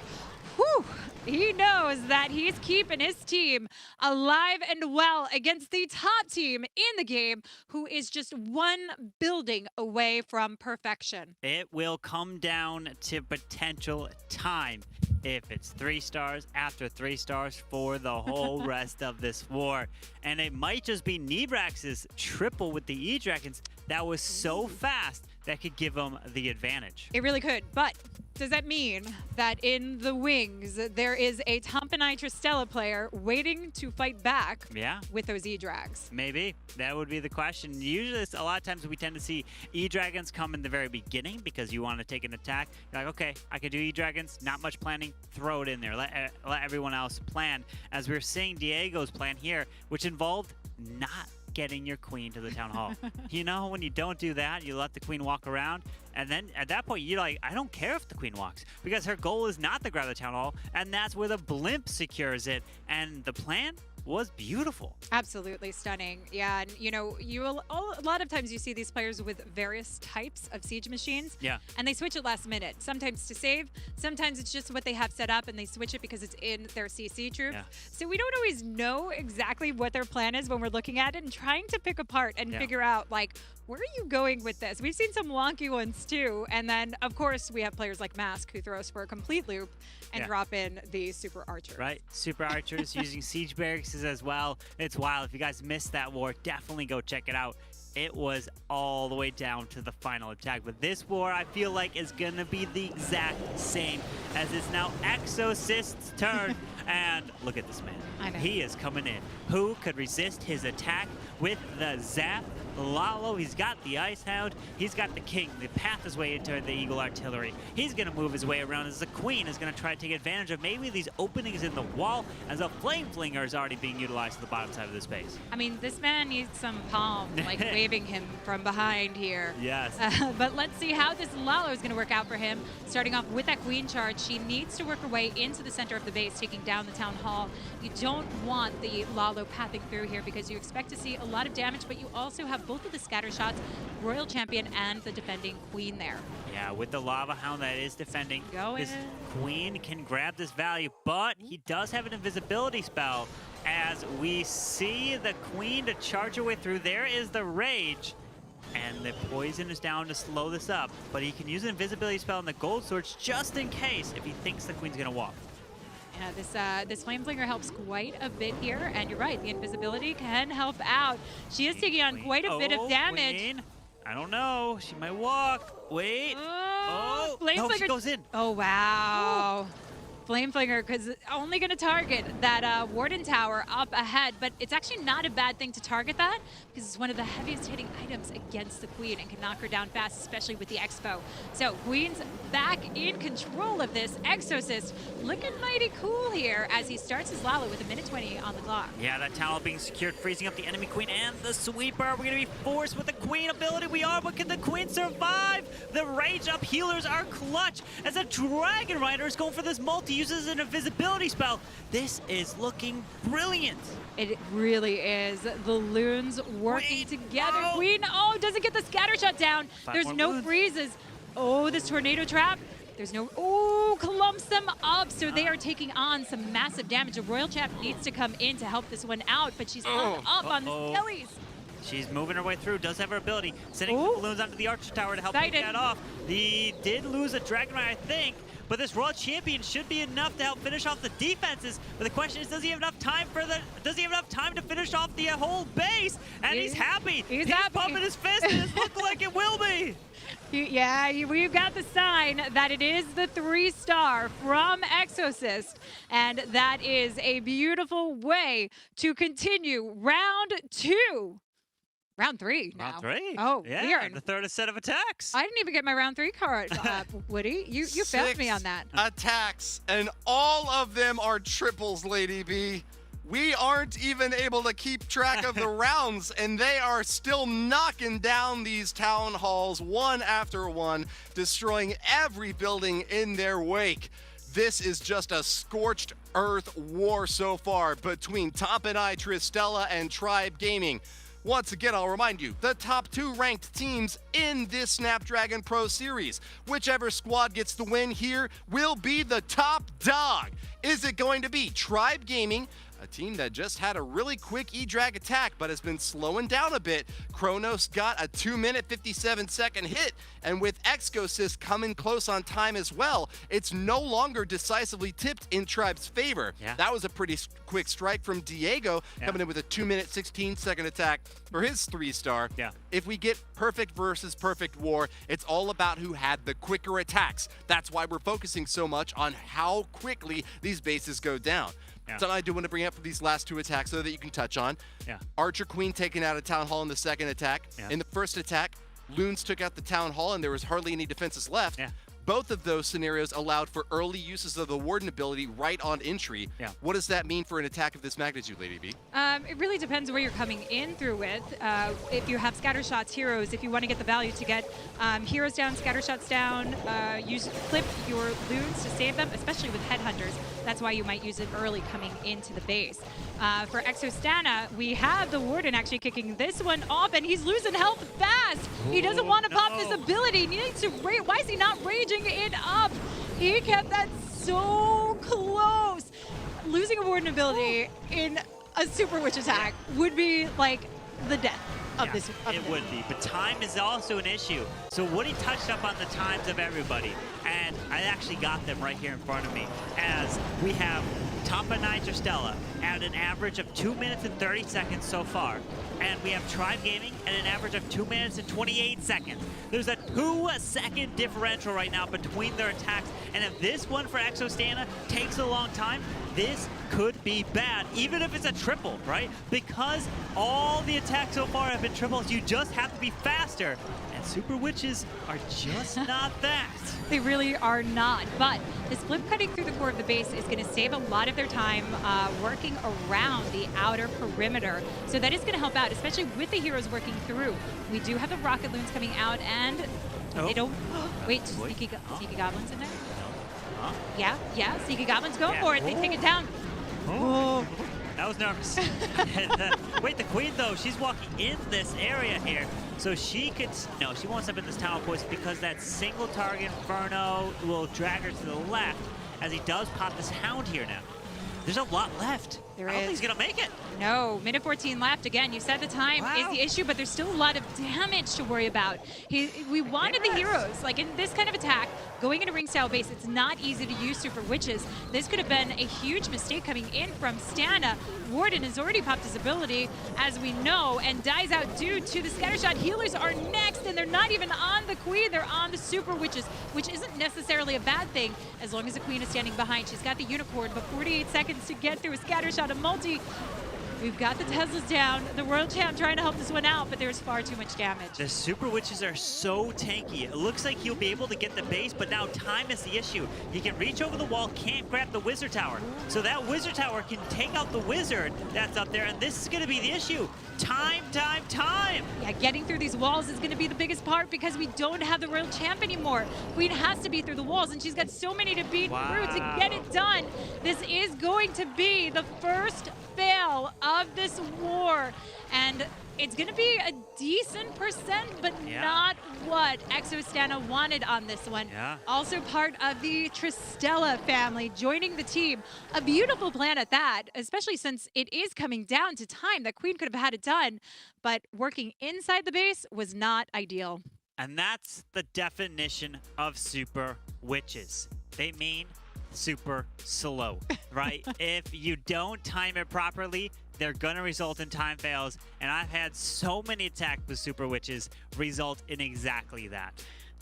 whew. He knows that he's keeping his team alive and well against the top team in the game, who is just one building away from perfection. It will come down to potential time if it's 3 stars after 3 stars for the whole rest of this war. And it might just be Nebrax's triple with the E-Dragons that was so fast that could give them the advantage. It really could, but does that mean that in the wings there is a Tompanai Tristella player waiting to fight back with those E-Drags? Maybe. That would be the question. Usually, a lot of times we tend to see E-Dragons come in the very beginning because you want to take an attack. You're like, okay, I can do E-Dragons, not much planning, throw it in there. Let everyone else plan. As we're seeing Diego's plan here, which involved not getting your Queen to the Town Hall. You know, when you don't do that, you let the Queen walk around, and then at that point, you're like, I don't care if the Queen walks, because her goal is not to grab the Town Hall, and that's where the Blimp secures it. And the plan was beautiful. Absolutely stunning. Yeah, and a lot of times you see these players with various types of siege machines. Yeah. And they switch it last minute. Sometimes to save, sometimes it's just what they have set up and they switch it because it's in their CC troops. Yeah. So we don't always know exactly what their plan is when we're looking at it and trying to pick apart and figure out, like, where are you going with this? We've seen some wonky ones too. And then, of course, we have players like Mask who throw us for a complete loop and drop in the Super Archers. Right, Super Archers using Siege Barracks as well. It's wild. If you guys missed that war, definitely go check it out. It was all the way down to the final attack. But this war, I feel like, is going to be the exact same, as it's now Exosyst's turn. And look at this man. I know. He is coming in. Who could resist his attack with the Zap? Lalo, he's got the Ice Hound, he's got the King, the path his way into the Eagle Artillery. He's going to move his way around as the Queen is going to try to take advantage of maybe these openings in the wall, as a Flame Flinger is already being utilized to the bottom side of the space. I mean, this man needs some palm, like waving him from behind here. Yes. But let's see how this Lalo is going to work out for him. Starting off with that Queen charge, she needs to work her way into the center of the base, taking down the Town Hall. You don't want the Lalo pathing through here because you expect to see a lot of damage, but you also have both of the scatter shots, Royal Champion and the defending Queen there. Yeah, with the Lava Hound that is defending, this Queen can grab this value, but he does have an invisibility spell. As we see the Queen to charge her way through, there is the Rage. And the poison is down to slow this up, but he can use an invisibility spell on the Gold Swords just in case if he thinks the Queen's gonna walk. Yeah, this Flame Flinger helps quite a bit here, and you're right, the invisibility can help out. She is taking on quite a bit of damage. Queen. I don't know, she might walk. Wait. Flame no, Flinger she goes in. Oh, wow. Flame Flinger, because only going to target that Warden Tower up ahead, but it's actually not a bad thing to target that, because it's one of the heaviest hitting items against the Queen and can knock her down fast, especially with the Expo. So Queen's back in control of this. Exosyst looking mighty cool here as he starts his Lalo with 1:20 on the clock. Yeah, that Tower being secured, freezing up the enemy Queen and the Sweeper. We're going to be forced with the Queen ability. We are, but can the Queen survive? The Rage Up healers are clutch as a Dragon Rider is going for this multi, uses an invisibility spell. This is looking brilliant. It really is. The loons working together. Queen, doesn't get the scatter shot down. There's no freezes. This tornado trap. There's no, clumps them up. So they are taking on some massive damage. A Royal Champ needs to come in to help this one out, but she's hung up on the skellies. She's moving her way through, does have her ability. Sending the balloons onto the Archer Tower to help take that off. He did lose a Dragon Rider, I think, but this Royal Champion should be enough to help finish off the defenses. But the question is, does he have enough time to finish off the whole base? And he's happy. He's happy. Pumping his fist, and it looks like it will be. We've got the sign that it is the 3-star from Exosyst, and that is a beautiful way to continue round 2. Round 3 now. Round 3? Oh, yeah, we are the third set of attacks. I didn't even get my round 3 card, Woody. You failed me on that. Attacks, and all of them are triples, Lady B. We aren't even able to keep track of the rounds, and they are still knocking down these town halls one after one, destroying every building in their wake. This is just a scorched earth war so far between Top and I, Tristella, and Tribe Gaming. Once again, I'll remind you, the top 2 ranked teams in this Snapdragon Pro Series. Whichever squad gets the win here will be the top dog. Is it going to be Tribe Gaming, a team that just had a really quick E-Drag attack but has been slowing down a bit? Kronos got a 2-minute 57-second hit, and with Exosys coming close on time as well, it's no longer decisively tipped in Tribe's favor. Yeah. That was a pretty quick strike from Diego, coming in with a 2-minute 16-second attack for his 3-star. Yeah. If we get perfect versus perfect war, it's all about who had the quicker attacks. That's why we're focusing so much on how quickly these bases go down. Yeah. Something I do want to bring up for these last 2 attacks though that you can touch on. Yeah. Archer Queen taken out of Town Hall in the second attack. Yeah. In the first attack, Loons took out the Town Hall and there was hardly any defenses left. Yeah. both of those scenarios allowed for early uses of the Warden ability right on entry. Yeah. What does that mean for an attack of this magnitude, Lady B? It really depends where you're coming in through with. If you have scatter shots, heroes, if you want to get the value to get heroes down, scatter shots down, clip your loons to save them, especially with headhunters. That's why you might use it early coming into the base. For Exostana, we have the Warden actually kicking this one off, and he's losing health fast. He doesn't want to pop this ability. He needs to rage. Why is he not raging it up? He kept that so close. Losing a Warden ability in a Super Witch attack would be like the death of this. It would be, but time is also an issue. So Woody touched up on the times of everybody, and I actually got them right here in front of me, as we have Tampa Nitro Stella at an average of 2 minutes and 30 seconds so far, and we have Tribe Gaming at an average of 2 minutes and 28 seconds. There's a 2-second differential right now between their attacks, and if this one for Exostana takes a long time, this could be bad, even if it's a triple, right? Because all the attacks so far have been triples, you just have to be faster, and Super Witches are just not that. They really are not, but the split cutting through the core of the base is going to save a lot of their time working around the outer perimeter. So that is going to help out, especially with the heroes working through. We do have the rocket loons coming out, and they don't... Wait, sneaky goblins in there? Huh? Yeah, sneaky goblins go for it. They take it down. Oh. I was nervous. Wait, the queen though, she's walking in this area here, so she could, no, she won't step in this tower poison because that single target Inferno will drag her to the left as he does pop this hound here now. There's a lot left. I don't think he's gonna make it. No, minute 14 left. Again, you said the time is the issue, but there's still a lot of damage to worry about. We wanted the heroes, like in this kind of attack, going into ring style base, it's not easy to use Super Witches. This could have been a huge mistake coming in from Stana. Warden has already popped his ability, as we know, and dies out due to the scattershot. Healers are next, and they're not even on the queen, they're on the Super Witches, which isn't necessarily a bad thing, as long as the queen is standing behind. She's got the unicorn, but 48 seconds to get through a scattershot, a multi. We've got the Teslas down, the world champ trying to help this one out, but there's far too much damage. The Super Witches are so tanky. It looks like he'll be able to get the base, but now time is the issue. He can reach over the wall, can't grab the Wizard Tower. So that Wizard Tower can take out the Wizard that's up there, and this is going to be the issue. Time. Yeah, getting through these walls is going to be the biggest part because we don't have the Royal Champ anymore. Queen has to be through the walls, and she's got so many to beat through to get it done. This is going to be the first fail of this war, and it's going to be a decent percent, but not what Exostana wanted on this one. Also part of the Tristella family joining the team. A beautiful plan at that, especially since it is coming down to time. That Queen could have had it done, but working inside the base was not ideal. And that's the definition of Super Witches. They mean super slow, right? If you don't time it properly, they're gonna result in time fails, and I've had so many attacks with Super Witches result in exactly that.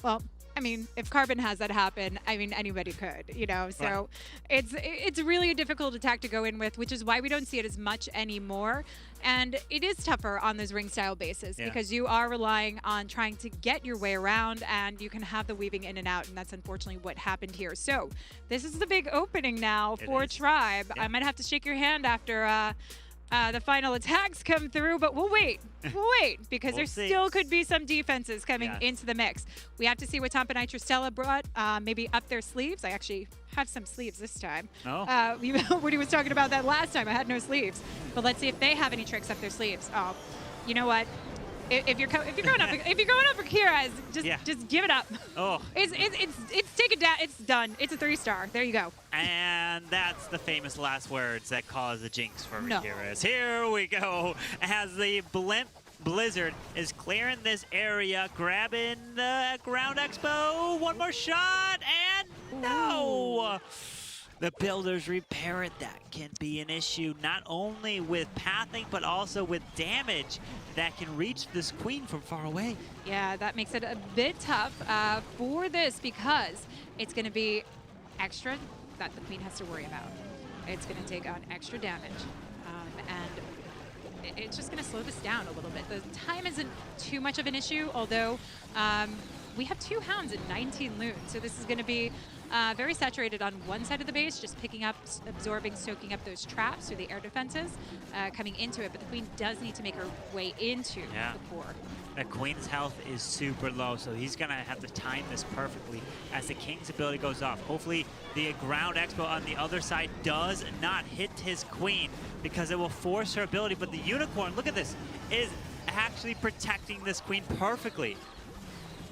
Well, I mean, if Carbon has that happen, I mean, anybody could, you know? So it's really a difficult attack to go in with, which is why we don't see it as much anymore. And it is tougher on those ring style bases because you are relying on trying to get your way around, and you can have the weaving in and out, and that's unfortunately what happened here. So this is the big opening now for Tribe. I might have to shake your hand after the final attacks come through, but we'll wait. We'll wait, because there still could be some defenses coming into the mix. We have to see what Tampa Nitro Stella brought, maybe up their sleeves. I actually have some sleeves this time. Woody was talking about that last time. I had no sleeves. But let's see if they have any tricks up their sleeves. Oh, you know what? If you're going up for Kira's, just give it up. Oh, it's taken down. It's done. It's a 3-star. There you go. And that's the famous last words that cause the jinx for Kira's. Here we go, as the blimp Blizzard is clearing this area, grabbing the ground expo. One more shot, and no. The builders repair it. That can be an issue, not only with pathing, but also with damage that can reach this queen from far away. Yeah, that makes it a bit tough for this, because it's going to be extra that the queen has to worry about. It's going to take on extra damage, and it's just going to slow this down a little bit. The time isn't too much of an issue, although we have 2 Hounds and 19 Loons. So this is going to be very saturated on one side of the base, just picking up, absorbing, soaking up those traps through the air defenses, coming into it. But the Queen does need to make her way into the core. The Queen's health is super low, so he's going to have to time this perfectly as the King's ability goes off. Hopefully the Ground Expo on the other side does not hit his Queen because it will force her ability. But the Unicorn, look at this, is actually protecting this Queen perfectly.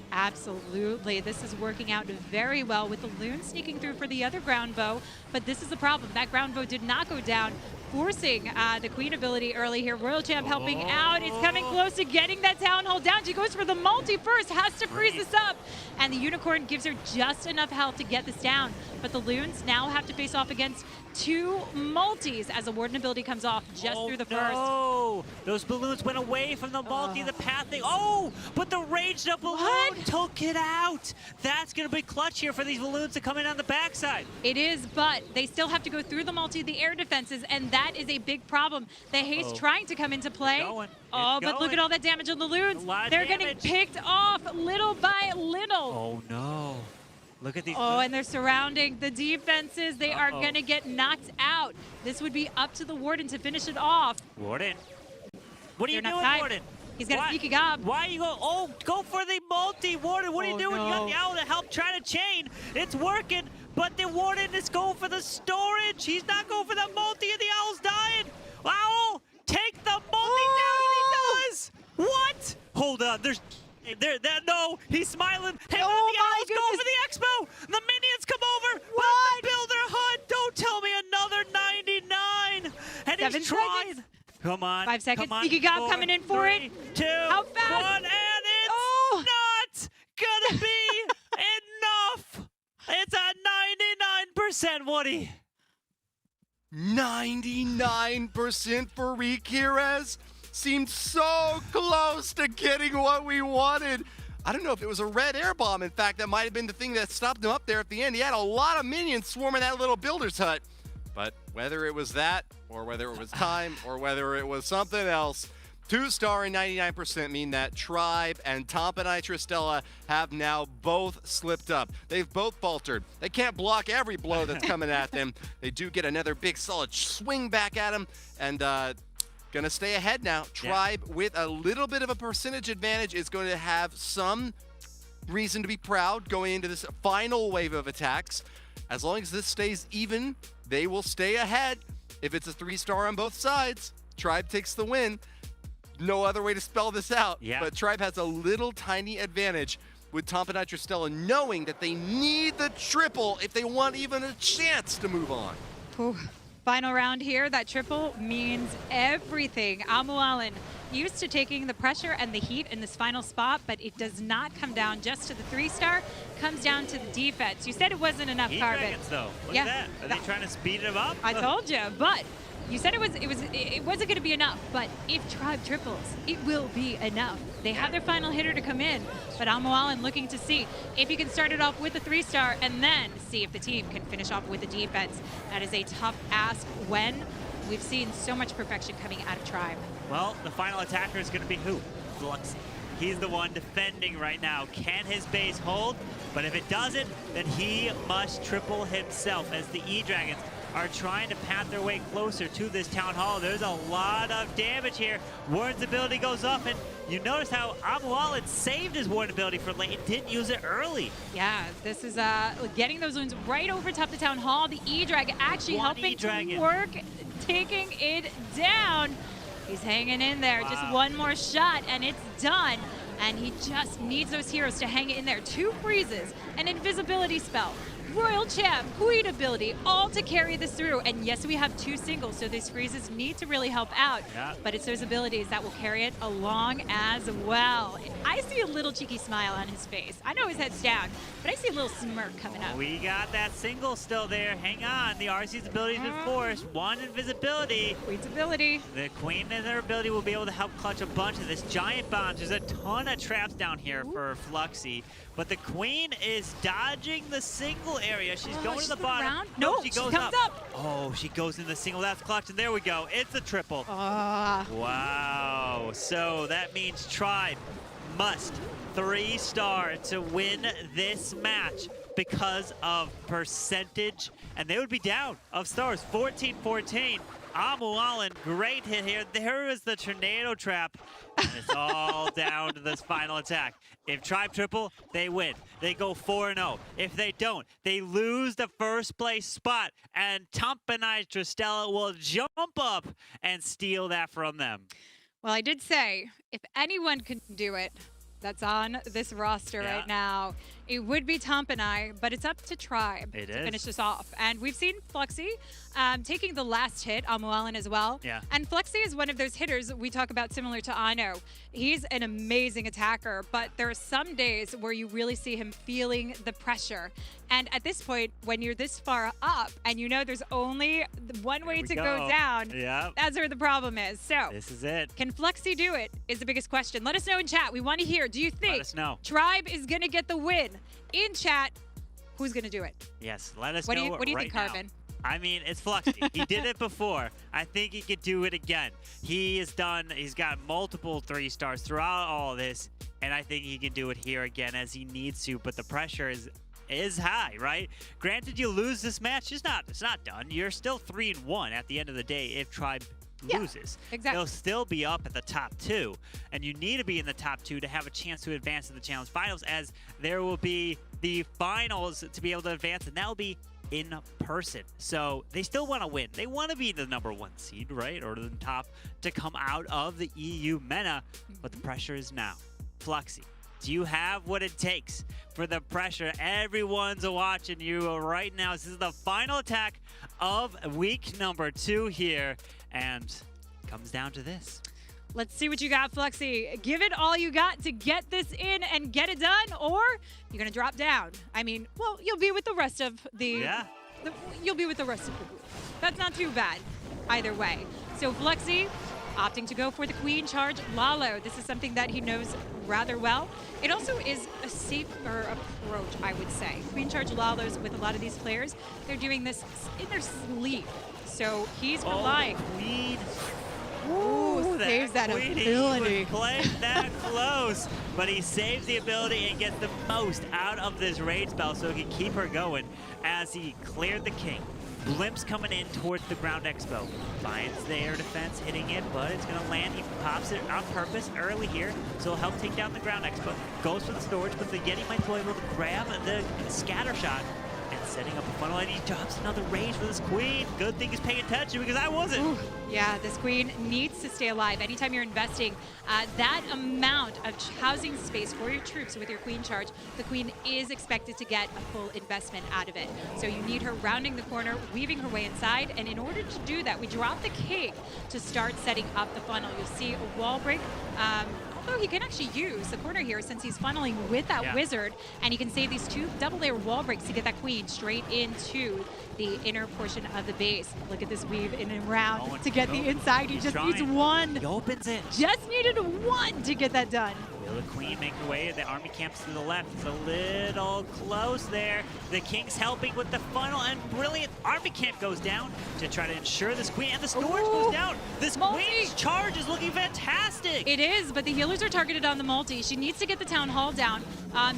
Absolutely. This is working out very well with the Loon sneaking through for the other ground bow. But this is the problem. That ground bow did not go down, forcing the Queen ability early here. Royal Champ helping out. It's coming close to getting that Town Hall down. She goes for the multi first, has to freeze this up. And the Unicorn gives her just enough health to get this down. But the Loons now have to face off against 2 multis as the Warden ability comes off just through the first. Oh, those balloons went away from the multi, the pathing. Oh, but the raged up balloon took it out. That's going to be clutch here for these balloons to come in on the backside. It is, but they still have to go through the multi, the air defenses, and that is a big problem. The haste trying to come into play. But look at all that damage on the Loons. They're getting picked off little by little. Oh, no. Look at these. Oh, and they're surrounding the defenses. They are going to get knocked out. This would be up to the Warden to finish it off. Warden. What are you doing, Warden? He's got a sneaky gob. Why are you going? Oh, go for the multi, Warden. What are you doing? You got the owl to help try to chain. It's working, but the Warden is going for the storage. He's not going for the multi, and the owl's dying. Owl, take the multi down, and he does. What? Hold on. No, he's smiling. Hey, the owl's going for the expo. The minions come over. What? Builder hunt. Don't tell me another 99. And 7 he's trying. seconds. Come on. 5 seconds. Come on. Sneaky gob coming in for 3, it. 2, How fast? 1, and it's not gonna be enough. It's a 99%, Woody. 99% for Riquirez. Seemed so close to getting what we wanted. I don't know if it was a red air bomb. In fact, that might have been the thing that stopped him up there at the end. He had a lot of minions swarming that little builder's hut. But whether it was that, or whether it was time, or whether it was something else, 2-star and 99% mean that Tribe and Tompa and Tristella have now both slipped up. They've both faltered. They can't block every blow that's coming at them. They do get another big solid swing back at them, and gonna stay ahead now. Tribe with a little bit of a percentage advantage is going to have some reason to be proud going into this final wave of attacks. As long as this stays even, they will stay ahead. If it's a 3-star on both sides, Tribe takes the win. No other way to spell this out. But Tribe has a little tiny advantage with Tompa and Tristella, knowing that they need the triple if they want even a chance to move on. Final round here. That triple means everything. Amualin used to taking the pressure and the heat in this final spot, but it does not come down just to the 3-star. Comes down to the defense. You said it wasn't enough, Carbon. Though. Look at that. Are they trying to speed him up? I told you, but you said it wasn't going to be enough. But if Tribe triples, it will be enough. They have their final hitter to come in, but Amualin looking to see if you can start it off with a 3-star and then see if the team can finish off with the defense. That is a tough ask when we've seen so much perfection coming out of Tribe. Well, the final attacker is going to be who? Flux. He's the one defending right now. Can his base hold? But if it doesn't, then he must triple himself as the E-Dragons are trying to path their way closer to this Town Hall. There's a lot of damage here. Warden's ability goes up, and you notice how Amualin saved his Warden ability for late and didn't use it early. Yeah, this is getting those wounds right over top the Town Hall. The E-Dragon actually helping to work, taking it down. He's hanging in there. Just one more shot, and it's done. And he just needs those heroes to hang in there. 2 freezes, an invisibility spell, Royal Champ, Queen ability, all to carry this through. And yes, we have 2 singles, so these freezes need to really help out. But it's those abilities that will carry it along as well. I see a little cheeky smile on his face. I know his head's down, but I see a little smirk coming up. We got that single still there. Hang on. The RC's ability is forced. 1 invisibility. Queen's ability. The Queen and her ability will be able to help clutch a bunch of this giant bombs. There's a ton of traps down here for Fluxy. But the Queen is dodging the single area. She's going to the bottom. No, she goes comes up. Oh, she goes in the single. That's clutch, and there we go. It's a triple. Wow. So that means Tribe must 3-star to win this match because of percentage, and they would be down of stars, 14-14. Amualan, great hit here. There is the tornado trap, and it's all down to this final attack. If Tribe triple, they win. They go 4-0. If they don't, they lose the first place spot, and Tampanai Tristella will jump up and steal that from them. Well, I did say, if anyone can do it, that's on this roster right now, it would be Tampanai, but it's up to Tribe to finish this off. And we've seen Fluxy taking the last hit, Amualan as well. Yeah. And Fluxy is one of those hitters we talk about similar to Ano. He's an amazing attacker, but there are some days where you really see him feeling the pressure. And at this point, when you're this far up and you know there's only one way to go down, that's where the problem is. So this is it. Can Fluxy do it is the biggest question. Let us know in chat. We want to hear, do you think Tribe is going to get the win? In chat, who's going to do it? Yes, let us know what do you think, Carvin? I mean, it's Fluxy. He did it before. I think he could do it again. He's got multiple 3-stars throughout all of this, and I think he can do it here again as he needs to, but the pressure is high, right? Granted, you lose this match, it's not done. You're still 3-1 at the end of the day if Tribe loses. Exactly. They'll still be up at the top 2, and you need to be in the top 2 to have a chance to advance to the Challenge Finals, as there will be the finals to be able to advance, and that will be in person. So they still want to win. They want to be the #1 seed, right? Or the top to come out of the EU MENA, but the pressure is now. Fluxy, do you have what it takes for the pressure? Everyone's watching you right now. This is the final attack of week number 2 here, and it comes down to this. Let's see what you got, Fluxy. Give it all you got to get this in and get it done, or you're gonna drop down. I mean, well, you'll be with the rest of you'll be with the rest of the group. That's not too bad, either way. So Fluxy opting to go for the Queen Charge Lalo. This is something that he knows rather well. It also is a safer approach, I would say. Queen Charge Lalos with a lot of these players, they're doing this in their sleep. So he's relying. Queen. Ooh, saves that ability. Playing that close, but he saves the ability and gets the most out of this raid spell so he can keep her going as he cleared the king. Blimps coming in towards the ground expo. Finds the air defense, hitting it, but it's going to land. He pops it on purpose early here, so it'll help take down the ground expo. Goes for the storage, but the Yeti might be able to grab the scatter shot. And setting up a funnel, and he drops another rage for this queen. Good thing he's paying attention because I wasn't. Ooh, yeah, this queen needs to stay alive. Anytime you're investing that amount of housing space for your troops with your queen charge, the queen is expected to get a full investment out of it. So you need her rounding the corner, weaving her way inside, and in order to do that, we drop the king to start setting up the funnel. You'll see a wall break. Although he can actually use the corner here since he's funneling with that wizard, and he can save these 2 double-layer wall breaks to get that queen straight into the inner portion of the base. Look at this weave in and around to get the inside. He just needs 1. He opens it. Just needed 1 to get that done. Will the queen make her way? The army camps to the left. It's a little close there. The king's helping with the funnel, and brilliant army camp goes down to try to ensure this queen, and the storage goes down. This queen's charge is looking fantastic. It is, but the healers are targeted on the multi. She needs to get the town hall down.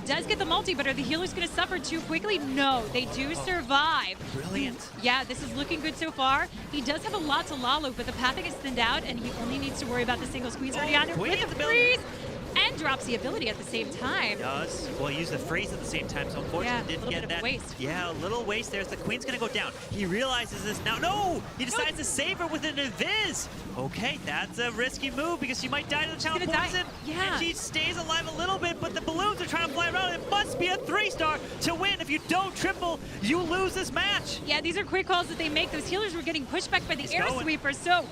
Does get the multi, but are the healers going to suffer too quickly? No, they do survive. Brilliant. Yeah, this is looking good so far. He does have a lot to Lalo, but the pathing is thinned out, and he only needs to worry about the single squeeze already on it with the freeze. And drops the ability at the same time. He does. Well, use the freeze at the same time, so unfortunately didn't get that. Waste. Yeah, a little waste there. The queen's gonna go down. He realizes this now. No! He decides to save her with an invis. Okay, that's a risky move because she might die to the challenge poison. Yeah. And she stays alive a little bit, but the balloons are trying to fly around. It must be a 3-star to win. If you don't triple, you lose this match. Yeah, these are quick calls that they make. Those healers were getting pushed back by the air sweeper. So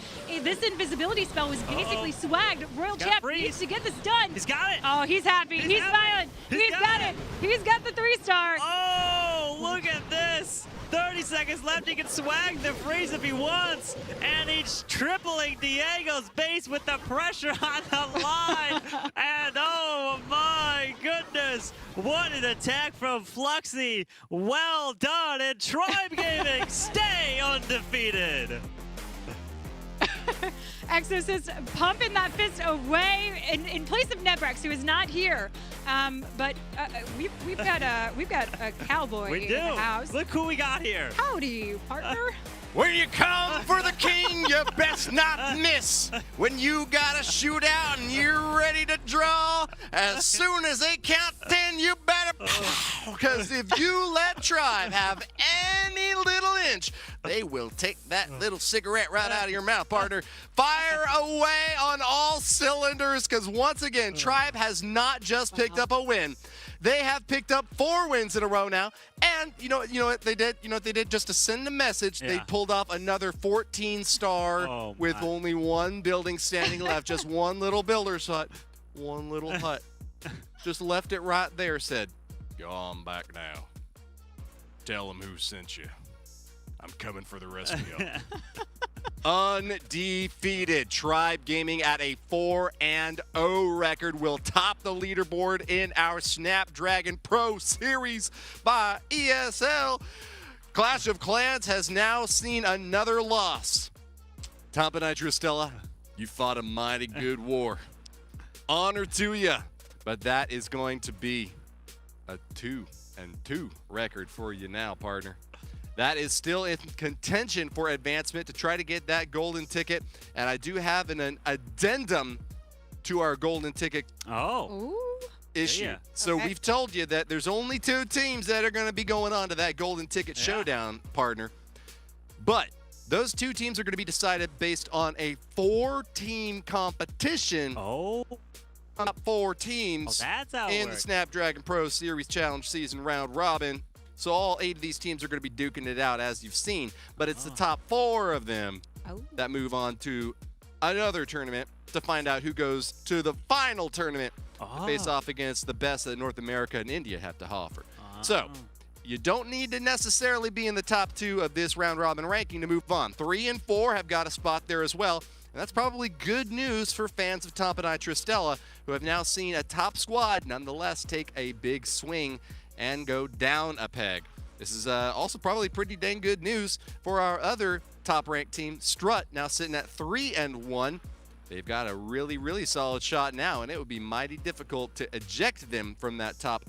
this invisibility spell was basically swagged. Royal Champ needs to get this done. He's got it. Oh, he's happy. He's smiling. He's got it. He's got the 3-star. Oh, look at this. 30 seconds left. He can swag the freeze if he wants. And he's tripling Diego's base with the pressure on the line. And oh my goodness. What an attack from Fluxy. Well done. And Tribe Gaming stay undefeated. Exos is pumping that fist away in place of Nebrex, who is not here. But we've got a cowboy We in do. the house. Look who we got here. Howdy, partner. When you come for the king, you best not miss. When you got a shootout and you're ready to draw, as soon as they count 10, you better because if you let Tribe have any little inch, they will take that little cigarette right out of your mouth, partner. Fire away on all cylinders, because once again, Tribe has not just picked up a win. They have picked up 4 wins in a row now. And you know what they did? You know what they did? Just to send a message, they pulled off another 14-star with only one building standing left. Just one little builder's hut. One little hut. Just left it right there, said, "Go on back now. Tell them who sent you. I'm coming for the rest of you." Undefeated. Tribe Gaming at a 4-0 record will top the leaderboard in our Snapdragon Pro Series by ESL. Clash of Clans has now seen another loss. Tampa Nitrostella, you fought a mighty good war. Honor to you. But that is going to be a 2-2 record for you now, partner. That is still in contention for advancement to try to get that golden ticket. And I do have an addendum to our golden ticket issue. Yeah. So Okay. we've told you that there's only 2 teams that are going to be going on to that golden ticket showdown, partner. But those 2 teams are going to be decided based on a 4-team competition. Top 4 teams that's how it in the works. Snapdragon Pro Series Challenge Season Round Robin. So all 8 of these teams are going to be duking it out, as you've seen. But it's the top 4 of them that move on to another tournament to find out who goes to the final tournament to face off against the best that North America and India have to offer. So you don't need to necessarily be in the top 2 of this round robin ranking to move on. 3 and 4 have got a spot there as well. And that's probably good news for fans of Tampa Nitrostella, who have now seen a top squad nonetheless take a big swing and go down a peg. This is also probably pretty dang good news for our other top-ranked team, Strut, now sitting at 3-1. They've got a really, really solid shot now, and it would be mighty difficult to eject them from that top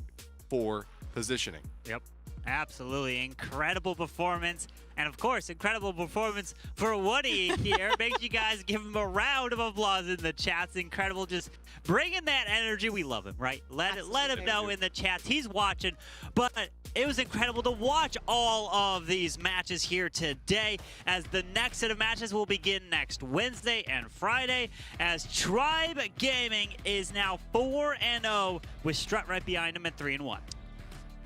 4 positioning. Yep, absolutely. Incredible performance. And of course, incredible performance for Woody here. Make sure you guys give him a round of applause in the chats. Incredible, just bringing that energy. We love him, right? Let him know in the chats he's watching. But it was incredible to watch all of these matches here today, as the next set of matches will begin next Wednesday and Friday, as Tribe Gaming is now 4-0 with Strut right behind him at 3-1.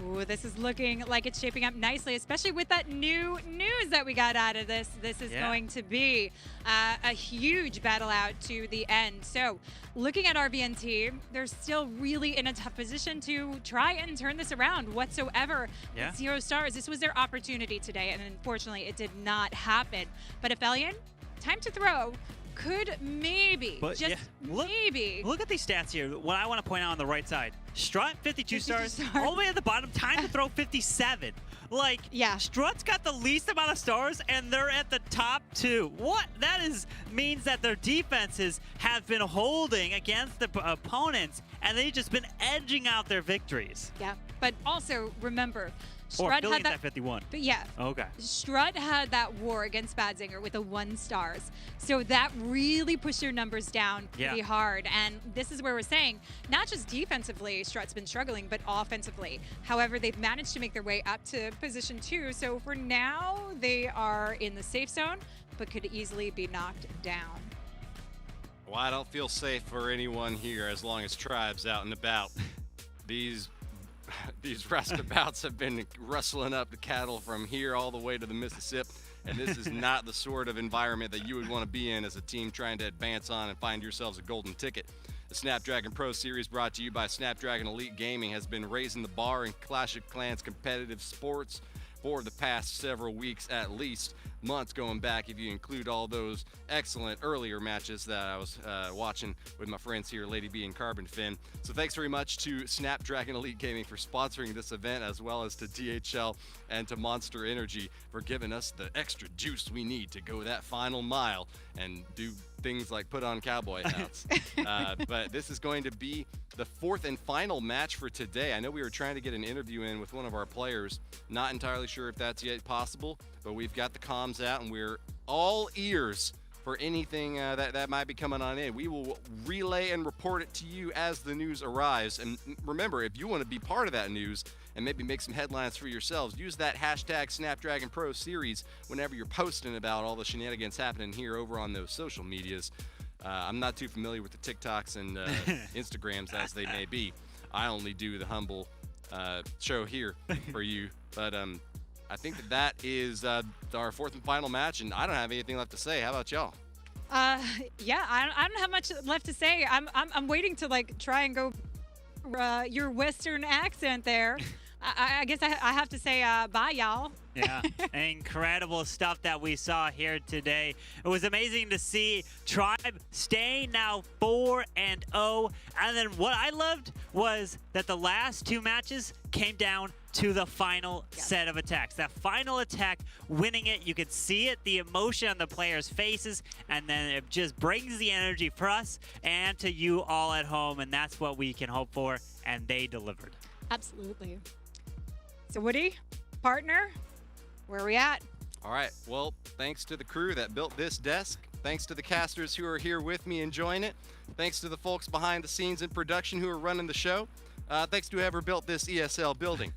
Ooh, this is looking like it's shaping up nicely, especially with that new news that we got out of this. This is going to be a huge battle out to the end. So looking at RVNT, they're still really in a tough position to try and turn this around whatsoever. With 0 stars, this was their opportunity today, and unfortunately it did not happen. But Aphelion, time to throw. Could maybe, maybe. Look at these stats here. What I want to point out on the right side. Strut, 52 stars. All the way at the bottom, time to throw 57. Like, Strut's got the least amount of stars, and they're at the top 2. What? That means that their defenses have been holding against the opponents, and they've just been edging out their victories. Yeah, but also remember, Or Strut Billing's had at 51. But yeah. Okay. Strut had that war against Bad Zinger with the 1 stars. So that really pushed your numbers down pretty hard. And this is where we're saying, not just defensively, Strut's been struggling, but offensively. However, they've managed to make their way up to position 2. So for now, they are in the safe zone, but could easily be knocked down. Well, I don't feel safe for anyone here as long as Tribe's out and about. These roustabouts have been rustling up the cattle from here all the way to the Mississippi, and this is not the sort of environment that you would want to be in as a team trying to advance on and find yourselves a golden ticket. The Snapdragon Pro Series, brought to you by Snapdragon Elite Gaming, has been raising the bar in Clash of Clans competitive sports for the past several weeks at least. months going back if you include all those excellent earlier matches that I was watching with my friends here, Lady B and Carbon Fin. So thanks very much to Snapdragon Elite Gaming for sponsoring this event, as well as to DHL and to Monster Energy for giving us the extra juice we need to go that final mile and do things like put on cowboy hats. But this is going to be the fourth and final match for today. I know we were trying to get an interview in with one of our players. Not entirely sure if that's yet possible, but we've got the comms out and we're all ears for anything that might be coming on in. We will relay and report it to you as the news arrives. And remember, if you want to be part of that news and maybe make some headlines for yourselves, use that hashtag Snapdragon Pro Series whenever you're posting about all the shenanigans happening here over on those social medias. I'm not too familiar with the TikToks and Instagrams as they may be. I only do the humble show here for you. But I think that is our fourth and final match, and I don't have anything left to say. How about y'all? Yeah, I don't have much left to say. I'm waiting to like try and go your Western accent there. I guess I have to say bye, y'all. Yeah, incredible stuff that we saw here today. It was amazing to see Tribe stay now 4-0. And then what I loved was that the last two matches came down to the final set of attacks. That final attack, winning it, you could see it, the emotion on the players' faces, and then it just brings the energy for us and to you all at home, and that's what we can hope for, and they delivered. Absolutely. So Woody, partner, where are we at? All right, well, thanks to the crew that built this desk. Thanks to the casters who are here with me enjoying it. Thanks to the folks behind the scenes in production who are running the show. Thanks to whoever built this ESL building.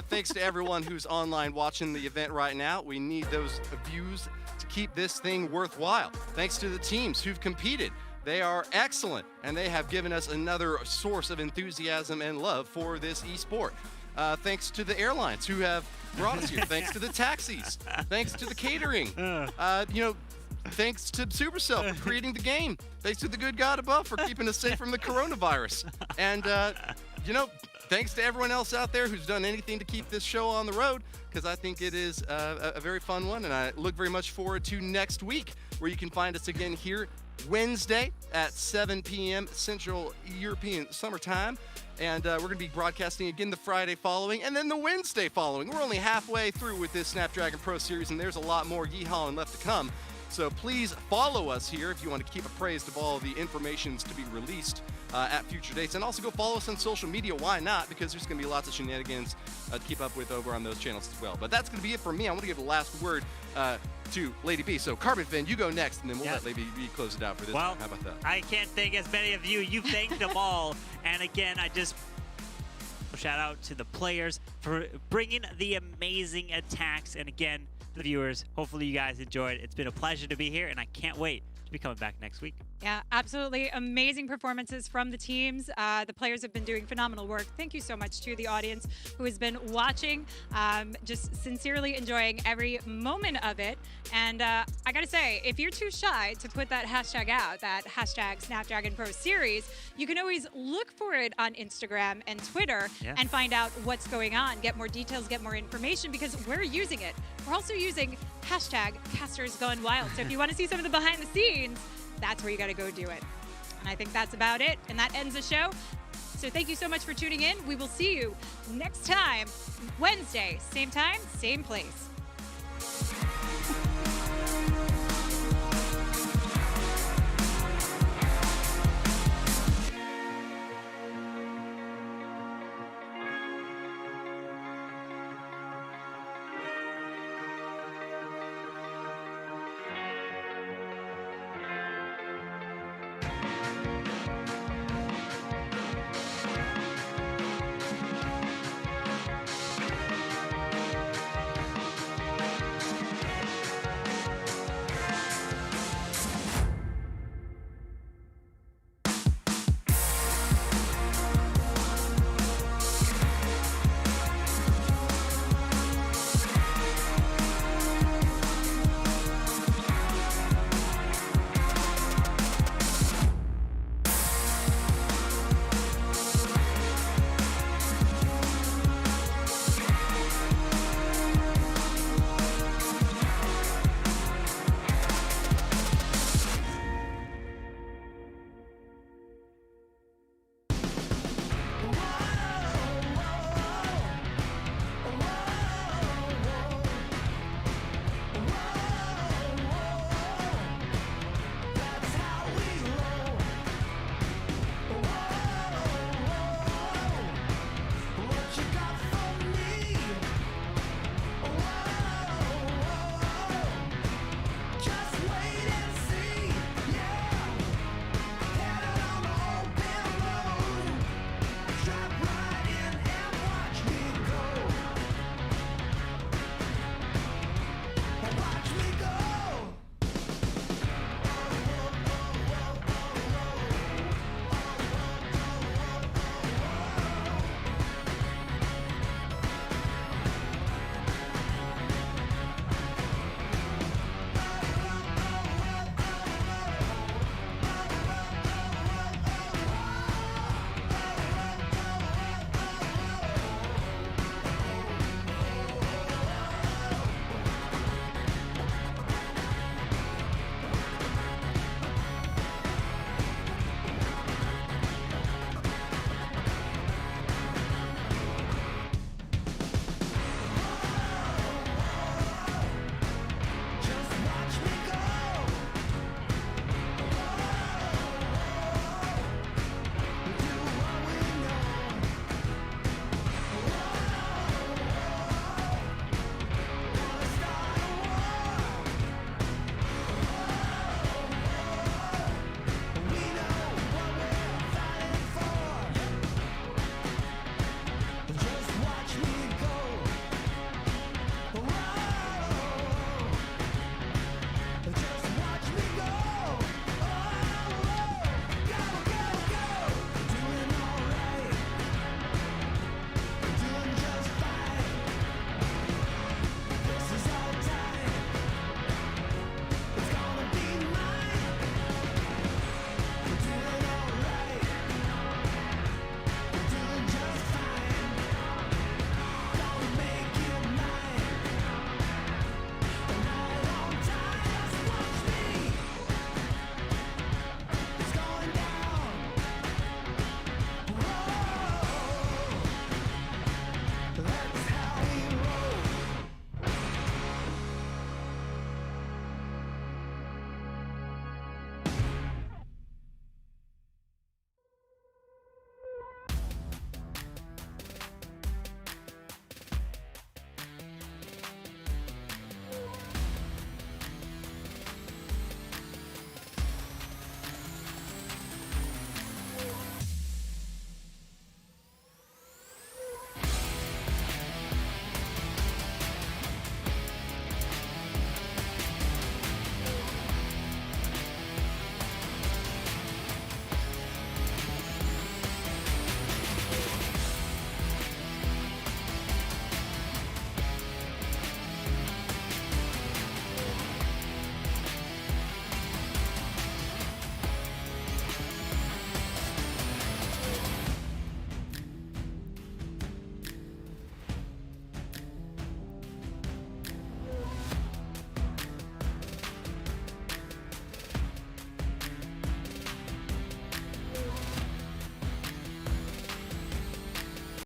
Thanks to everyone who's online watching the event right now. We need those views to keep this thing worthwhile. Thanks to the teams who've competed. They are excellent, and they have given us another source of enthusiasm and love for this esport. Thanks to the airlines who have brought us here. Thanks to the taxis. Thanks to the catering. Thanks to Supercell for creating the game. Thanks to the good God above for keeping us safe from the coronavirus. And, thanks to everyone else out there who's done anything to keep this show on the road, because I think it is a very fun one, and I look very much forward to next week, where you can find us again here Wednesday at 7 p.m. Central European Summer Time. And we're going to be broadcasting again the Friday following and then the Wednesday following. We're only halfway through with this Snapdragon Pro Series, and there's a lot more yeehawing left to come. So please follow us here if you want to keep appraised of all the informations to be released at future dates. And also go follow us on social media. Why not? Because there's going to be lots of shenanigans to keep up with over on those channels as well. But that's going to be it for me. I want to give the last word to Lady B. So Carbon Fin, you go next, and then we'll let Lady B close it out for this one. How about that? I can't thank as many of you. You've thanked them all. And again, I just shout out to the players for bringing the amazing attacks. And again, the viewers, hopefully you guys enjoyed. It's been a pleasure to be here, and I can't wait to be coming back next week. Yeah, absolutely amazing performances from the teams. The players have been doing phenomenal work. Thank you so much to the audience who has been watching. Just sincerely enjoying every moment of it. And I gotta say, if you're too shy to put that hashtag out, that hashtag Snapdragon Pro Series, you can always look for it on Instagram and Twitter and find out what's going on, get more details, get more information, because we're using it. We're also using hashtag Casters Gone Wild. So if you want to see some of the behind the scenes, that's where you got to go do it. And I think that's about it. And that ends the show. So thank you so much for tuning in. We will see you next time, Wednesday, same time, same place.